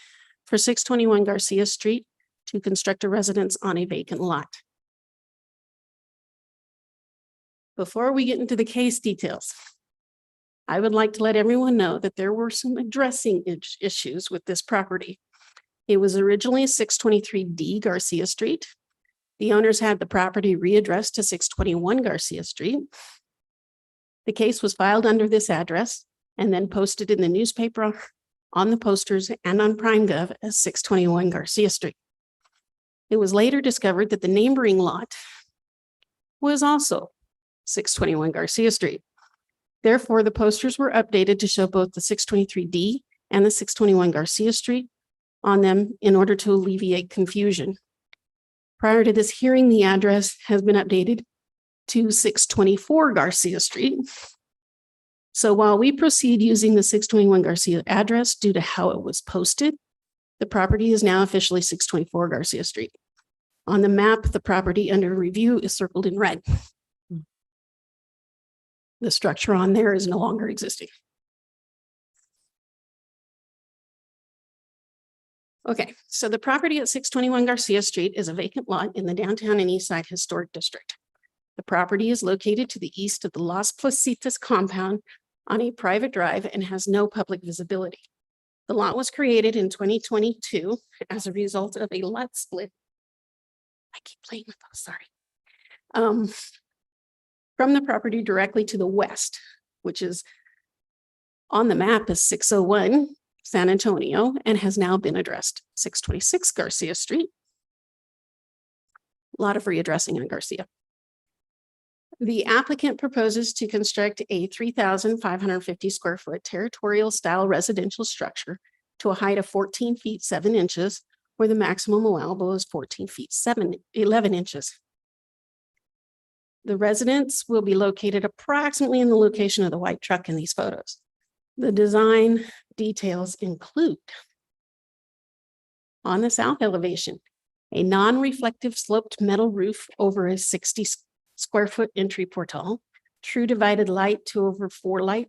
for 621 Garcia Street to construct a residence on a vacant lot. Before we get into the case details, I would like to let everyone know that there were some addressing issues with this property. It was originally 623D Garcia Street. The owners had the property readdressed to 621 Garcia Street. The case was filed under this address and then posted in the newspaper, on the posters, and on PrimeGov as 621 Garcia Street. It was later discovered that the neighboring lot was also 621 Garcia Street. Therefore, the posters were updated to show both the 623D and the 621 Garcia Street on them in order to alleviate confusion. Prior to this hearing, the address has been updated to 624 Garcia Street So while we proceed using the 621 Garcia address due to how it was posted, the property is now officially 624 Garcia Street. On the map, the property under review is circled in red. The structure on there is no longer existing. Okay, so the property at 621 Garcia Street is a vacant lot in the downtown and east side historic district. The property is located to the east of the Las Placitas compound on a private drive and has no public visibility. The lot was created in 2022 as a result of a lot split. I keep playing with those, sorry. From the property directly to the west, which is on the map is 601 San Antonio and has now been addressed 626 Garcia Street. A lot of readdressing on Garcia. The applicant proposes to construct a 3,550 square foot territorial style residential structure to a height of 14 feet 7 inches, where the maximum allowable is 14 feet 11 inches. The residence will be located approximately in the location of the white truck in these photos. The design details include on the south elevation, a non-reflective sloped metal roof over a 60 square foot entry portal, true divided light 2/4 light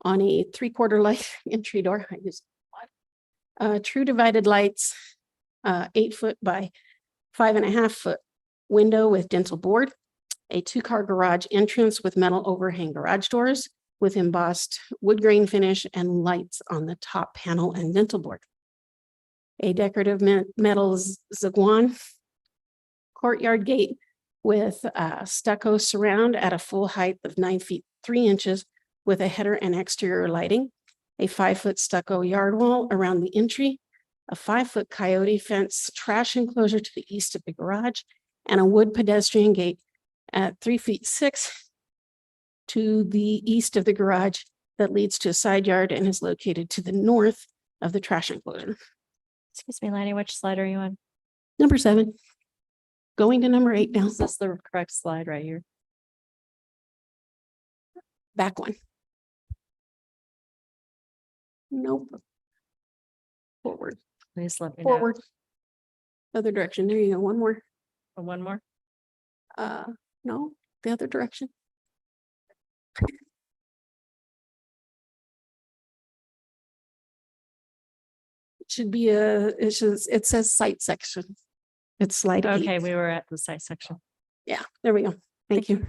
on a 3/4 light entry door. I use true divided lights, 8 foot by 5.5 foot window with dental board, a 2-car garage entrance with metal overhang garage doors with embossed wood grain finish and lights on the top panel and dental board. A decorative metal zaguan courtyard gate with stucco surround at a full height of 9 feet 3 inches with a header and exterior lighting, a 5-foot stucco yard wall around the entry, a 5-foot coyote fence trash enclosure to the east of the garage, and a wood pedestrian gate at 3 feet 6 to the east of the garage that leads to a side yard and is located to the north of the trash enclosure. Excuse me, Lanny, which slide are you on? Number 7. Going to number 8 now. Is this the correct slide right here? Back one. Nope. Forward. Please let me know. Forward. Other direction. There you go. One more. Oh, one more. No, the other direction. It should be it says site section. It's slide 8. Okay, we were at the site section. Yeah, there we go. Thank you.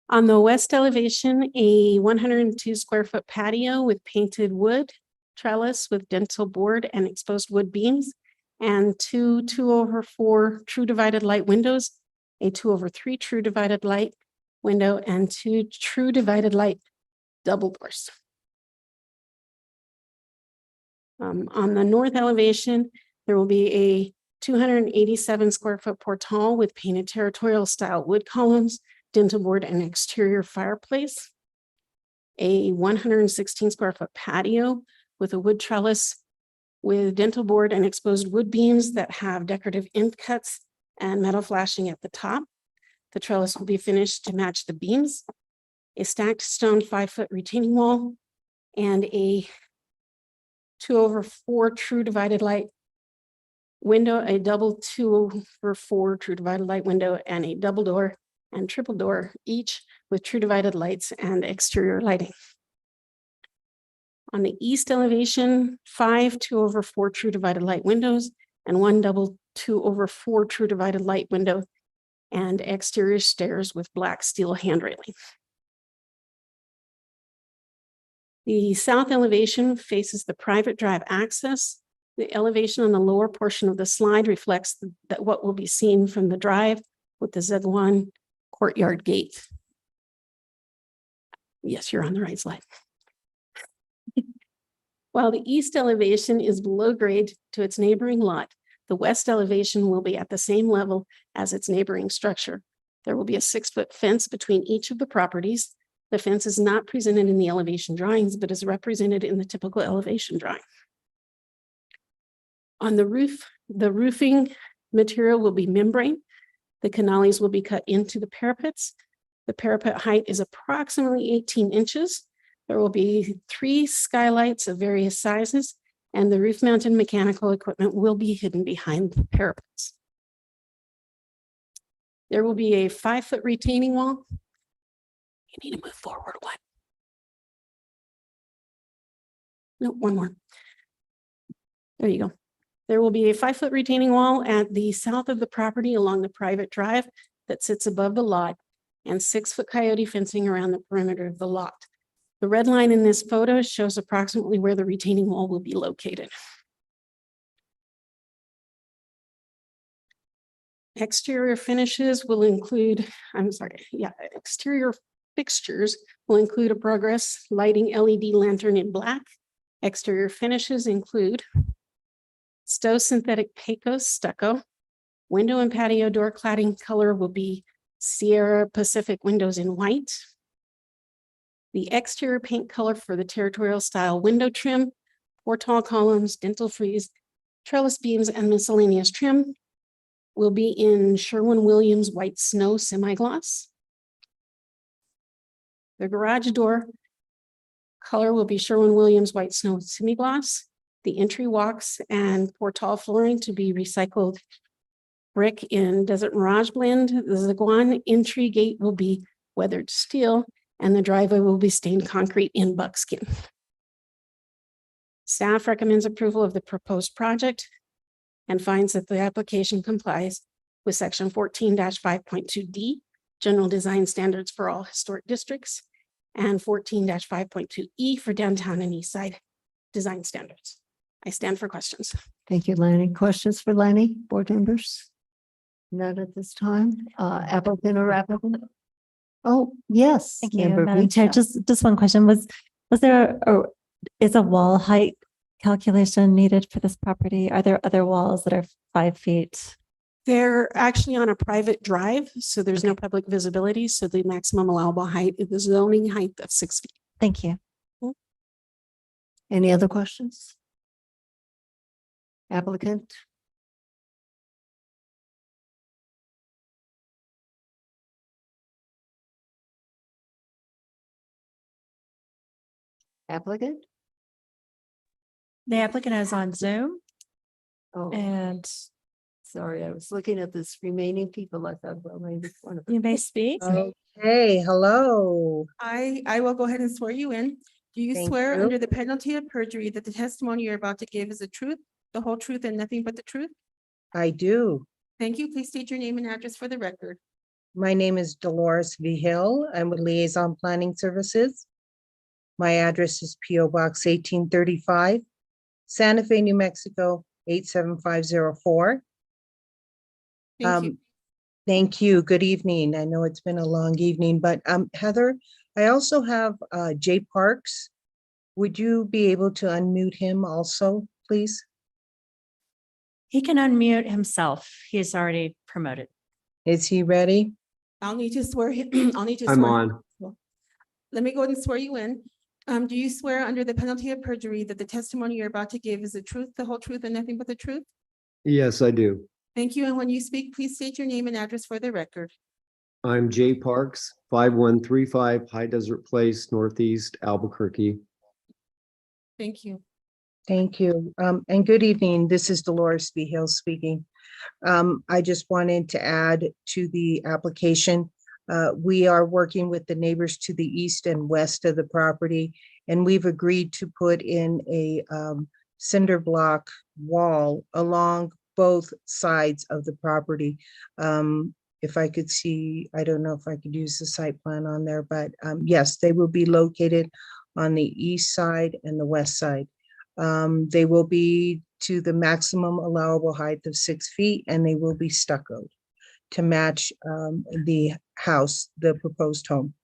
On the west elevation, a 102 square foot patio with painted wood trellis with dental board and exposed wood beams, and 2 2/4 true divided light windows, a 2/3 true divided light window, and 2 true divided light double doors. On the north elevation, there will be a 287 square foot portal with painted territorial style wood columns, dental board, and exterior fireplace. A 116 square foot patio with a wood trellis with dental board and exposed wood beams that have decorative end cuts and metal flashing at the top. The trellis will be finished to match the beams. A stacked stone 5-foot retaining wall and a 2/4 true divided light window, a double 2/4 true divided light window, and a double door and triple door, each with true divided lights and exterior lighting. On the east elevation, 5 2/4 true divided light windows and 1 double 2/4 true divided light window and exterior stairs with black steel hand railing. The south elevation faces the private drive access. The elevation on the lower portion of the slide reflects that what will be seen from the drive with the Z1 courtyard gate. Yes, you're on the right slide. While the east elevation is below grade to its neighboring lot, the west elevation will be at the same level as its neighboring structure. There will be a 6-foot fence between each of the properties. The fence is not presented in the elevation drawings, but is represented in the typical elevation drawing. On the roof, the roofing material will be membrane. The canales will be cut into the parapets. The parapet height is approximately 18 inches. There will be 3 skylights of various sizes, and the roof-mounted mechanical equipment will be hidden behind the parapets. There will be a 5-foot retaining wall. You need to move forward one. No, one more. There you go. There will be a 5-foot retaining wall at the south of the property along the private drive that sits above the lot, and 6-foot coyote fencing around the perimeter of the lot. The red line in this photo shows approximately where the retaining wall will be located. Exterior finishes will include, exterior fixtures will include a progress lighting LED lantern in black. Exterior finishes include Stowe synthetic Pecos stucco. Window and patio door cladding color will be Sierra Pacific windows in white. The exterior paint color for the territorial style window trim, 4 tall columns, dental frieze, trellis beams, and miscellaneous trim will be in Sherwin-Williams white snow semi-gloss. The garage door color will be Sherwin-Williams white snow semi-gloss. The entry walks and portal flooring to be recycled brick in Desert Mirage blend. The Zaguan entry gate will be weathered steel, and the driveway will be stained concrete in buckskin. Staff recommends approval of the proposed project and finds that the application complies with section 14-5.2D, general design standards for all historic districts, and 14-5.2E for downtown and east side design standards. I stand for questions. Thank you, Lanny. Questions for Lanny, board members? None at this time. Applicant or applicant? Oh, yes. Thank you, Member Madam Chair. Greenfield. Just one question. Was there, or is a wall height calculation needed for this property? Are there other walls that are 5 feet? They're actually on a private drive, so there's no public visibility. So the maximum allowable height is the zoning height of 6 feet. Thank you. Any other questions? Applicant? Applicant? The applicant is on Zoom. Oh, And sorry, I was looking at this remaining people. I thought, well, maybe one of them. you may speak. Okay, hello. I will go ahead and swear you in. Do you Thank swear you. under the penalty of perjury that the testimony you're about to give is the truth, the whole truth, and nothing but the truth? I do. Thank you. Please state your name and address for the record. My name is Dolores V. Hill. I'm with Liaison Planning Services. My address is P O Box 1835, Santa Fe, New Mexico, 87504. Thank you. Thank you. Good evening. I know it's been a long evening, but Heather, I also have Jay Parks. Would you be able to unmute him also, please? He can unmute himself. He's already promoted. Is he ready? I'll need to swear him. I'll need to. I'm swear- on. Let me go ahead and swear you in. Do you swear under the penalty of perjury that the testimony you're about to give is the truth, the whole truth, and nothing but the truth? Yes, I do. Thank you. And when you speak, please state your name and address for the record. I'm Jay Parks, 5135 High Desert Place, Northeast Albuquerque. Thank you. Thank you. And good evening. This is Dolores V. Hill speaking. I just wanted to add to the application. We are working with the neighbors to the east and west of the property, and we've agreed to put in a cinder block wall along both sides of the property. If I could see, I don't know if I could use the site plan on there, but yes, they will be located on the east side and the west side. They will be to the maximum allowable height of 6 feet, and they will be stuccoed to match the house, the proposed home.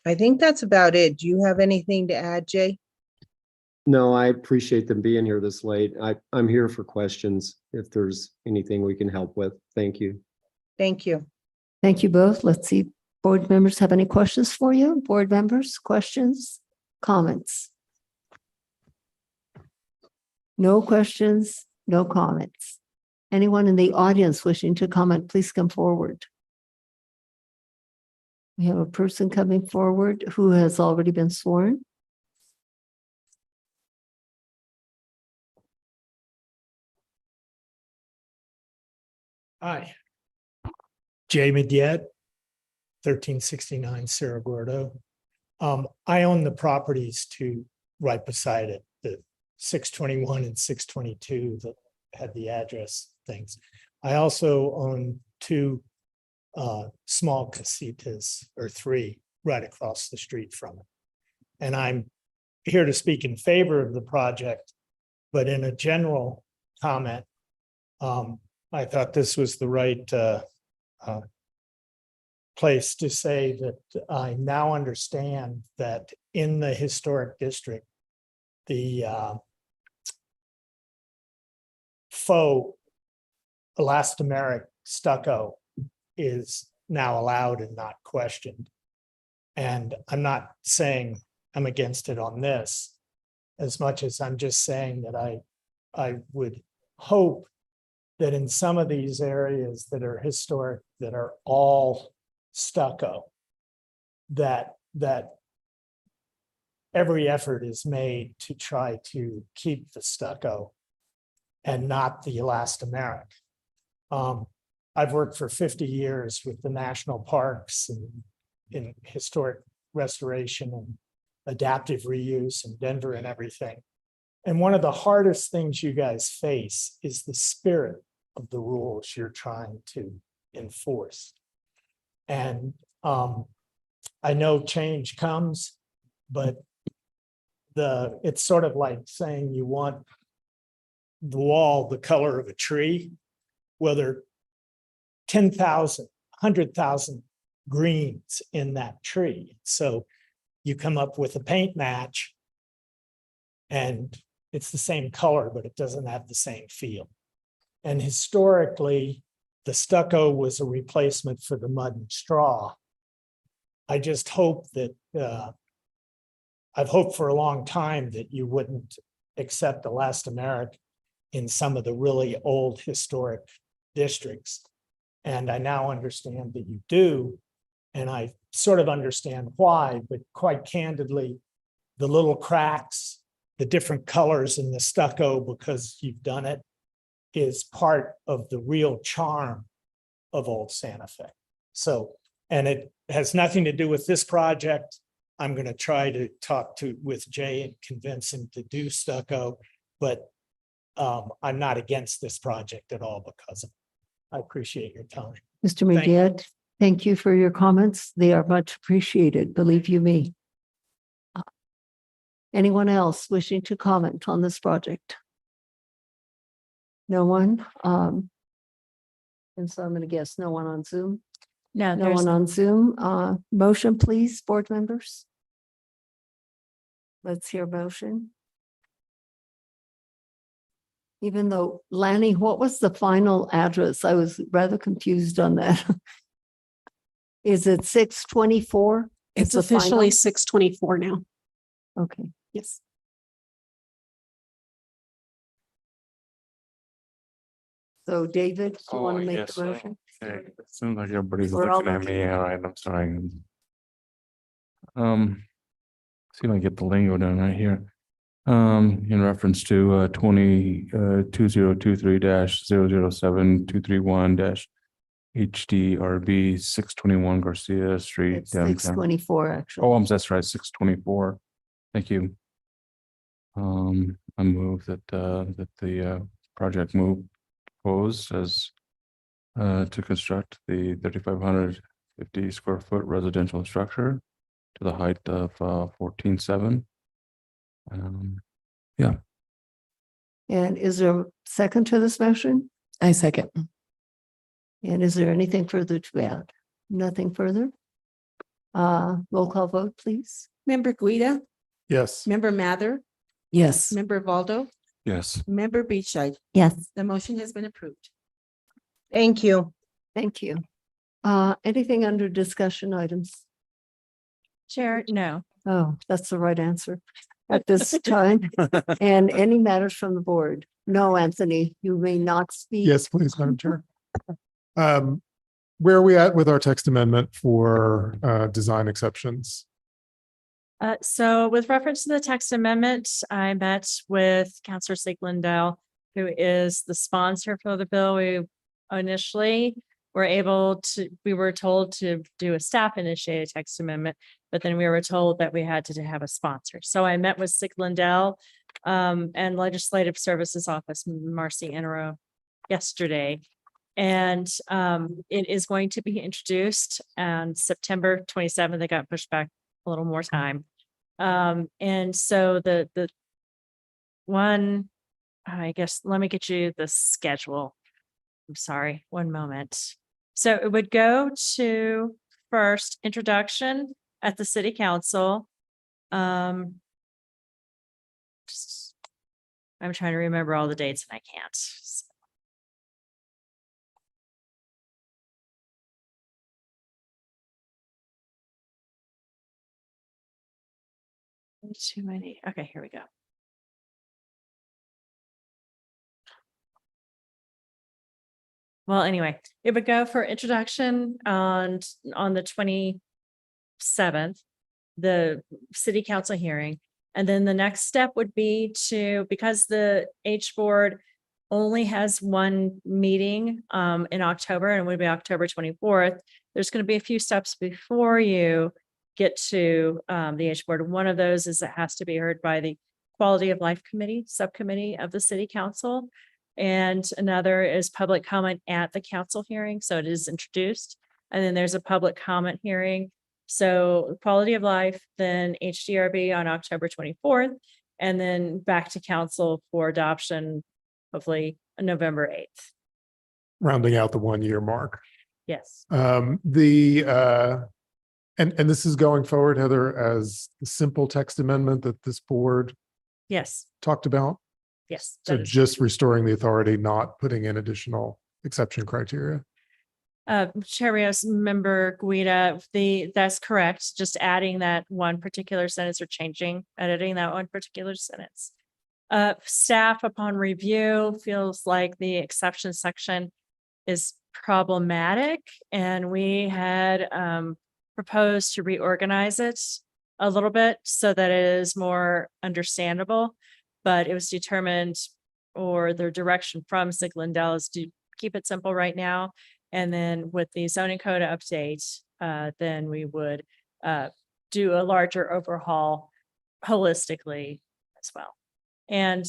I think that's about it. Do you have anything to add, Jay? No, I appreciate them being here this late. I'm here for questions if there's anything we can help with. Thank you. Thank you. Thank you both. Let's see, board members have any questions for you? Board members, questions, comments? No questions, no comments. Anyone in the audience wishing to comment, please come forward. We have a person coming forward who has already been sworn. Hi. Jay Mediet, 1369 Cerro Gordo. I own the properties right beside it, the 621 and 622 that had the address things. I also own two small casitas, or three, right across the street from it. And I'm here to speak in favor of the project, but in a general comment, I thought this was the right place to say that I now understand that in the historic district, the faux elastomeric stucco is now allowed and not questioned. And I'm not saying I'm against it on this, as much as I'm just saying that I would hope that in some of these areas that are historic, that are all stucco, that every effort is made to try to keep the stucco and not the elastomeric. I've worked for 50 years with the national parks and in historic restoration and adaptive reuse in Denver and everything. And one of the hardest things you guys face is the spirit of the rules you're trying to enforce. And I know change comes, but it's sort of like saying you want the wall the color of a tree. Well, there are 10,000, 100,000 greens in that tree. So you come up with a paint match and it's the same color, but it doesn't have the same feel. And historically, the stucco was a replacement for the mud and straw. I just hope that, I've hoped for a long time that you wouldn't accept elastomeric in some of the really old historic districts. And I now understand that you do. And I sort of understand why, but quite candidly, the little cracks, the different colors in the stucco because you've done it, is part of the real charm of Old Santa Fe. So, and it has nothing to do with this project. I'm going to try to talk with Jay and convince him to do stucco, but I'm not against this project at all because of it. I appreciate your time. Mr. Thank you. Mediet, thank you for your comments. They are much appreciated, believe you me. Anyone else wishing to comment on this project? No one? And so I'm going to guess no one on Zoom. No, No there's one on Zoom. Motion, please, board members. Let's hear motion. Even though, Lanny, what was the final address? I was rather confused on that. Is it 624? It's officially 624 now. Okay. Yes. So David, do you want to make the motion? Okay, it seems like everybody's We're all looking at me. All right, I'm sorry. See if I get the lingo down right here. In reference to 2023-007-231- HDRB 621 Garcia Street It's downtown. 624, actually. Oh, that's right, 624. Thank you. I move that the project move proposed as to construct the 3,550 square foot residential structure to the height of 14.7. Yeah. And is there a second to this motion? I second. And is there anything further to add? Nothing further? Roll call vote, please. Member Guida, Yes. Member Mather, Yes. Member Valdo, Yes. Member Beachside. Yes. The motion has been approved. Thank you. Thank you. Anything under discussion items? Chair, no. Oh, that's the right answer at this time. And any matters from the board? No, Anthony, you may not speak. Yes, please, Madam Chair. where are we at with our text amendment for design exceptions? So with reference to the text amendment, I met with Counselor Siglindale, who is the sponsor for the bill. We initially we were told to do a staff initiated text amendment, but then we were told that we had to have a sponsor. So I met with Siglindale and Legislative Services Office, Marcy Enro, yesterday. And it is going to be introduced on September 27th. They got pushed back a little more time. And so the one, I guess, let me get you the schedule. I'm sorry, one moment. So it would go to first introduction at the city council. I'm trying to remember all the dates and I can't. Too many. Okay, here we go. Well, anyway, it would go for introduction on the 27th, the city council hearing. And then the next step would be because the H board only has one meeting in October, and it would be October 24th. There's going to be a few steps before you get to the H board. One of those is it has to be heard by the Quality of Life Committee, subcommittee of the city council. And another is public comment at the council hearing. So it is introduced. And then there's a public comment hearing. So quality of life, then HDRB on October 24th, and then back to council for adoption, hopefully November 8th. Rounding out the 1 year mark. Yes. And this is going forward, Heather, as the simple text amendment that this board Yes. talked about. Yes. So that is- just restoring the authority, not putting in additional exception criteria. Chair Rios, Member Guida, that's correct. Just adding that one particular sentence or editing that one particular sentence. Staff upon review feels like the exception section is problematic, and we had proposed to reorganize it a little bit so that it is more understandable, but it was determined, or the direction from Siglindale is to keep it simple right now. And then with the zoning code update, then we would do a larger overhaul holistically as well. And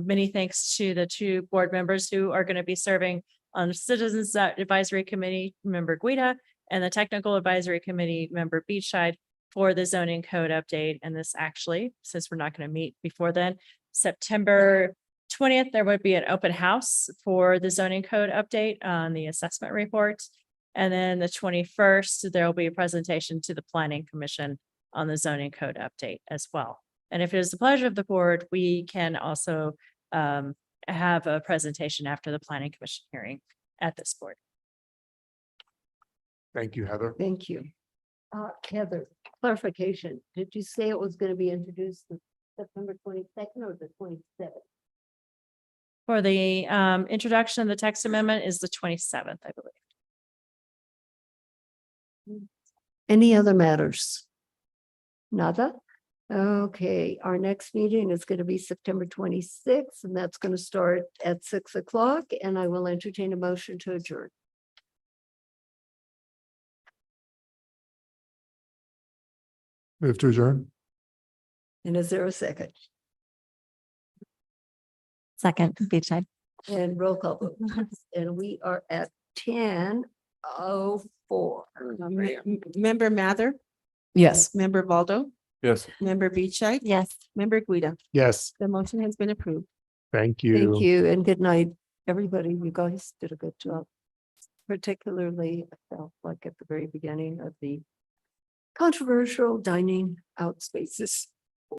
many thanks to the two board members who are going to be serving on the Citizens Advisory Committee, Member Guida, and the Technical Advisory Committee, Member Beachside, for the zoning code update. And this actually, since we're not going to meet before then, September 20th, there would be an open house for the zoning code update on the assessment report. And then the 21st, there will be a presentation to the Planning Commission on the zoning code update as well. And if it is the pleasure of the board, we can also have a presentation after the Planning Commission hearing at this board. Thank you, Heather. Thank you. Heather, clarification. Did you say it was going to be introduced September 22nd or the 27th? For the introduction of the text amendment is the 27th, I believe. Any other matters? Nada? Okay, our next meeting is going to be September 26th, and that's going to start at 6 o'clock, and I will entertain a motion to adjourn. Move to adjourn. And is there a second? Second, Beachside. And roll call vote. And we are at 10:04. Member Mather, Yes. Member Valdo, Yes. Member Beachside. Yes. Member Guida. Yes, The motion has been approved. thank you. Thank you and good night, everybody. You guys did a good job. Particularly, I felt like at the very beginning of the controversial dining out spaces.